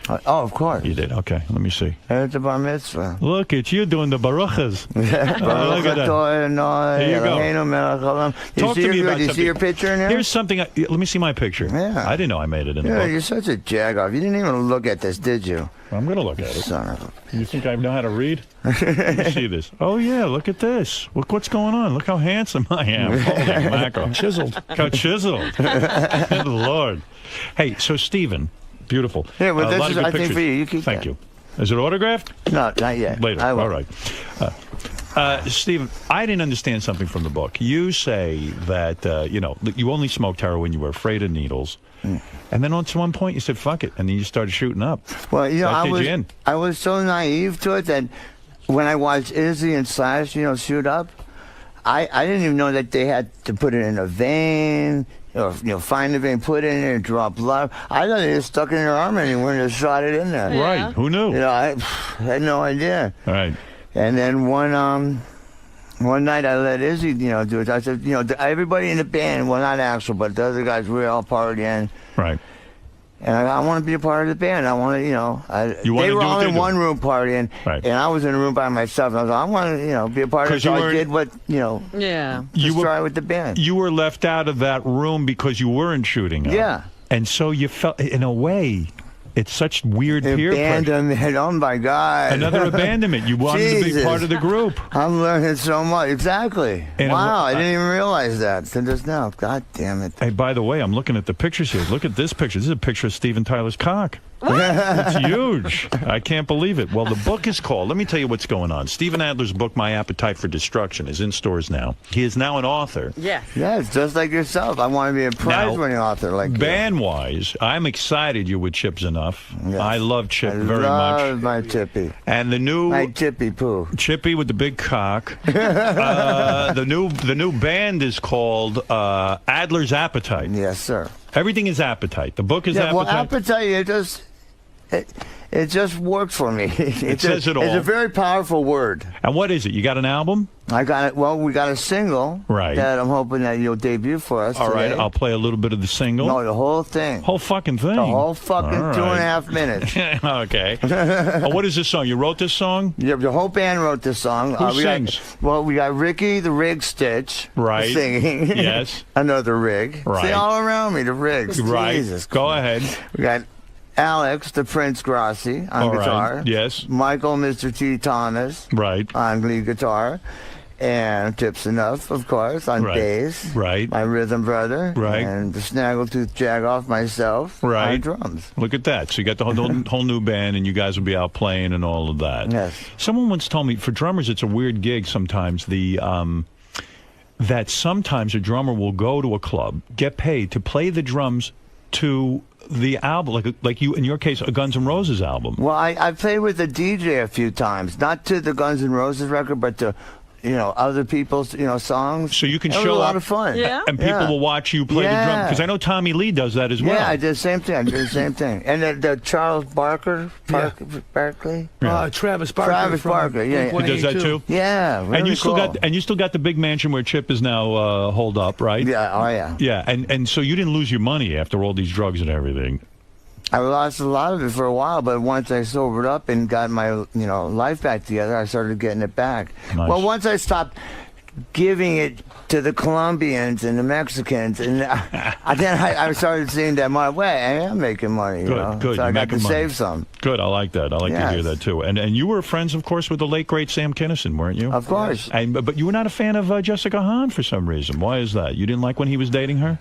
Oh, of course. You did. Okay, let me see. It's a bar mitzvah. Look at you doing the baruchas. Look at that. Here you go. Talk to me about you see your picture in there? Here's something. Let me see my picture. Yeah. I didn't know I made it in the book. You're such a jag-off. You didn't even look at this, did you? I'm going to look at it. Son of a... You think I know how to read? Let me see this. Oh, yeah, look at this. Look what's going on. Look how handsome I am. Holy mackerel. Chiseled. How chiseled. Good Lord. Hey, so Steven, beautiful. Yeah, well, a lot this of is, good I think, pictures. for you. You keep Thank that. you. Is it autographed? No, not yet. Later. I will. All right. Stephen, I didn't understand something from the book. You say that, you only smoked heroin, you were afraid of needles. And then at one point you said, fuck it, and then you started shooting up. Well, That I was so naive to it that when I watched Izzy and Slash, shoot up, I didn't even know that they had to put it in a vein, or find the vein, put it in there, draw blood. I thought they just stuck it in their arm anywhere and just shot it in there. Right, who knew? I had no idea. Right. And then one night I let Izzy, do it. I said, everybody in the band, well, not Axel, but the other guys, we were all partying. Right. And I want to be a part of the band. I want to, they were all in one room partying, and I was in a room by myself. And I was like, I want to, be a part of it. So I did what, try with the band. You were left out of that room because you weren't shooting up. Yeah. And so you felt, in a way, it's such weird peer pressure. Abandonment, oh my God. Another abandonment. You wanted to be part of the group. I'm learning so much. Exactly. Wow, I didn't even realize that until just now. God damn it. Hey, by the way, I'm looking at the pictures here. Look at this picture. This is a picture of Steven Tyler's cock. It's huge. I can't believe it. Well, the book is called, let me tell you what's going on. Steven Adler's book, My Appetite for Destruction, is in stores now. He is now an author. Yes, just like yourself. I want to be a prize-winning author like you. Band-wise, I'm excited you're with Chips Enough. Yes. I love Chip very much. I love my Chippy. And the new... My Chippy Poo. Chippy with the big cock. The new band is called Adler's Appetite. Yes, sir. Everything is appetite. The book is appetite. Well, appetite, it just worked for me. It says it all. It's a very powerful word. And what is it? You got an album? I got it. Well, we got a single that I'm hoping that you'll debut for us. All today. right, I'll play a little bit of the single. No, the whole thing. Whole fucking thing. The whole fucking 2.5 minutes. Okay. What is this song? You wrote this song? Yeah, the whole band wrote this song. Who sings? We got Ricky the Rig Stitch singing. Yes. Another Rig. Right. See, all around me, the Rigs. Right. Jesus. Go ahead. We got Alex, the Prince Grassi, on guitar. Right. Yes. Michael, Mr. T. Thomas. Right. On lead guitar. And Tips Enough, of course, on bass. Right. My rhythm brother. Right. And the Snaggletooth Jagoff myself. Right. On drums. Look at that. So you got the whole new band, and you guys will be out playing and all of that. Yes. Someone once told me, for drummers, it's a weird gig sometimes. That sometimes a drummer will go to a club, get paid to play the drums to the album, like you, in your case, a Guns N' Roses album. Well, I played with a DJ a few times, not to the Guns N' Roses record, but to other people's songs. So you can show show a lot up, of fun. and people will watch you play the drum. Because I know Tommy Lee does that as well. Yeah, I did the same thing. And the Charles Barkley. Travis Barker. Travis Barker. Yeah, he does that too. Yeah, really and you still cool. got the big mansion where Chip is now holed up, right? Yeah. Oh yeah. Yeah, and so you didn't lose your money after all these drugs and everything. I lost a lot of it for a while, but once I sobered up and got my life back together, I started getting it back. Nice. Well, once I stopped giving it to the Colombians and the Mexicans, and then I started seeing that my way. I am making money. Good. So I got to save some. Good. I like that. I like to hear that too. And you were friends, of course, with the late great Sam Kinison, weren't you? Of course. But you were not a fan of Jessica Hahn for some reason. Why is that? You didn't like when he was dating her?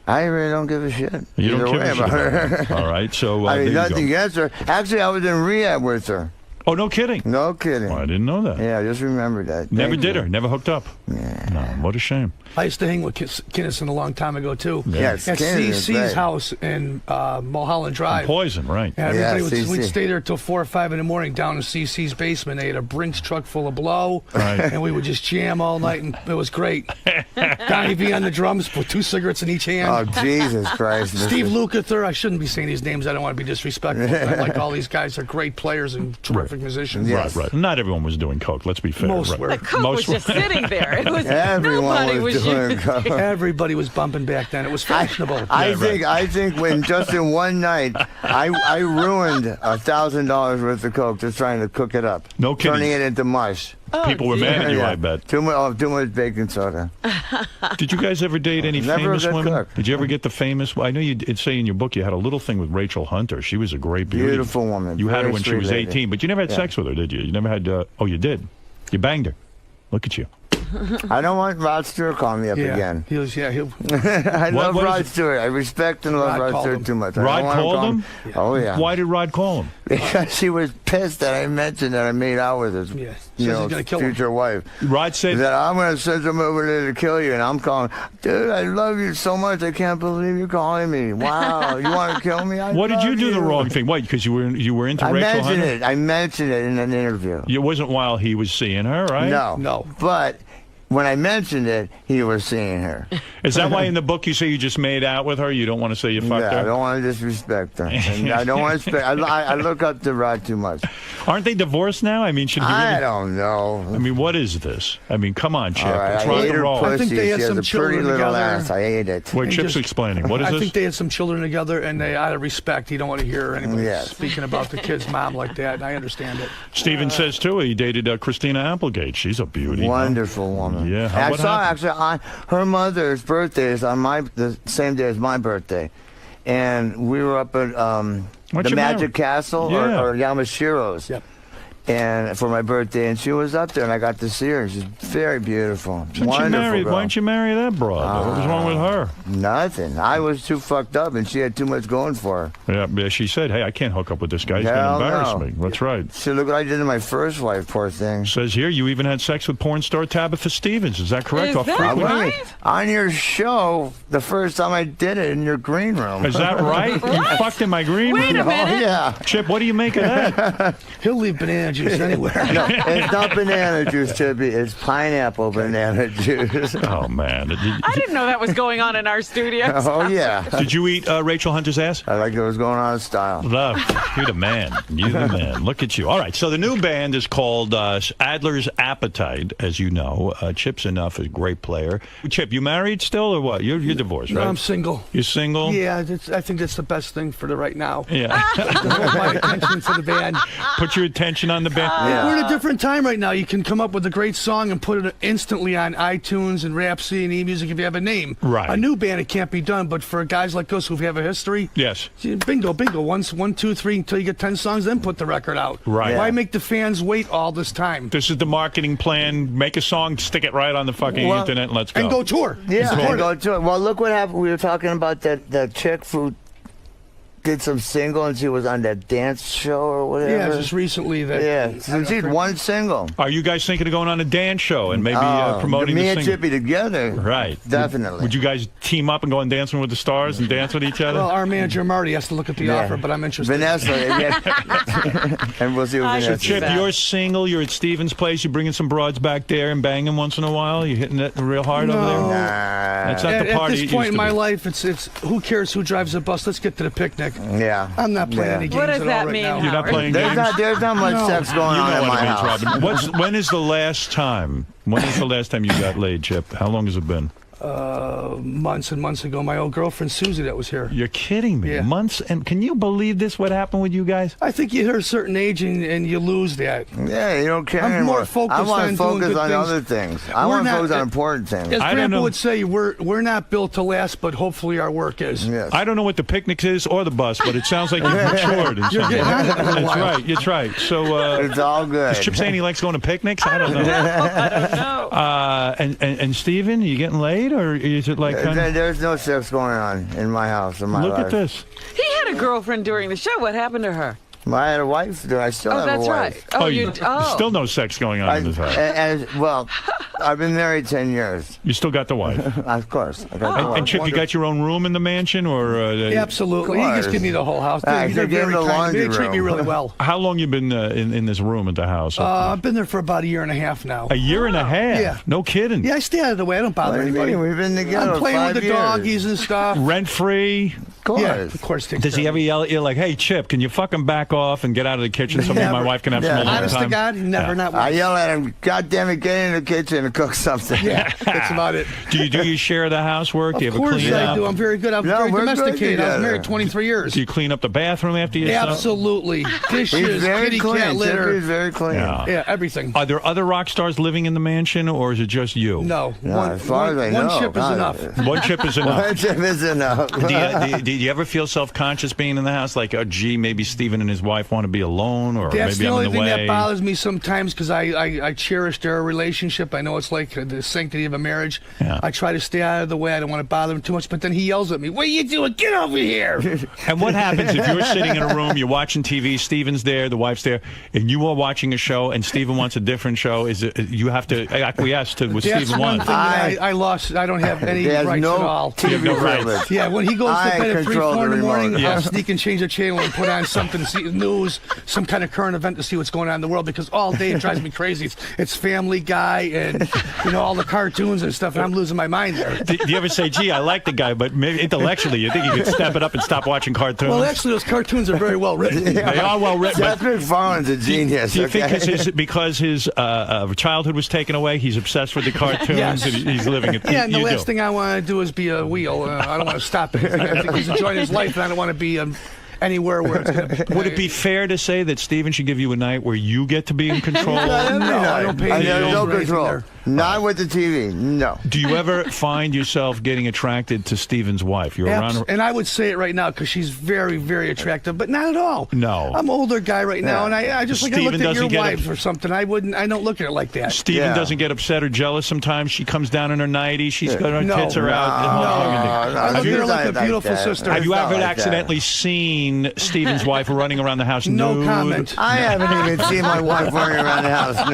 I really don't give a shit. You don't give a shit about her. All right, so I mean, nothing against her. Actually, I was in rehab with her. Oh, no kidding. No kidding. Oh, I didn't know that. Yeah, I just remembered that. Never did her. Never hooked up. Yeah. No, what a shame. I used to hang with Kinison a long time ago, too. Yes, at CC's house in Mulholland Drive. Poison, right. And we'd stay there till 4 or 5 in the morning down in CC's basement. They had a Brinks truck full of blow. Right. And we would just jam all night, and it was great. Donnie V on the drums with 2 cigarettes in each hand. Oh, Jesus Christ. Steve Lukather. I shouldn't be saying these names. I don't want to be disrespectful. But like all these guys are great players and terrific musicians. Yes. Right. Not everyone was doing coke. Let's be fair. Most were. The coke was just sitting there. It was Everyone nobody was doing coke. Everybody was bumping back then. It was fashionable. I think when just in one night, I ruined $1,000 worth of coke just trying to cook it up. No kidding. Turning it into mush. People were mad at you, I bet. Too much baking soda. Did you guys ever date any famous women? Cook. Did you ever get the famous? I know you did say in your book you had a little thing with Rachel Hunter. She was a great beauty. Beautiful woman. You had her when she was lady. 18, but you never had sex with her, did you? You never had. Oh, you did. You banged her. Look at you. I don't want Rod Stewart calling me up again. He'll. I love Rod Stewart. I respect and love Rod Stewart too much. Rod called him? Oh, yeah. Why did Rod call him? Because he was pissed that I mentioned that I made out with his future wife. Rod said that I'm going to send him over there to kill you. And I'm calling, dude, I love you so much. I can't believe you're calling me. Wow, you want to kill me? What did you do the wrong thing? Why? Because you were into Rachel Hunter? I mentioned it in an interview. It wasn't while he was seeing her, right? No. But when I mentioned it, he was seeing her. Is that why in the book you say you just made out with her? You don't want to say you fucked her? I don't want to disrespect her. And I don't want to. I look up to Rod too much. Aren't they divorced now? I mean, should he really... I don't know. I mean, what is this? I mean, come on, Chip. Right, it's rock and roll. I think they had some children together. Ass. I ate it. Wait, Chip's explaining. What is this? I think they had some children together, and they, out of respect, you don't want to hear anybody speaking about the kid's mom like that, and I understand it. Steven says, too, he dated Christina Applegate. She's a beauty. Wonderful woman. Yeah. I saw, actually, on her mother's birthday is on the same day as my birthday. And we were up at the Magic Castle or Yamashiro's. Yep. And for my birthday, and she was up there, and I got to see her. She's very beautiful. Why didn't you marry that broad? What was wrong with her? Nothing. I was too fucked up, and she had too much going for her. Yeah, she said, hey, I can't hook up with this guy. He's going to embarrass me. That's right. See, look what I did to my first wife, poor thing. Says here, you even had sex with porn star Tabitha Stevens. Is that correct? Is that right? On your show, the first time I did it in your green room. Is that right? You fucked in my green room? Wait a minute. Oh, yeah. Chip, what do you make of that? He'll leave banana juice anywhere. No, it's not banana juice, Chippy. It's pineapple banana juice. Oh, man. I didn't know that was going on in our studio. Oh, yeah. Did you eat Rachel Hunter's ass? I like it was going on in style. Love. You're the man. You're the man. Look at you. All right. So the new band is called Adler's Appetite, as you know. Chip's Enough is a great player. Chip, you married still or what? You're divorced, right? No, I'm single. You're single? Yeah, I think that's the best thing for the right now. Yeah. Devote my attention to the band. Put your attention on the band. We're in a different time right now. You can come up with a great song and put it instantly on iTunes and Rhapsody and eMusic if you have a name. Right. A new band, it can't be done, but for guys like us who have a history, yes. Bingo. One, two, three, until you get 10 songs, then put the record out. Right. Yeah. Why make the fans wait all this time? This is the marketing plan. Make a song, stick it right on the fucking internet, and let's go. And go tour. Yeah, and go tour. Well, look what happened. We were talking about that chick who did some single, and she was on that dance show or whatever. Yeah, just recently. So she did one single. Are you guys thinking of going on a dance show and maybe promoting me the and single? Chippy together? Right. Definitely. Would you guys team up and go on Dancing with the Stars and dance with each other? Well, our manager Marty has to look at the offer, but I'm interested. Vanessa. And we'll see what Vanessa So, Chip, you're single. You're at Steven's place. You're bringing some broads back there and banging once in a while. You hitting it real hard over there? Nah. That's not the party. At this point in my life, it's who cares who drives the bus? Let's get to the picnic. Yeah. I'm not playing any games What does at that all right mean, now. You're not playing games? There's not much sex going on in my house. Robin. When is the last time? When is the last time you got laid, Chip? How long has it been? Months and months ago, my old girlfriend Susie that was here. You're kidding me. Yeah. Months? And can you believe this, what happened with you guys? I think you hit a certain age and you lose that. Yeah, you don't care I'm anymore. more focused I want on to doing focus good on things. other things. I want to focus on important things. As I don't Grandpa know. would say, we're not built to last, but hopefully our work is. Yes. I don't know what the picnic is or the bus, but it sounds like you've matured. In You're some getting way. on it in a That's while. right. That's right. So it's all good. is Chip saying he likes going to picnics? I don't know. I don't know. And Steven, are you getting laid, or is it like kind of... There's no sex going on in my house, in my Look life. at this. He had a girlfriend during the show. What happened to her? I had a wife. I still have that's a right. wife. Still no sex going on in this house. Well, I've been married 10 years. You still got the wife. Of course. I got the wife. And Chip, you got your own room in the mansion, or Absolutely. He just give me the whole house. They're very kind. They treat me really well. How long you been in this room at the house? I've been there for about a year and a half now. A year and a half? Yeah. No kidding. Yeah, I stay out of the way. I don't bother anybody. We've been together I'm playing 5 with the years. doggies and stuff. Rent free. Of course. Yeah, of course. Does he ever yell at you like, "Hey, Chip, can you fucking back off and get out of the kitchen so my wife can have some alone Honest time?" to God, never, not once. I yell at him, God damn it, get in the kitchen and cook something. Yeah, that's about it. Do you do your share of the housework? Do you Of have a course clean I up? do. I'm very good. I'm very we're good domesticated. I was together. married 23 years. Do you clean up the bathroom after you? Absolutely. He's Dishes, very kitty clean. cat litter. He's very clean. Yeah. Everything. Are there other rock stars living in the mansion, or is it just you? No. As far as I know. One chip is enough. One chip is enough. One chip is enough. Do you ever feel self-conscious being in the house? Like, oh, gee, maybe Steven and his wife want to be alone, or That's maybe the I'm only in the thing way. that bothers me sometimes, because I cherish their relationship. I know it's like the sanctity of a marriage. Yeah. I try to stay out of the way. I don't want to bother him too much, but then he yells at me, "What are you doing? Get over here!" And what happens if you're sitting in a room, you're watching TV, Steven's there, the wife's there, and you are watching a show, and Steven wants a different show? Is it you have to acquiesce to what That's Steven one wants? thing that I lost. I don't have any rights at all. You have no rights. Yeah, when he goes to bed at 3, 4 in the morning, Yeah. I'll sneak and change the channel and put on something, see news, some kind of current event to see what's going on in the world, because all day it drives me crazy. It's Family Guy and all the cartoons and stuff, and I'm losing my mind there. Do you ever say, gee, I like the guy, but maybe intellectually you think you could step it up and stop watching cartoons? Well, actually, those cartoons are very well written. They are well written. Seth MacFarlane's a genius. Do you think because his childhood was taken away, he's obsessed with the cartoons Yes. and he's living it? Yeah, and the You last do. thing I want to do is be a wheel. I don't want to stop it. I think he's enjoying his life, and I don't want to be anywhere where it's going to Would it be fair to say that Steven should give you a night where you get to be in control? No, I don't pay any bills no or anything control. there. Not with the TV. No. Do you ever find yourself getting attracted to Steven's wife? You're around her. And I would say it right now because she's very, very attractive, but not at all. No. I'm an older guy right now, and I just like I Steven looked at doesn't your get wives or something. I don't look at it like that. Steven doesn't get upset or jealous sometimes. She comes down in her 90s. She's got her No. tits are out. I look at her like a beautiful sister. Have you It's not ever like that. accidentally seen Steven's wife running around the house No nude? comment. I haven't even seen my wife running around the house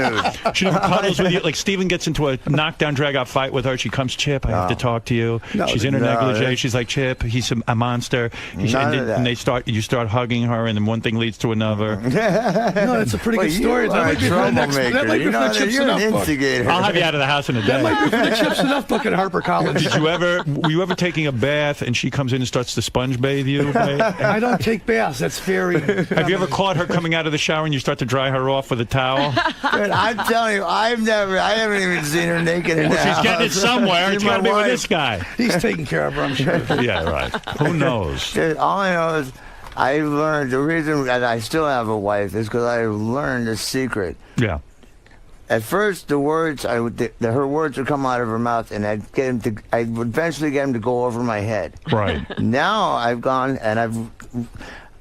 nude. She never cuddles with you. Like Steven gets into a knockdown, drag-out fight with her. She comes, Chip, I have to talk to you. No, She's in her no, negligee. that's- She's like, Chip, he's a monster. None of that. And you start hugging her, and then one thing leads to another. No, that's a pretty good story. You are a troublemaker. That might be You for know the that Chips you're Enough an book. instigator. I'll have you out of the house in a day. That might be for the Chips Enough book at HarperCollins. Were you ever taking a bath and she comes in and starts to sponge bathe you? I don't take baths. That's very... Have you ever caught her coming out of the shower and you start to dry her off with a towel? Dude, I'm telling you, I haven't even seen her naked in the Well, she's house. getting it somewhere. It's My got to be with wife. this guy. He's taking care of her, I'm sure. Yeah, right. Who knows? Dude, all I know is I learned, the reason that I still have a wife is because I learned a secret. Yeah. At first, her words would come out of her mouth, and I'd eventually get them to go over my head. Right. Now I've gone and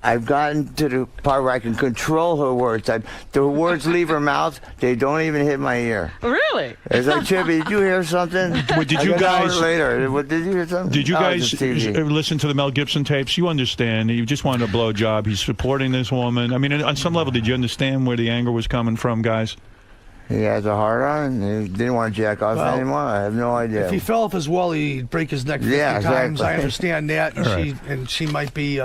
I've gotten to the part where I can control her words. The words leave her mouth; they don't even hit my ear. Really? It's like, Chippy, did you hear something? Did you An hour guys later? Did you hear something? Did you Oh, guys it's just TV. listen to the Mel Gibson tapes? You understand. He just wanted a blowjob. He's supporting this woman. I mean, on some level, did you understand where the anger was coming from, guys? He has a hard on. He didn't want to jack off anymore. I have no idea. If he fell off his wall, he'd break his neck 50 Yeah, times. exactly. I understand that. And, Right. she might be...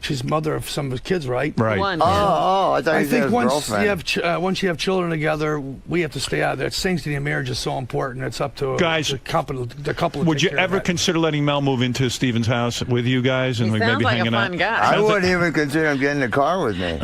she's mother of some of his kids, right? Right. I thought I you said think his girlfriend. once you have children together, we have to stay out of there. Sanctity of marriage is so important. It's up to Guys, the couple. To Would take you care of ever that. consider letting Mel move into Steven's house with you guys and He we sounds maybe like a hanging fun out? guy. I wouldn't even consider him getting in the car with me.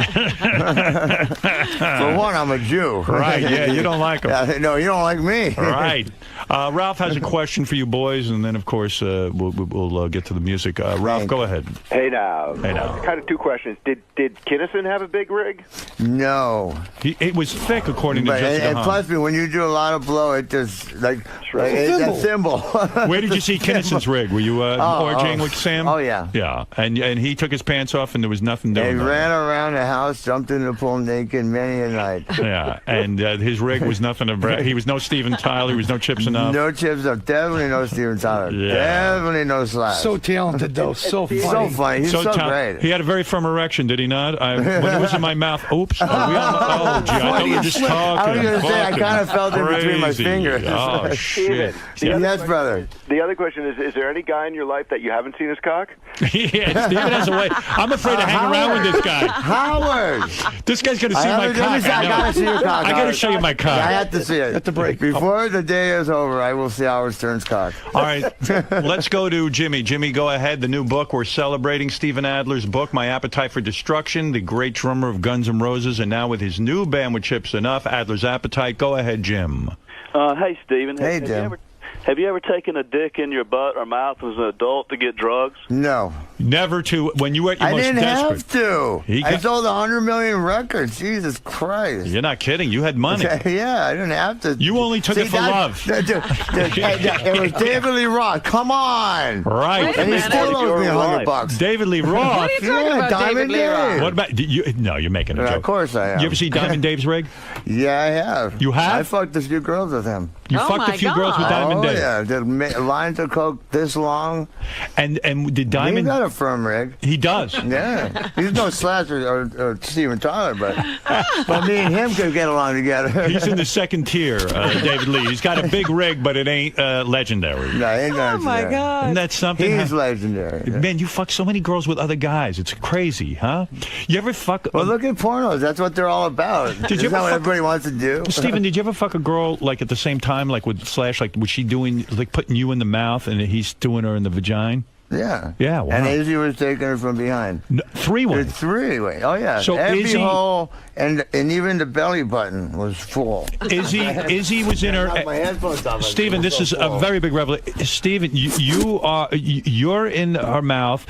For one, I'm a Jew. Right, yeah, you don't like him. Yeah, no, you don't like me. Right. Ralph has a question for you boys, and then, of course, we'll get to the music. Ralph, go ahead. Hey now. Hey now. Kind of two questions. Did Kinnison have a big rig? No. It was thick, according to But, Jessica and Hahn. plus, when you do a lot of blow, it just, it's a thimble. Where did you see Kinnison's rig? Were you orgying with Sam? Oh, yeah. Yeah, and he took his pants off, and there was nothing He doing. ran around the house, jumped in the pool naked many a night. Yeah, and his rig was nothing to brag. He was no Steven Tyler. He was no Chips Enough. No Chips Enough. Definitely no Steven Tyler. Yeah. Definitely no Slash. So talented, though. So funny. So funny. He's so great. He had a very firm erection, did he not? When it was in my mouth, oops. Gee, I thought we were just talking. I was going to say, I kind of felt it between my Crazy. fingers. Oh, shit. Yes, brother. The other question is there any guy in your life that you haven't seen his cock? Yeah, Steven has a way. I'm afraid to hang around with this guy. Howard! This guy's going to see my cock. I got to see your cock. I got to show you my cock. I have to see it. At the break. Before the day is over, I will see Howard Stern's cock. All right, let's go to Jimmy. Jimmy, go ahead. The new book. We're celebrating Steven Adler's book, My Appetite for Destruction, the great drummer of Guns N' Roses, and now with his new band with Chips Enough, Adler's Appetite. Go ahead, Jim. Hey, Steven. Hey, Jim. Have you ever taken a dick in your butt or mouth as an adult to get drugs? No. Never to when you were at your I most didn't desperate. have to. He I got- sold 100 million records. Jesus Christ. You're not kidding. You had money. Yeah, I didn't have to. You only took it for love. It was David Lee Roth. Come on. Right. And he still owes me $100. David Lee Roth. What are you talking about, Diamond David Lee Roth? What about you? No, you're making a Yeah, joke. of course I am. You ever see Diamond Dave's rig? Yeah, I have. You have? I fucked a few girls with him. You fucked a few girls with Diamond Dave. Yeah, did lines of coke this long. And did Diamond? He got a firm rig. He does. Yeah, he's no Slash or Steven Tyler, but me and him could get along together. He's in the second tier, David Lee. He's got a big rig, but it ain't legendary. No, it ain't legendary. my God. Isn't that something? He's legendary. Man, you fuck so many girls with other guys. It's crazy, huh? You ever fuck? Well, look at pornos. That's what they're all about. Did you Isn't that ever what fuck- everybody wants to do? Steven, did you ever fuck a girl like at the same time, like with Slash? Like was she doing like putting you in the mouth and he's doing her in the vagina? Yeah. Yeah. Wow. And Izzy was taking her from behind. No, three-way. Three-way. Oh, yeah. So every Izzy- hole and even the belly button was full. Izzy was in her. Knocked my headphones off. Stephen, this is a very big revelation. Stephen, you're in her mouth.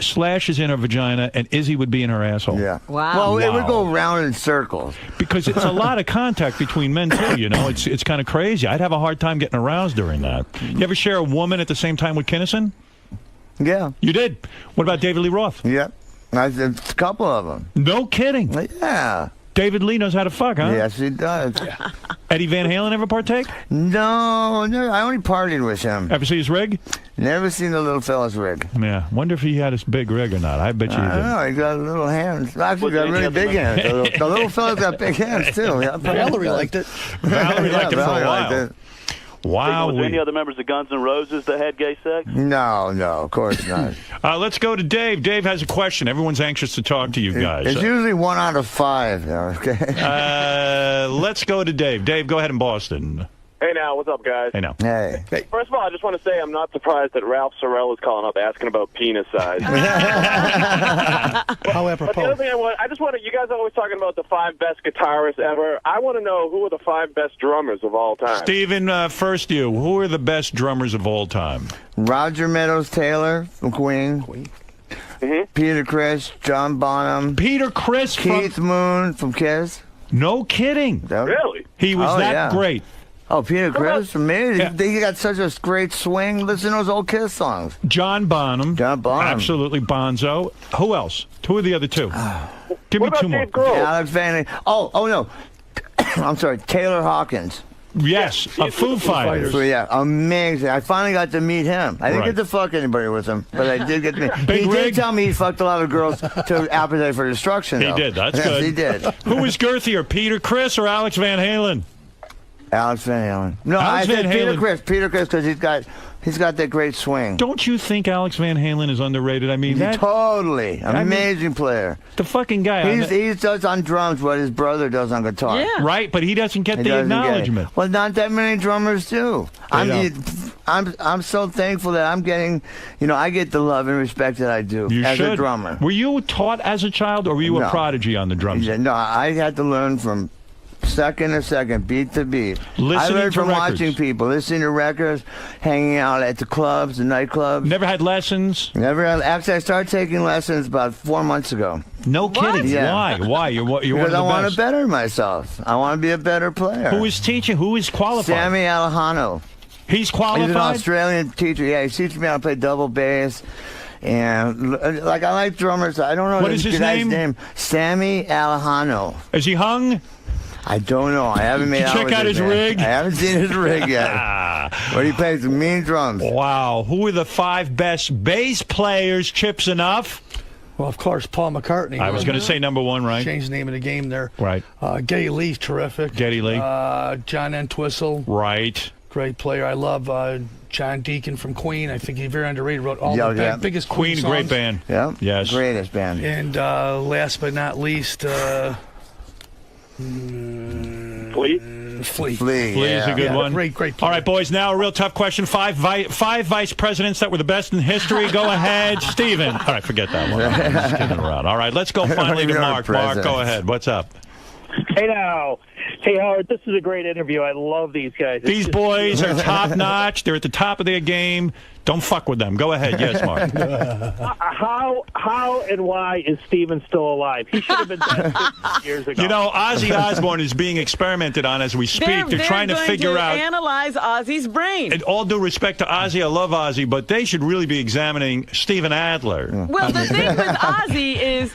Slash is in her vagina, and Izzy would be in her asshole. Yeah. Well, it would go round in circles. Because it's a lot of contact between men too. You know, it's kind of crazy. I'd have a hard time getting aroused during that. You ever share a woman at the same time with Kinnison? Yeah. You did. What about David Lee Roth? Yep. A couple of them. No kidding. Yeah. David Lee knows how to fuck, huh? Yes, he does. Eddie Van Halen ever partake? No, I only partied with him. Ever see his rig? Never seen the little fella's rig. Yeah. Wonder if he had his big rig or not. I bet you he I don't did. know. He got little hands. Actually, got really big hands. The little fella's got big hands, too. Yeah, Valerie liked it. Valerie liked it for a Valerie while. liked it. Wow. Was there any other members of Guns N' Roses that had gay sex? No, of course not. Let's go to Dave. Dave has a question. Everyone's anxious to talk to you guys. It's usually 1 out of 5. Okay. Let's go to Dave. Dave, go ahead in Boston. Hey now, what's up, guys? Hey now. Hey. First of all, I just want to say I'm not surprised that Ralph Sorrell is calling up asking about penis size. How But the other apropos. thing I just want to, you guys are always talking about the 5 best guitarists ever. I want to know who are the 5 best drummers of all time. Stephen, first you. Who are the best drummers of all time? Roger Meadows Taylor from Queen. Peter Criss, John Bonham. Peter Criss Keith Moon from Kiss. No kidding. Really? He was that great. Oh, Peter Criss, amazing. He got such a great swing. Listen to those old Kiss songs. John Bonham. Absolutely, Bonzo. Who else? Who are the other two? Give me two more. Alex Van Halen. Oh, no. I'm sorry, Taylor Hawkins. Yes, of Foo Fighters. Yeah, amazing. I finally got to meet him. I didn't Right. get to fuck anybody with him, but I did get to meet Big He rig? did tell me he fucked a lot of girls to Appetite for Destruction, He though. did. That's Yes, good. he did. Who is girthier, Peter Criss or Alex Van Halen? Alex Van Halen. No, Alex I said Van Peter Halen. Criss. Peter Criss, because he's got that great swing. Don't you think Alex Van Halen is underrated? I mean, that Totally. Amazing player. the fucking guy. He does on drums what his brother does on guitar. Right, but he doesn't get He the doesn't get it. acknowledgement. Well, not that many drummers do. I'm so thankful that I'm getting, I get the love and respect that I do You as should. a drummer. Were you taught as a child, or were you a No. prodigy on the drums? Yeah, no, I had to learn from second to second, beat to beat. I Listening learned to from records. watching people, listening to records, hanging out at the clubs, the nightclubs. Never had lessons? Never had. Actually, I started taking lessons about 4 months ago. No kidding. Yeah. Why? You're one of Because the I want best. to better myself. I want to be a better player. Who is teaching? Who is qualified? Sammy Alejano. He's qualified? He's an Australian teacher. Yeah, he's teaching me how to play double bass. And, I like drummers. I don't know What is his guy's name? Sammy Alejano. Is he hung? I don't know. I haven't made Did you check out his man. rig? I haven't seen his rig yet. But he plays some mean drums. Wow. Who are the 5 best bass players? Chips enough? Well, of course, Paul McCartney. I was going to say number 1, right? Changed the name of the game there. Right. Geddy Lee's terrific. Geddy Lee. John Entwistle. Right. Great player. I love John Deacon from Queen. I think he's very underrated. Wrote all the biggest Queen, songs. great band. Yeah. Yes. Greatest band. And last but not least, Flea? Flea. Is a good one. Great player. All right, boys, now a real tough question. Five vice presidents that were the best in history. Go ahead, Steven. All right, forget that one. I'm just kidding around. All right, let's go finally to You're Mark. Mark, president. go ahead. What's up? Hey now, Hey, Howard, this is a great interview. I love these guys. These boys are top notch. They're at the top of their game. Don't fuck with them. Go ahead. Yes, Mark. How and why is Steven still alive? He should have been dead 50 years ago. You know, Ozzy Osbourne is being experimented on as we speak. They're trying to figure out. Analyze Ozzy's brain. And all due respect to Ozzy, I love Ozzy, but they should really be examining Steven Adler. Well, the thing with Ozzy is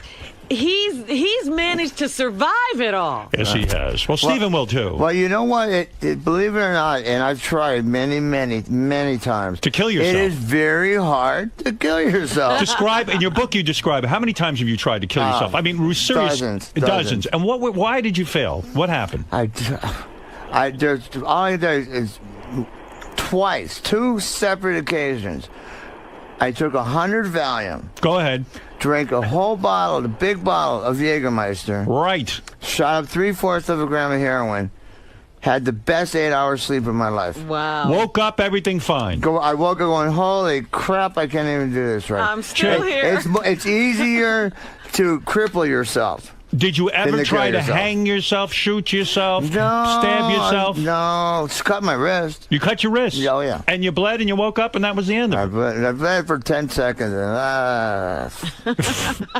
he's managed to survive it all. Yes, he has. Well, Steven will too. Well, you know what? Believe it or not, and I've tried many times to kill yourself. It is very hard to kill yourself. Describe in your book. You describe how many times have you tried to kill yourself? I mean, serious dozens. And why did you fail? What happened? There's all I did is twice, 2 separate occasions. I took 100 Valium. Go ahead. Drank a whole bottle, the big bottle of Jägermeister. Right. Shot up 3/4 of a gram of heroin. Had the best 8 hours sleep of my life. Wow. Woke up, everything fine. I woke up going, holy crap, I can't even do this right. I'm still here. It's easier to cripple yourself. Did you ever try to hang yourself, shoot yourself, stab yourself? No, just cut my wrist. You cut your wrist? Oh, yeah. And you bled and you woke up and that was the end of it? I bled for 10 seconds.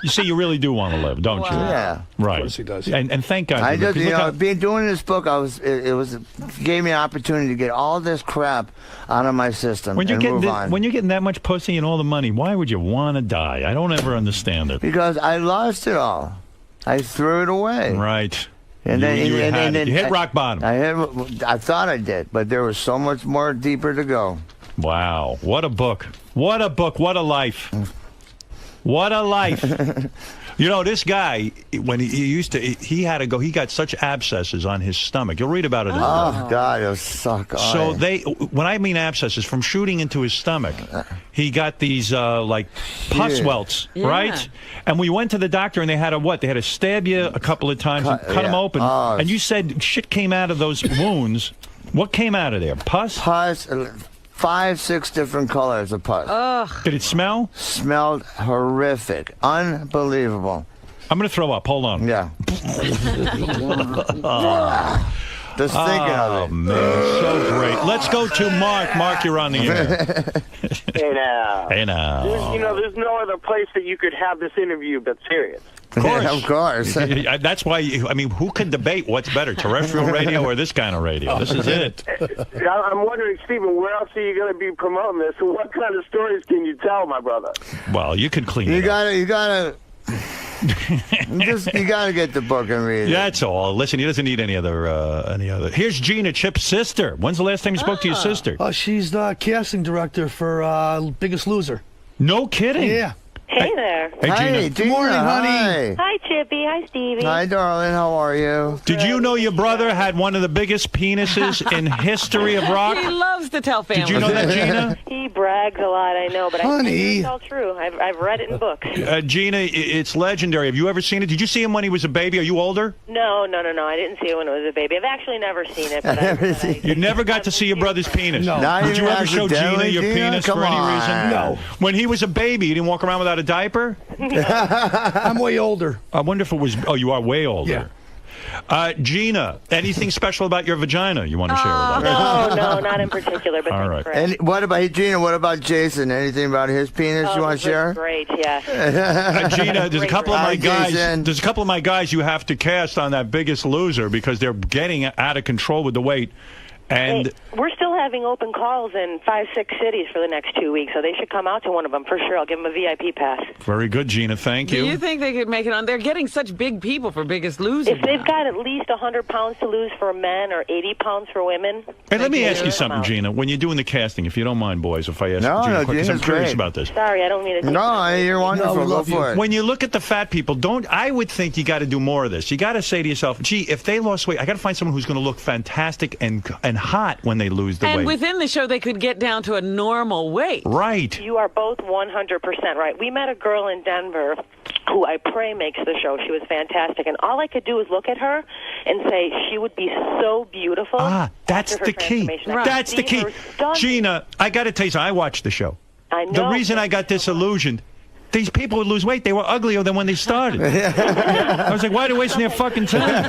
You see, you really do want to live, don't you? Yeah. Right. Of course he does. And thank God. I just, doing this book, gave me an opportunity to get all this crap out of my system when you're move on. When you're getting that much pussy and all the money, why would you want to die? I don't ever understand it. Because I lost it all. I threw it away. Right. And then you hit rock bottom. I thought I did, but there was so much more deeper to go. Wow. What a book. What a book. What a life. What a life. You know, this guy, when he had to go, he got such abscesses on his stomach. You'll read about it in the book. Oh, God, it was suck. So when I mean abscesses, from shooting into his stomach, he got these, like, pus welts, right? And we went to the doctor, and they had to stab you a couple of times and cut them open. And you said shit came out of those wounds. What came out of there? Pus? Pus. 5, 6 different colors of pus. Ugh. Did it smell? Smelled horrific. Unbelievable. I'm going to throw up. Hold on. Yeah. Just thinking of it. Oh, man. So great. Let's go to Mark. Mark, you're on the air. Hey, now. Hey, now. There's no other place that you could have this interview but Sirius. Of course. Of course. That's why, who can debate what's better, terrestrial radio or this kind of radio? This is it. I'm wondering, Stephen, where else are you going to be promoting this? What kind of stories can you tell, my brother? Well, you can clean it up. You gotta get the book and read it. That's all. Listen, he doesn't need any other. Here's Gina, Chip's sister. When's the last time you spoke to your sister? She's the casting director for Biggest Loser. No kidding. Yeah. Hey there. Hey, Gina. Hi, Good morning, honey. Hi, Chippy. Hi, Stevie. Hi, darling. How are you? Did you know your brother had one of the biggest penises in history of rock? He loves to tell families. Did you know that, Gina? He brags a lot, I know, but I think it's all true. I've read it in books. Gina, it's legendary. Have you ever seen it? Did you see him when he was a baby? Are you older? No. I didn't see it when it was a baby. I've actually never seen it. But You never got to see your brother's penis? No. Did you ever show Gina your penis for any reason? No. When he was a baby, you didn't walk around without a diaper? I'm way older. I wonder if it was... Oh, you are way older. Yeah. Gina, anything special about your vagina you want to share with us? No, not in particular. But all right. And what about Gina? What about Jason? Anything about his penis you want to share? Great, yeah. Gina, there's a couple of my guys. Jason. There's a couple of my guys you have to cast on that Biggest Loser because they're getting out of control with the weight. And we're still having open calls in 5, 6 cities for the next 2 weeks, so they should come out to one of them for sure. I'll give them a VIP pass. Very good, Gina. Thank you. Do you think they could make it on? They're getting such big people for Biggest Loser. If they've got at least 100 pounds to lose for men or 80 pounds for women. Hey, let me ask you something, Gina. When you're doing the casting, if you don't mind, boys, if I ask Gina quick, because I'm curious about this. Sorry, I don't mean to. No, you're wonderful. Go for it. When you look at the fat people, I would think you got to do more of this. You got to say to yourself, gee, if they lost weight, I got to find someone who's going to look fantastic and hot when they lose the weight. And within the show, they could get down to a normal weight. Right. You are both 100% right. We met a girl in Denver who I pray makes the show. She was fantastic. And all I could do is look at her and say she would be so beautiful. That's the key. Right. That's the key. Gina, I got to tell you something. I watched the show. I know. The reason I got disillusioned, these people would lose weight. They were uglier than when they started. I was like, why are they wasting their fucking time?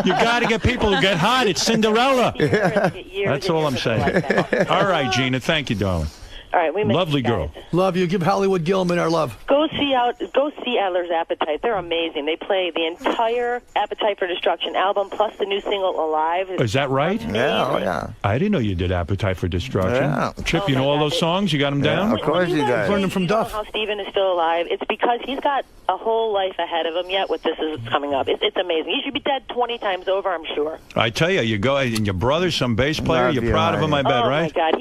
You got to get people who get hot. It's Cinderella. That's all I'm saying. All right, Gina. Thank you, darling. All right, we miss Lovely you guys. girl. Love you. Give Hollywood Gilman our love. Go see Adler's Appetite. They're amazing. They play the entire Appetite for Destruction album plus the new single Alive. Is that right? Yeah. I didn't know you did Appetite for Destruction. Yeah. Chip, you know all those songs? You got them down? Of course you guys. Learned them from Duff. How Steven is still alive. It's because he's got a whole life ahead of him yet with this is coming up. It's amazing. He should be dead 20 times over, I'm sure. I tell you, you go, and your brother's some bass player. Love You're you, proud of him, I bet, oh right? my God,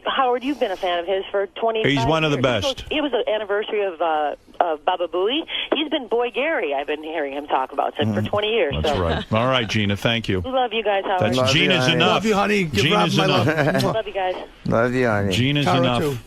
Howard, you've been a fan of his for 20 years. He's one of the best. It was the anniversary of Baba Booey. He's been Boy Gary. I've been hearing him talk about since for 20 years. That's so. right. All right, Gina, thank you. We love you guys, Howard. That's Gina's enough. Love you, honey. Give Gina's Rob my enough. Love you guys. Love you, honey. Gina's Tara, enough. too.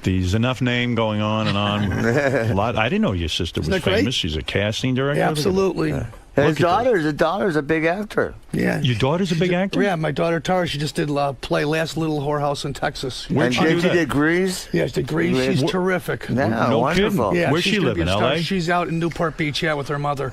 There's enough name going on and on. A lot. I didn't know your sister was Isn't that great? famous. She's a casting director. Yeah, absolutely. His daughter's a big actor. Yeah. Your daughter's a big actor? Yeah, my daughter Tara, she just did play Last Little Whorehouse in Texas. Where'd she do She that? did Grease. Yeah, she did Grease. She's terrific. Yeah, No wonderful. kidding. Yeah, Where's she's she gonna live, be in a star. L.A.? She's out in Newport Beach, with her mother.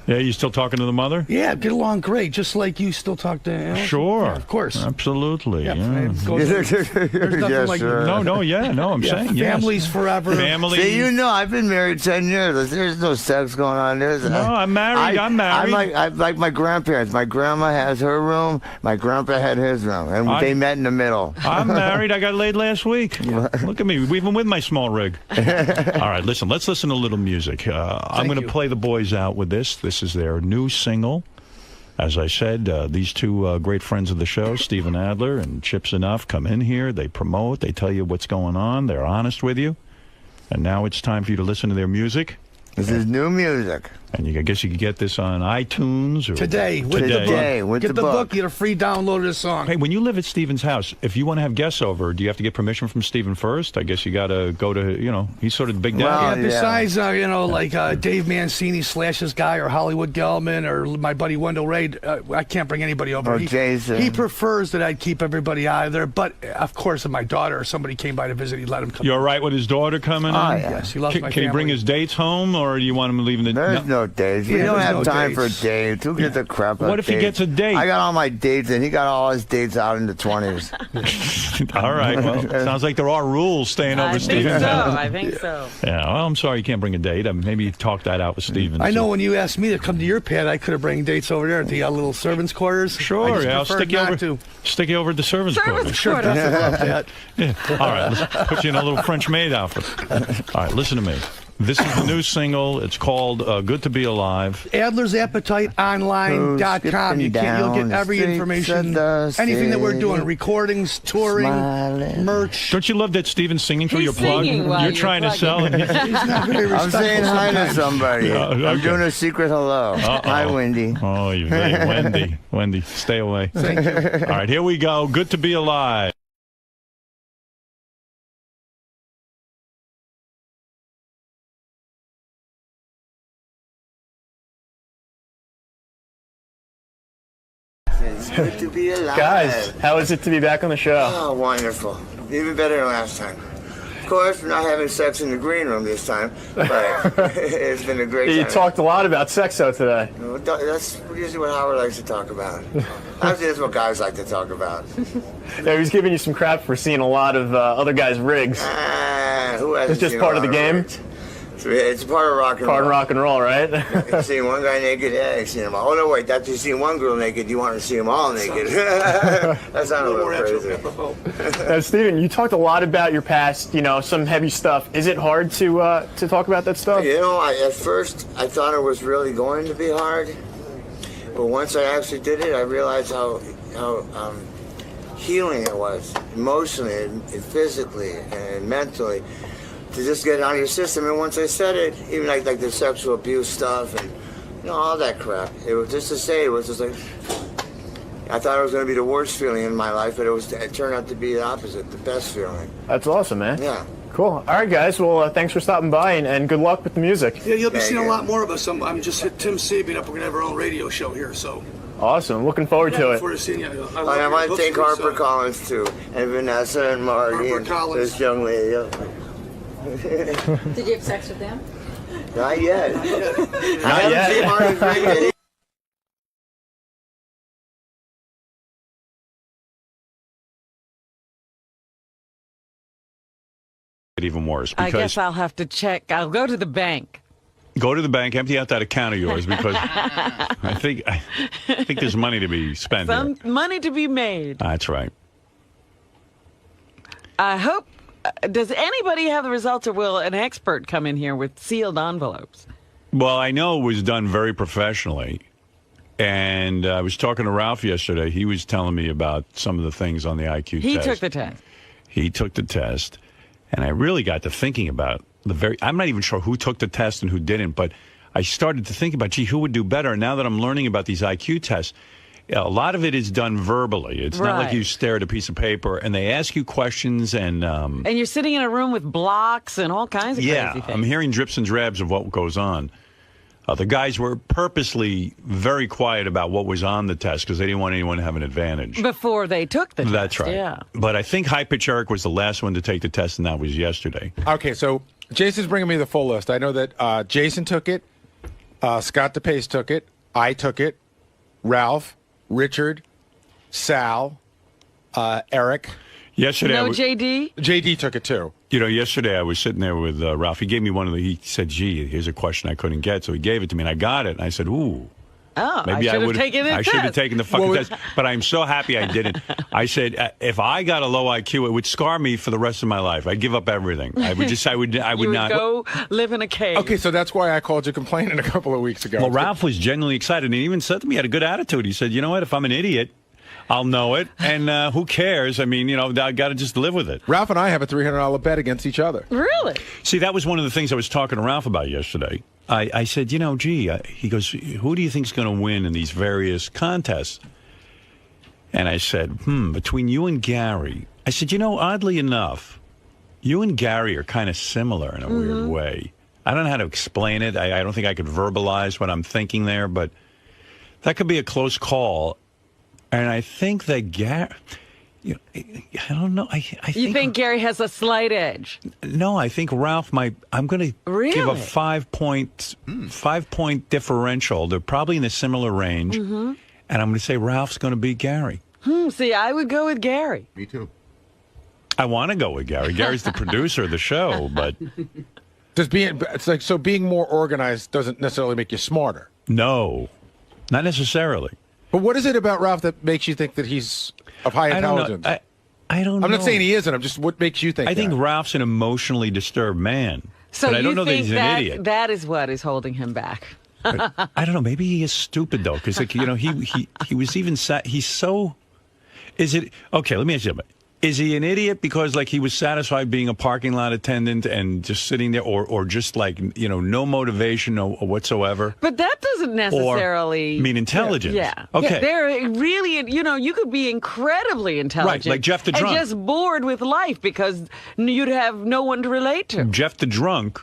Yeah, you still talking to the mother? Yeah, get along great, just like you still talk to Alice. Sure. Yeah, of course. Absolutely. Yeah, Yeah. there's nothing like I'm saying yes. Families forever. Family. See, I've been married 10 years. There's no sex going on. I'm married. I'm married. I'm like my grandparents. My grandma has her room. My grandpa had his room. And they met in the middle. I'm married. I got laid last week. Look at me. Even with my small rig. All right, listen. Let's listen to a little music. I'm going to play the boys out with this. This is their new single. As I said, these two great friends of the show, Steven Adler and Chip Zinoff, come in here. They promote. They tell you what's going on. They're honest with you. And now it's time for you to listen to their music. This is new music. And I guess you could get this on iTunes. Or Today, with the book. Get the book. You get a free download of this song. Hey, when you live at Steven's house, if you want to have guests over, do you have to get permission from Steven first? I guess you got to go to, he's sort of the big daddy. Well, besides, like Dave Mancini / his guy, or Hollywood Gelman, or my buddy Wendell Reid, I can't bring anybody over. He prefers that I'd keep everybody out of there. But, of course, if my daughter or somebody came by to visit, he'd let him come. You all right with his daughter coming in? Yes, he loves my family. Can he bring his dates home, or do you want him leaving the... There's no dates. We don't have time for dates. Who gets a crap What if he gets a date? I got all my dates, and he got all his dates out in the 20s. All right. Well, sounds like there are rules staying over Steven's house. I think so. Yeah. Well, I'm sorry you can't bring a date. Maybe talk that out with Steven. I know when you asked me to come to your pad, I could have bring dates over there at the little servants' quarters. Sure. Yeah, I'll stick you over at the servants' quarters. Sure. Love that. Yeah. All right. Let's put you in a little French maid outfit. All right. Listen to me. This is the new single. It's called Good to Be Alive. Adler's Appetite Online.com. You'll get every information, anything that we're doing, recordings, touring, merch. Don't you love that Steven's singing through your plug? You're trying to sell it. He's not very respectful. I'm saying hi to somebody. Okay. I'm doing a secret hello. Hi, Wendy. Oh, you Wendy, stay away. Thank you. All right, here we go. Good to Be Alive. It's good to be alive. Guys, how is it to be back on the show? Oh, wonderful. Even better than last time. Of course, we're not having sex in the green room this time, but it's been a great time. You talked a lot about sex, though, today. That's usually what Howard likes to talk about. Actually, that's what guys like to talk about. Yeah, he was giving you some crap for seeing a lot of other guys' rigs. Who hasn't It's just seen part of a the lot game? rigs? It's part of rock and roll. Part of rock and roll, right? You've seen one guy naked, yeah, you've seen him all. Oh, no, wait, that's you seen one girl naked, you want to see them all naked. That sounded a little crazy. Steven, you talked a lot about your past, some heavy stuff. Is it hard to talk about that stuff? At first, I thought it was really going to be hard. But once I actually did it, I realized how healing it was, emotionally and physically and mentally, to just get it out of your system. And once I said it, even like the sexual abuse stuff and all that crap, it was just to say, it was just like, I thought it was going to be the worst feeling in my life, but it turned out to be the opposite, the best feeling. That's awesome, man. Yeah. Cool. All right, guys. Well, thanks for stopping by, and good luck with the music. Yeah, you'll be seeing a lot more of us. I'm just hit Tim Sabian up. We're going to have our own radio show here, so. Awesome. Looking forward to it. Forward to seeing you. I want to thank Harper Collins, too, and Vanessa and Marty and this young lady. Did you have sex with them? Not yet. Not yet. Seen Martin's ring video. Even worse. I Because guess I'll have to check. I'll go to the bank. go to the bank, empty out that account of yours because I think there's money to be spent. Some here. money to be made. That's right. I hope. Does anybody have the results, or will an expert come in here with sealed envelopes? Well, I know it was done very professionally. And I was talking to Ralph yesterday. He was telling me about some of the things on the IQ test. He took the test. He took the test. And I really got to thinking about I'm not even sure who took the test and who didn't, but I started to think about, gee, who would do better? And now that I'm learning about these IQ tests, a lot of it is done verbally. It's not like you stare at a piece of paper and they ask you questions and you're sitting in a room with blocks and all kinds of crazy things. I'm hearing drips and drabs of what goes on. The guys were purposely very quiet about what was on the test because they didn't want anyone to have an advantage. Before they took the test. That's right. Yeah. But I think High Pitch Eric was the last one to take the test, and that was yesterday. Okay, so Jason's bringing me the full list. I know that Jason took it, Scott DePace took it, I took it, Ralph, Richard, Sal, Eric. Yesterday, JD? JD took it too. You know, yesterday I was sitting there with Ralph. He gave me he said, gee, here's a question I couldn't get. So he gave it to me, and I got it. And I said, ooh. Oh, maybe I should have taken the fucking test. But I'm so happy I didn't. I said, if I got a low IQ, it would scar me for the rest of my life. I'd give up everything. I would not go live in a cave. Okay, so that's why I called you complaining a couple of weeks ago. Well, Ralph was genuinely excited, and he even said to me, he had a good attitude. He said, you know what, if I'm an idiot, I'll know it, and who cares? I mean, I got to just live with it. Ralph and I have a $300 bet against each other. Really? See, that was one of the things I was talking to Ralph about yesterday. I said, he goes, who do you think's going to win in these various contests? And I said, between you and Gary. I said, oddly enough, you and Gary are kind of similar in a weird way. I don't know how to explain it. I don't think I could verbalize what I'm thinking there, but that could be a close call. And I think that Gary, I don't know. I you think Gary has a slight edge? No, I think Ralph might. I'm going to give a 5 point differential. They're probably in a similar range, and I'm going to say Ralph's going to beat Gary. See, I would go with Gary. Me too. I want to go with Gary. Gary's the producer of the show, but being more organized doesn't necessarily make you smarter. No, not necessarily. But what is it about Ralph that makes you think that he's of high intelligence? I don't know. I'm not saying he isn't. I'm just, what makes you think I think Ralph's an emotionally disturbed man. So but I don't you know that think he's an idiot. That is what is holding him back. I don't know. Maybe he is stupid, though, because, he was even he's so... Is it... Okay, let me ask you something. Is he an idiot because, he was satisfied being a parking lot attendant and just sitting there, or just, no motivation whatsoever? But that doesn't necessarily mean intelligence. Yeah. Okay. Yeah, they're really, you could be incredibly intelligent. Right, like Jeff the Drunk. And just bored with life because you'd have no one to relate to. Jeff the Drunk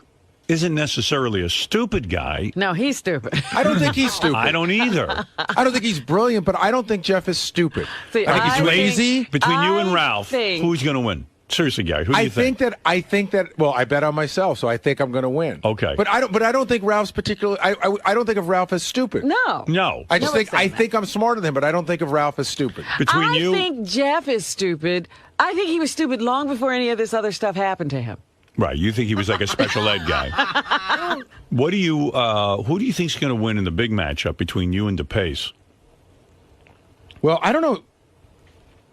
isn't necessarily a stupid guy. No, he's stupid. I don't think he's stupid. I don't either. I don't think he's brilliant, but I don't think Jeff is stupid. See, I think he's lazy. Between you and Ralph, who's going to win? Seriously, Gary, who do you think? I think that. Well, I bet on myself, so I think I'm going to win. Okay, but I don't think Ralph's particularly. I don't think of Ralph as stupid. No. I just think I'm smarter than him, but I don't think of Ralph as stupid. I think Jeff is stupid. I think he was stupid long before any of this other stuff happened to him. Right, you think he was like a special ed guy. Who do you think's going to win in the big matchup between you and DePace? Well, I don't know.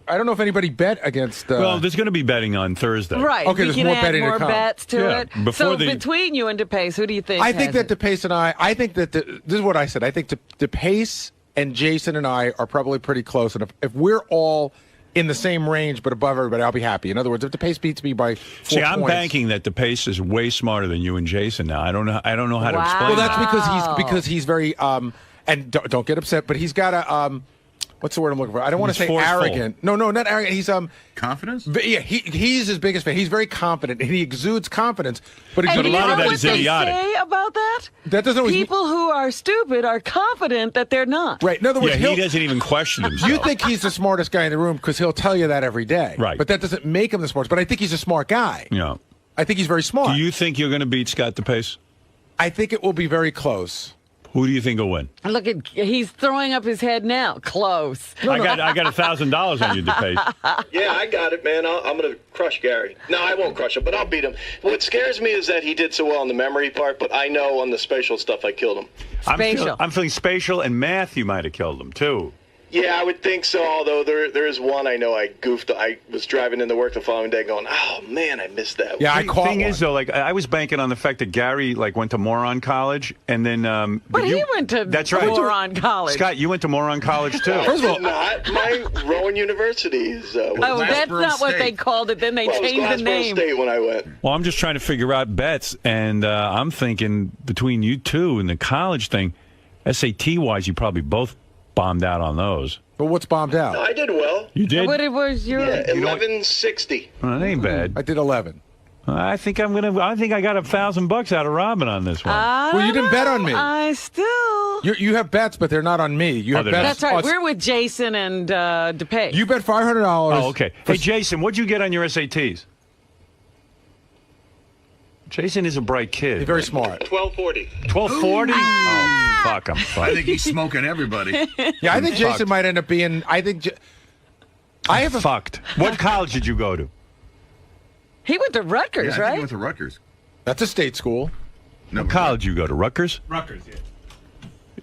I don't know if anybody bet against. Well, there's going to be betting on Thursday. Right. Okay, we there's can more add betting more to come. bets to it. Before between you and DePace, who do you think? I think that DePace and I think that this is what I said. I think DePace and Jason and I are probably pretty close. And if we're all in the same range but above everybody, I'll be happy. In other words, if DePace beats me by 4 points. I'm banking that DePace is way smarter than you and Jason now. I don't know how to explain Well, that. that's because he's very and don't get upset, but he's got a what's the word I'm looking for? I don't want to say forceful. arrogant. No, not arrogant. He's confidence. Yeah, he's his biggest fan. He's very confident and he exudes confidence. But and a lot of that is idiotic. Say about that? That doesn't always people who are stupid are confident that they're not. Right. In other words, he doesn't even question himself. You think he's the smartest guy in the room because he'll tell you that every day. Right. But that doesn't make him the smartest. But I think he's a smart guy. Yeah. I think he's very smart. Do you think you're going to beat Scott DePace? I think it will be very close. Who do you think will win? Look at he's throwing up his head now. Close. I got $1,000 on you, DePace. Yeah, I got it, man. I'm going to crush Gary. No, I won't crush him, but I'll beat him. What scares me is that he did so well on the memory part, but I know on the spatial stuff I killed him. I'm feeling spatial and math. You might have killed him too. Yeah, I would think so, although there is one I know I goofed. I was driving into work the following day going, oh, man, I missed that Yeah, one. the thing is, though, like I was banking on the fact that Gary went to moron college, and then But he went to moron college. Scott, you went to moron college too. First of all, not my Rowan University is. Oh, that's not what they called it. Then they changed the name. State when I went. Well, I'm just trying to figure out bets, and I'm thinking between you two and the college thing, SAT-wise, you probably both bombed out on those. But what's bombed out? No, I did well. You did? What it was your? Yeah, 1160. Well, that ain't bad. I did 11. I think I got $1,000 out of Robin on this one. Well, you didn't bet on me. I still. You have bets, but they're not on me. You have bets. That's right. We're with Jason and DePace. You bet $500. Oh, okay. Hey, Jason, what'd you get on your SATs? Jason is a bright kid. He's very smart. 1240. 1240? Oh, fuck, I'm fucked. I think he's smoking everybody. Yeah, I think Jason might end up being. I have fucked. What college did you go to? He went to Rutgers, right? He went to Rutgers. That's a state school. What college did you go to? Rutgers? Rutgers, yeah.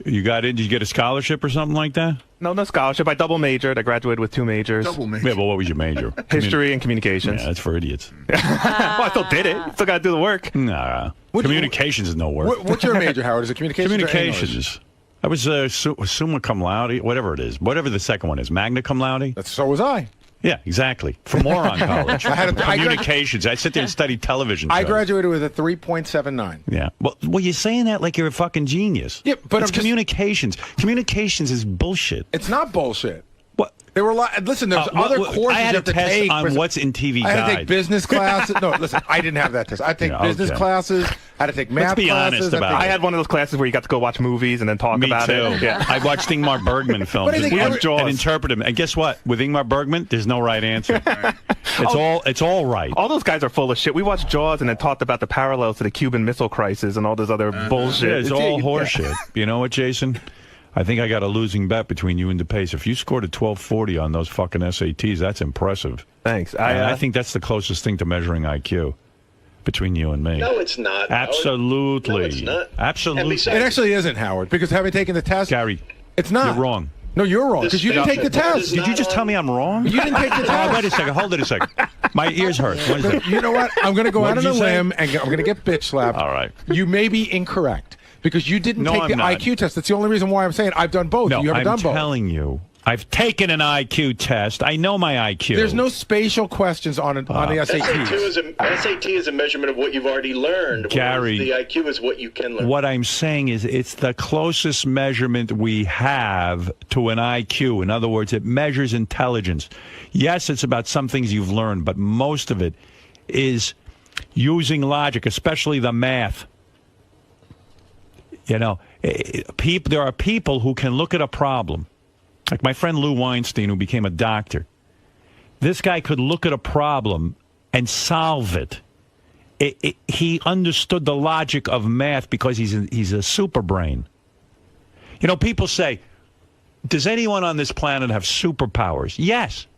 You got in? Did you get a scholarship or something like that? No scholarship. I double majored. I graduated with 2 majors. Double major. Yeah, but what was your major? History and communications. Yeah, that's for idiots. Well, I still did it. Still got to do the work. Nah. Communications is no work. What's your major, Howard? Is it communications? Communications. I was summa cum laude, whatever it is. Whatever the second one is. Magna cum laude? So was I. Yeah, exactly. From moron college. Communications. I sit there and study television shows. I graduated with a 3.79. Yeah. Well, you're saying that like you're a fucking genius. Yeah, but it's communications. Communications is bullshit. It's not bullshit. What? There were a lot. Listen, there's other courses I had you a have to test take. on what's in TV I had to Guide. take business classes. No, listen, I didn't have that test. I had to take business classes. I had to take math Let's be classes. honest about it. I had one of those classes where you got to go watch movies and then talk about too. it. Yeah. I watched Ingmar Bergman films and interpret them. And guess what? With Ingmar Bergman, there's no right answer. It's all right. All those guys are full of shit. We watched Jaws and then talked about the parallels to the Cuban Missile Crisis and all this other bullshit. Yeah, it's all horseshit. You know what, Jason? I think I got a losing bet between you and DePace. If you scored a 1240 on those fucking SATs, that's impressive. Thanks. I think that's the closest thing to measuring IQ between you and me. No, it's not. Absolutely. No, it's not. Absolutely. And besides, It actually isn't, Howard, because having taken the test, Gary, it's not. You're wrong. No, you're wrong, because you didn't take the test. Did you just tell me I'm wrong? You didn't take the test. Wait a second. Hold it a second. My ears hurt. What is that? You know what? I'm going to go What out on did a you say? limb, and I'm going to get bitch slapped. All right. You may be incorrect, because you didn't No, take the I'm not. IQ test. That's the only reason why I'm saying I've done both. No, You haven't I'm done both. telling you. I've taken an IQ test. I know my IQ. There's no spatial questions on the SATs. SAT is a measurement of what you've already learned. Gary, whereas the IQ is what you can learn. What I'm saying is it's the closest measurement we have to an IQ. In other words, it measures intelligence. Yes, it's about some things you've learned, but most of it is using logic, especially the math. You know, there are people who can look at a problem. Like my friend Lou Weinstein, who became a doctor. This guy could look at a problem and solve it. He understood the logic of math because he's a super brain. You know, people say, does anyone on this planet have superpowers? Yes.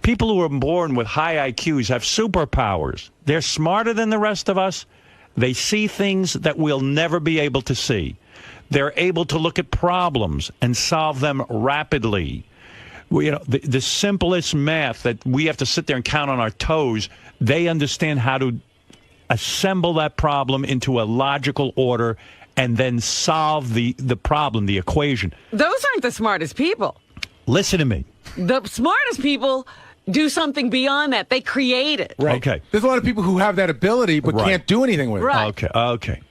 People who are born with high IQs have superpowers. They're smarter than the rest of us. They see things that we'll never be able to see. They're able to look at problems and solve them rapidly. You know, the simplest math that we have to sit there and count on our toes, they understand how to assemble that problem into a logical order and then solve the problem, the equation. Those aren't the smartest people. Listen to me. The smartest people do something beyond that. They create it. Right. Okay. There's a lot of people who have that ability but Right. can't do anything with it. Right. Okay.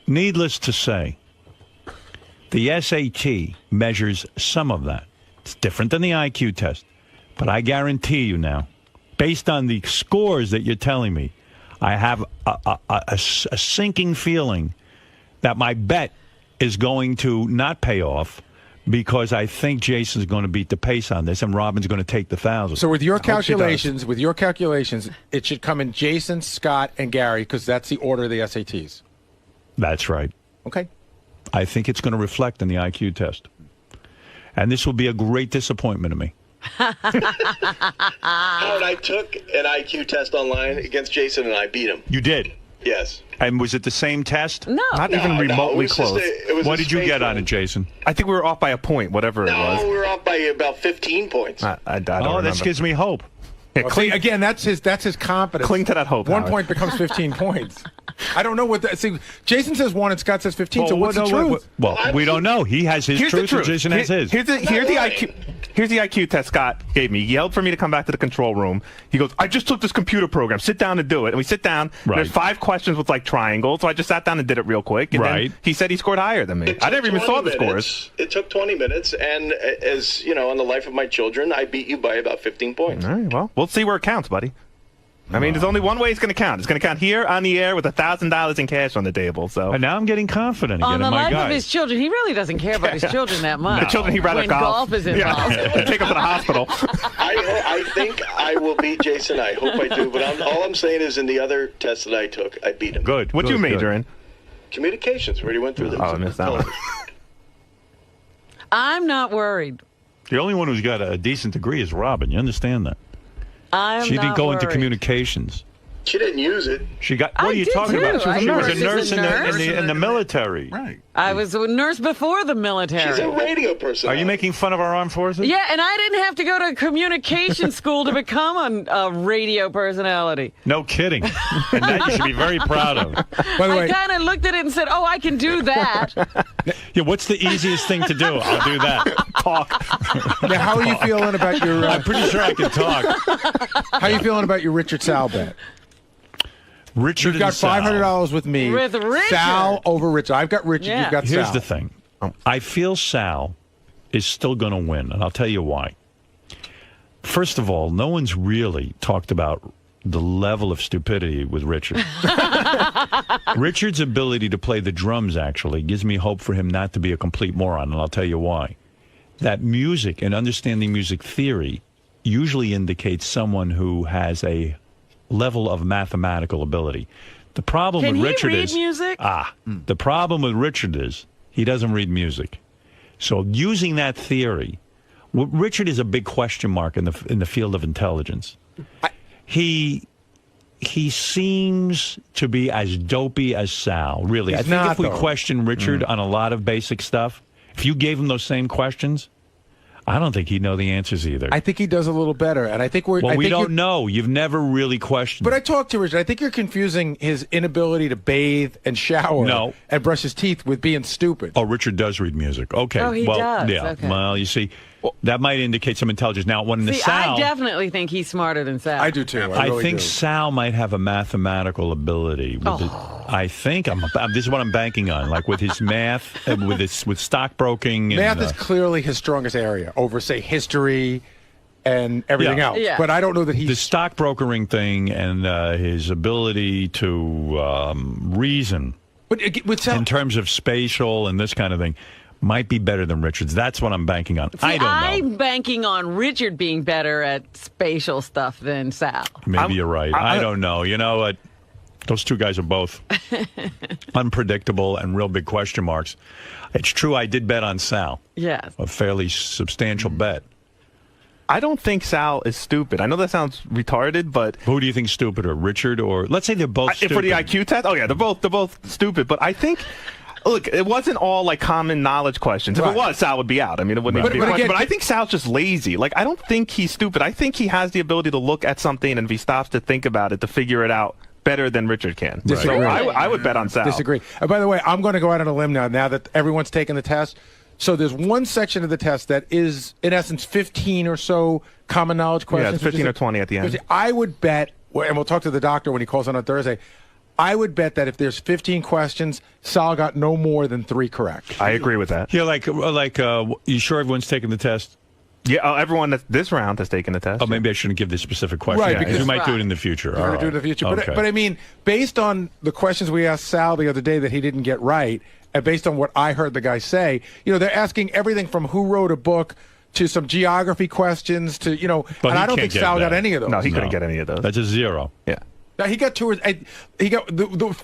Needless to say, the SAT measures some of that. It's different than the IQ test. But I guarantee you now, based on the scores that you're telling me, I have a sinking feeling that my bet is going to not pay off because I think Jason's going to beat the pace on this, and Robin's going to take the 1,000. So with your calculations, it should come in Jason, Scott, and Gary because that's the order of the SATs. That's right. Okay. I think it's going to reflect in the IQ test. And this will be a great disappointment to me. Howard, I took an IQ test online against Jason, and I beat him. You did? Yes. And was it the same test? No. Not even remotely close. What did you get on it, Jason? I think we were off by a point, whatever it was. No, we were off by about 15 points. I don't remember. This gives me hope. Yeah, again, that's his confidence. Cling to that hope. 1 Howard. point becomes 15 points. I don't know what that. See, Jason says 1 and Scott says 15. So what's the truth? Well, we don't know. He has his truth, and Jason has his. Here's the IQ test Scott gave me. He yelled for me to come back to the control room. He goes, I just took this computer program. Sit down and do it. And we sit down. Right. There's 5 questions with like triangles. So I just sat down and did it real quick. And then he said he scored higher than me. I never even saw the scores. It took 20 minutes. And as you know, on the life of my children, I beat you by about 15 points. All right, well, we'll see where it counts, buddy. I mean, there's only one way it's going to count. It's going to count here on the air with $1,000 in cash on the table. So and now I'm getting confident again on the in my life guy. of his children. He really doesn't care about his children that much. The children, he'd rather when golf is involved. Take them to the hospital. I think I will beat Jason. I hope I do. But all I'm saying is in the other test that I took, I beat him. Good. What'd you major in? Communications. We already went through this. Oh, I missed that one. I'm not worried. The only one who's got a decent degree is Robin. You understand that? She didn't go into communications. She didn't use it. She got. What are you talking about? She was a nurse in the military. Right. I was a nurse before the military. She's a radio person. Are you making fun of our armed forces? Yeah, and I didn't have to go to communication school to become a radio personality. No kidding. And that you should be very proud of. By the way, I kind of looked at it and said, "Oh, I can do that." Yeah, what's the easiest thing to do? I'll do that. Talk. Now, how are you feeling about your? I'm pretty sure I can talk. How are you feeling about your Richard Sal bet? Richard You've got $500 with me. With Richard. Sal over Richard. I've got Richard. Yeah. You've got Sal. Here's the thing. I feel Sal is still going to win, and I'll tell you why. First of all, no one's really talked about the level of stupidity with Richard. Richard's ability to play the drums actually gives me hope for him not to be a complete moron, and I'll tell you why. That music and understanding music theory usually indicates someone who has a level of mathematical ability. The problem with Richard is music? The problem with Richard is he doesn't read music. So using that theory, Richard is a big question mark in the field of intelligence. He seems to be as dopey as Sal. Really, I think if we question Richard on a lot of basic stuff, if you gave him those same questions, I don't think he'd know the answers either. I think he does a little better, and I think we're. Well, we don't don't know. You've never really questioned. But I talked to Richard. I think you're confusing his inability to bathe and shower and brush his teeth with being stupid. Oh, Richard does read music. Okay. Oh, he does. Yeah. Okay. Well, you see, that might indicate some intelligence. Now, when the Sal, I definitely think he's smarter than Sal. I do too. I really think do. Sal might have a mathematical ability. I think this is what I'm banking on, like with his math, with stockbroking. Math is clearly his strongest area over, say, history and everything else. Yeah. But I don't know that he's the stockbrokering thing and his ability to reason. But with Sal, in terms of spatial and this kind of thing, might be better than Richard's. That's what I'm banking on. I don't know. I'm banking on Richard being better at spatial stuff than Sal. Maybe you're right. I don't know. You know what? Those two guys are both unpredictable and real big question marks. It's true, I did bet on Sal. Yes. A fairly substantial bet. I don't think Sal is stupid. I know that sounds retarded, but who do you think stupider, Richard or let's say they're both stupid? For the IQ test? Oh yeah, they're both stupid. But I think, look, it wasn't all like common knowledge questions. If it was, Sal would be out. I mean, it wouldn't even be a question. But I think Sal's just lazy. Like, I don't think he's stupid. I think he has the ability to look at something and if he stops to think about it, to figure it out better than Richard can. Disagree. So I would bet on Sal. Disagree. By the way, I'm going to go out on a limb now that everyone's taken the test. So there's one section of the test that is, in essence, 15 or so common knowledge questions. Yeah, it's 15 or 20 at the end. I would bet, and we'll talk to the doctor when he calls on Thursday, I would bet that if there's 15 questions, Sal got no more than 3 correct. I agree with that. Yeah, you sure everyone's taking the test? Yeah, everyone this round has taken the test. Oh, maybe I shouldn't give this specific question. Right, because we might do it in the future. We're going to do it in the future. Okay. But I mean, based on the questions we asked Sal the other day that he didn't get right, and based on what I heard the guy say, they're asking everything from who wrote a book to some geography questions to, But and he I don't can't think get Sal that. got any of those. No, he couldn't get any of those. That's a 0. Yeah. Now, he got two. He got.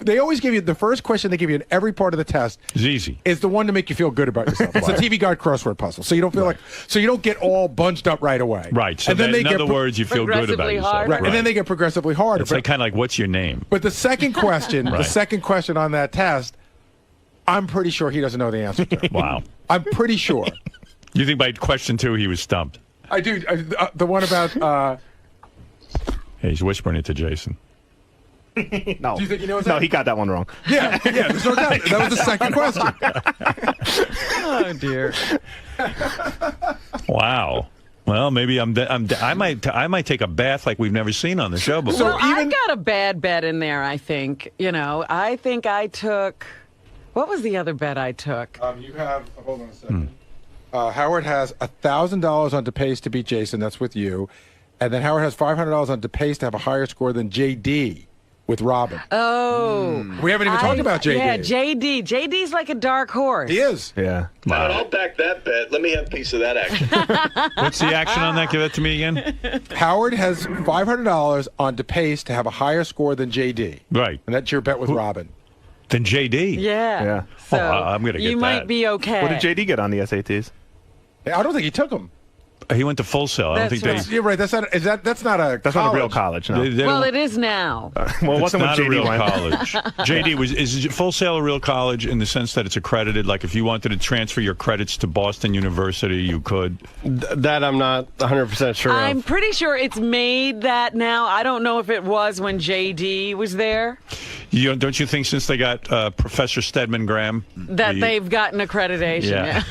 They always give you the first question they give you in every part of the test. It's easy. Is the one to make you feel good about yourself. It's a TV Guide crossword puzzle, so you don't feel so you don't get all bunched up right away. Right. So and then in other words, you feel good about yourself. Right. And then they get progressively harder. It's like kind of like, what's your name? But the second question, Right. the second question on that test, I'm pretty sure he doesn't know the answer to. Wow. I'm pretty sure. You think by question 2 he was stumped? I do. The one about. Hey, he's whispering it to Jason. No. Do you think he knows No, that? he got that one wrong. Yeah, there's no doubt. That was the second question. Oh dear. Wow. Well, maybe I might take a bath like we've never seen on the show before. Well, I got a bad bet in there, I think. I think I took... What was the other bet I took? You have... Hold on a second. Howard has $1,000 on DePace to beat Jason. That's with you. And then Howard has $500 on DePace to have a higher score than JD with Robin. Oh. We haven't even talked about JD. Yeah, JD. JD's like a dark horse. He is. Yeah. Wow. I'll back that bet. Let me have a piece of that action. What's the action on that? Give that to me again. Howard has $500 on DePace to have a higher score than JD. Right. And that's your bet with Robin. Than JD? Yeah. Oh, So I'm going to get that. you might be okay. What did JD get on the SATs? I don't think he took them. He went to Full Sail. I don't think That's they. You're right. That's not a. That's not a real college. No. Well, it is now. Well, it It's wasn't when not a JD real went. college. JD is Full Sail a real college in the sense that it's accredited? Like if you wanted to transfer your credits to Boston University, you could. That I'm not 100% sure I'm of. pretty sure it's made that now. I don't know if it was when JD was there Don't you think since they got Professor Stedman Graham that they've gotten accreditation. Yeah.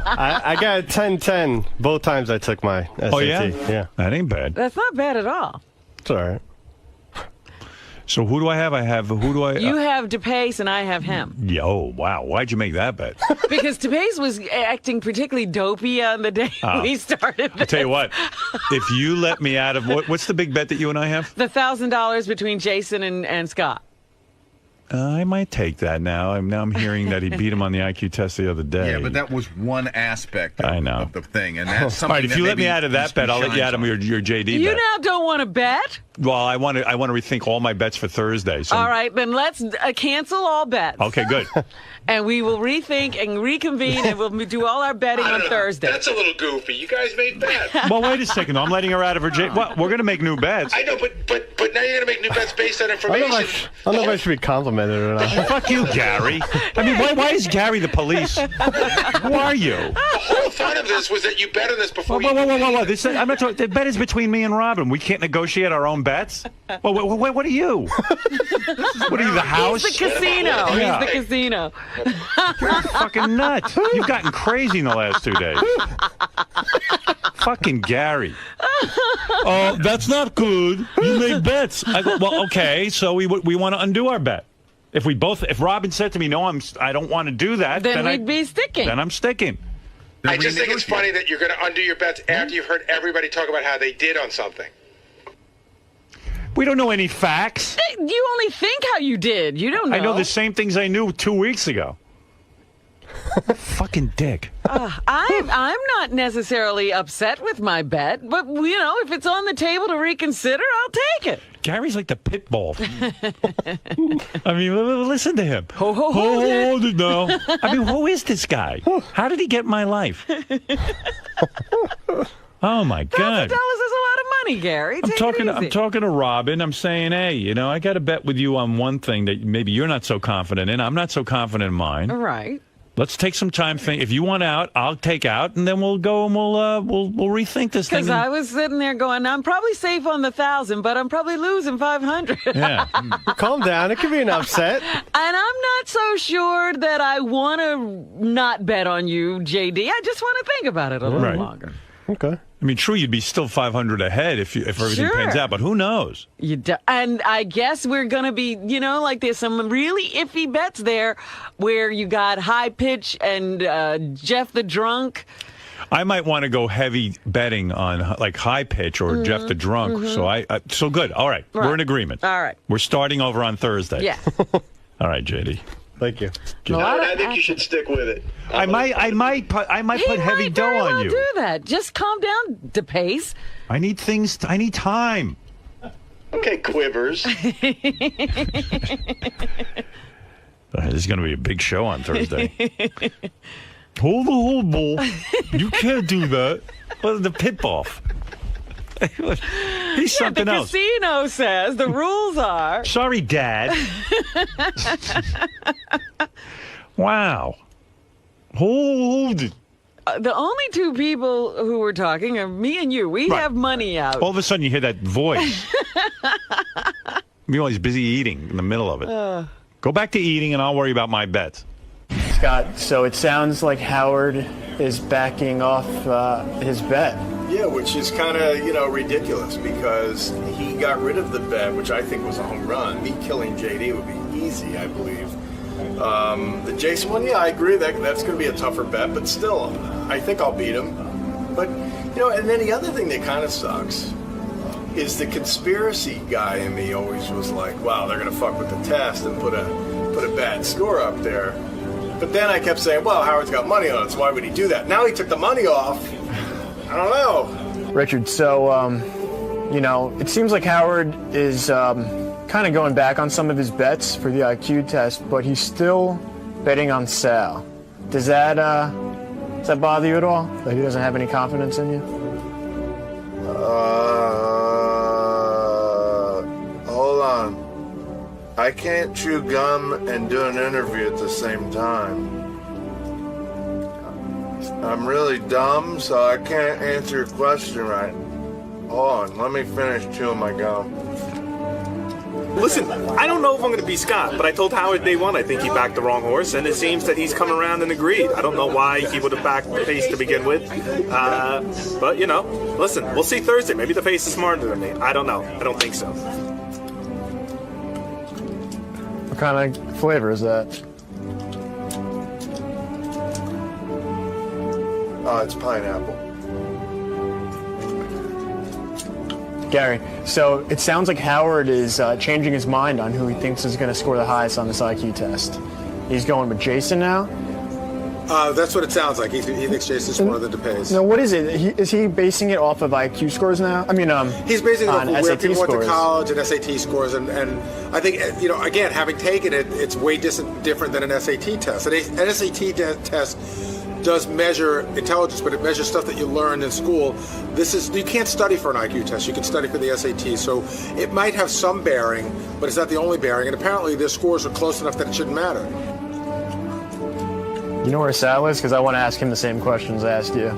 I got a 10-10 both times I took my SAT. Oh yeah, Yeah. that ain't bad. That's not bad at all. It's all right. So who do I have? Who do I? You have DePace and I have him. Oh wow! Why'd you make that bet? Because DePace was acting particularly dopey on the day we started. I'll tell you what. If you let me out of what's the big bet that you and I have? The $1,000 between Jason and Scott. I might take that now. I'm hearing that he beat him on the IQ test the other day. Yeah, but that was one aspect of the thing. And that's All something right, if that you let me maybe out of that bet, I'll let you out of your JD You bet. now don't want to bet? Well, I want to rethink all my bets for Thursday. So. All right, then let's cancel all bets. Okay, good. And we will rethink and reconvene, and we'll do all our betting on Thursday. That's a little goofy. You guys made bets. Well, wait a second. I'm letting her out of her JD. Well, we're going to make new bets. I know, but now you're going to make new bets based on I information. don't know if I should be complimented or not. Fuck you, Gary. I mean, why is Gary the police? Who are you? The whole fun of this was that you bet on this before Whoa. I'm not talking. The bet is between me and Robin. We can't negotiate our own bets. Well, what are you? What are you, the house? He's the casino. Yeah. He's the casino. You're fucking nuts. You've gotten crazy in the last 2 days. Fucking Gary. Oh, that's not good. You make bets. I go, well, okay, so we want to undo our bet. If Robin said to me, no, I don't want to do that, then we'd be sticking. Then I'm sticking. I just think it's funny that you're going to undo your bets after you've heard everybody talk about how they did on something. We don't know any facts. You only think how you did. You don't know. I know the same things I knew 2 weeks ago. Fucking dick. I'm not necessarily upset with my bet, but if it's on the table to reconsider, I'll take it. Gary's like the pit bull. I mean, listen to him. Hold it. No. I mean, who is this guy? How did he get in my life? Oh my God! $1,000 is a lot of money, Gary. Take it easy. I'm talking to Robin. I'm saying, hey, I got to bet with you on one thing that maybe you're not so confident in. I'm not so confident in mine. Right. Let's take some time. If you want out, I'll take out, and then we'll go and we'll rethink this thing. Because I was sitting there going, I'm probably safe on the 1,000, but I'm probably losing 500. Yeah. Calm down. It could be an upset. And I'm not so sure that I want to not bet on you, JD. I just want to think about it a little longer. Okay. I mean, true, you'd be still 500 ahead if everything Sure. pans out, but who knows? And I guess we're going to be, like there's some really iffy bets there where you got High Pitch and Jeff the Drunk. I might want to go heavy betting on like High Pitch or Jeff the Drunk. Mm-hmm. So good. All right. We're in agreement. All right. We're starting over on Thursday. Yeah. All right, JD. Thank you. I think you should stick with it. I might put heavy dough on you. Do that. Just calm down, DePace. I need time. Okay, Quivers. This is going to be a big show on Thursday. Hold bull. You can't do that. Well, the pit buff. He's something else. The casino says the rules are. Sorry, Dad. Wow. Hold it. The only two people who were talking are me and you. We have money out. All of a sudden, you hear that voice. Meanwhile, he's busy eating in the middle of it. Go back to eating, and I'll worry about my bets. Scott, so it sounds like Howard is backing off his bet. Yeah, which is kind of, ridiculous because he got rid of the bet, which I think was a home run. Me killing JD would be easy, I believe. The Jason one, yeah, I agree that's going to be a tougher bet, but still, I think I'll beat him. But, and then the other thing that kind of sucks is the conspiracy guy in me always was like, wow, they're going to fuck with the test and put a bad score up there. But then I kept saying, well, Howard's got money on it, so why would he do that? Now he took the money off. I don't know. Richard, so, it seems like Howard is kind of going back on some of his bets for the IQ test, but he's still betting on Sal. Does that bother you at all, that he doesn't have any confidence in you? Hold on. I can't chew gum and do an interview at the same time. I'm really dumb, so I can't answer your question right. Hold on, let me finish chewing my gum. Listen, I don't know if I'm going to be Scott, but I told Howard day one I think he backed the wrong horse, and it seems that he's come around and agreed. I don't know why he would have backed the face to begin with. But, listen, we'll see Thursday. Maybe the face is smarter than me. I don't know. I don't think so. What kind of flavor is that? It's pineapple. Gary, so it sounds like Howard is changing his mind on who he thinks is going to score the highest on this IQ test. He's going with Jason now? That's what it sounds like. He thinks Jason's smarter than DePace. No, what is it? Is he basing it off of IQ scores now? I mean, he's basing it off of where SAT people went to scores. college and SAT scores. And I think, again, having taken it, it's way different than an SAT test. An SAT test does measure intelligence, but it measures stuff that you learned in school. You can't study for an IQ test. You can study for the SAT. So it might have some bearing, but it's not the only bearing. And apparently their scores are close enough that it shouldn't matter. You know where Sal is? Because I want to ask him the same questions I asked you.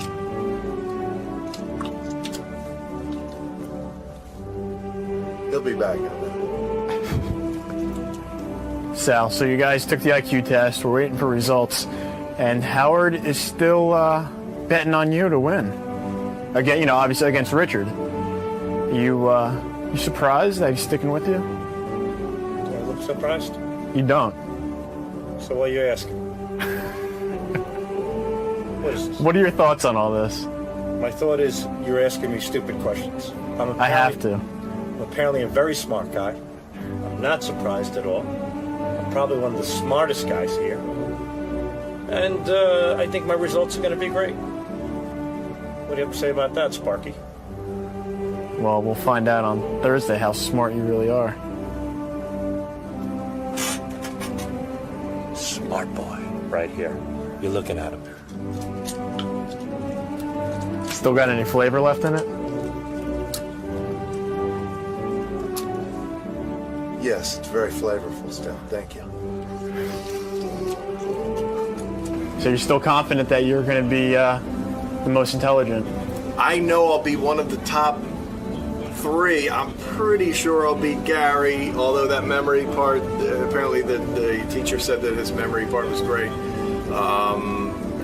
He'll be back. Sal, so you guys took the IQ test. We're waiting for results. And Howard is still betting on you to win. Again, obviously against Richard. You surprised that he's sticking with you? Do I look surprised? You don't. So what are you asking? What are your thoughts on all this? My thought is you're asking me stupid questions. I have to. I'm apparently a very smart guy. I'm not surprised at all. I'm probably one of the smartest guys here. And I think my results are going to be great. What do you have to say about that, Sparky? Well, we'll find out on Thursday how smart you really are. Smart boy, right here. You're looking at him. Still got any flavor left in it? Yes, it's very flavorful still. Thank you. So you're still confident that you're going to be the most intelligent? I know I'll be one of the top 3. I'm pretty sure I'll beat Gary, although that memory part, apparently the teacher said that his memory part was great.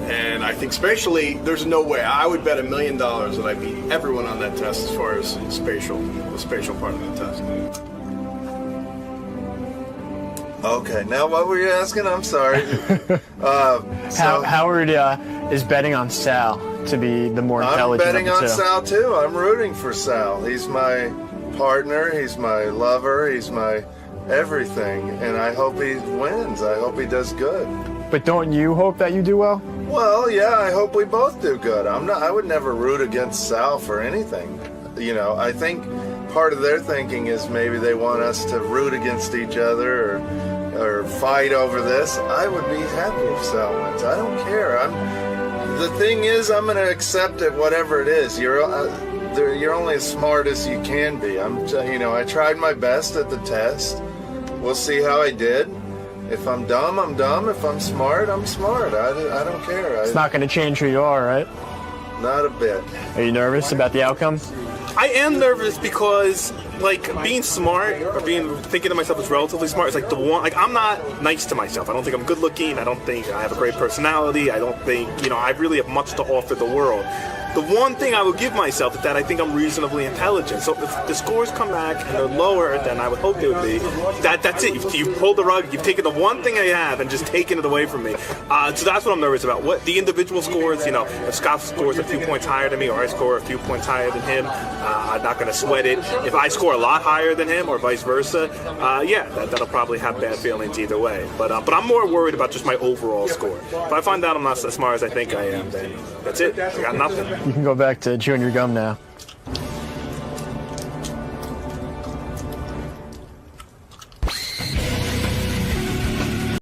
And I think spatially, there's no way. I would bet $1 million that I beat everyone on that test as far as the spatial part of the test. Okay, now what were you asking? I'm sorry. Howard is betting on Sal to be the more intelligent I'm betting of the on two. Sal, too. I'm rooting for Sal. He's my partner. He's my lover. He's my everything, and I hope he wins. I hope he does good. But don't you hope that you do well? Well, yeah, I hope we both do good. I would never root against Sal for anything. You know, I think part of their thinking is maybe they want us to root against each other or fight over this. I would be happy if Sal wins. I don't care. The thing is, I'm going to accept it, whatever it is. You're only as smart as you can be. I tried my best at the test. We'll see how I did. If I'm dumb, I'm dumb. If I'm smart, I'm smart. I don't care. It's not going to change who you are, right? Not a bit. Are you nervous about the outcome? I am nervous because, like, being smart or thinking of myself as relatively smart is like the one. Like, I'm not nice to myself. I don't think I'm good looking. I don't think I have a great personality. I don't think, I really have much to offer the world. The one thing I would give myself is that I think I'm reasonably intelligent. So if the scores come back and they're lower than I would hope they would be, that's it. You've pulled the rug. You've taken the one thing I have and just taken it away from me. So that's what I'm nervous about. What the individual scores, if Scott scores a few points higher than me or I score a few points higher than him, I'm not going to sweat it. If I score a lot higher than him or vice versa, that'll probably have bad feelings either way. But I'm more worried about just my overall score. If I find out I'm not as smart as I think I am, then that's it. I got nothing. You can go back to chewing your gum now.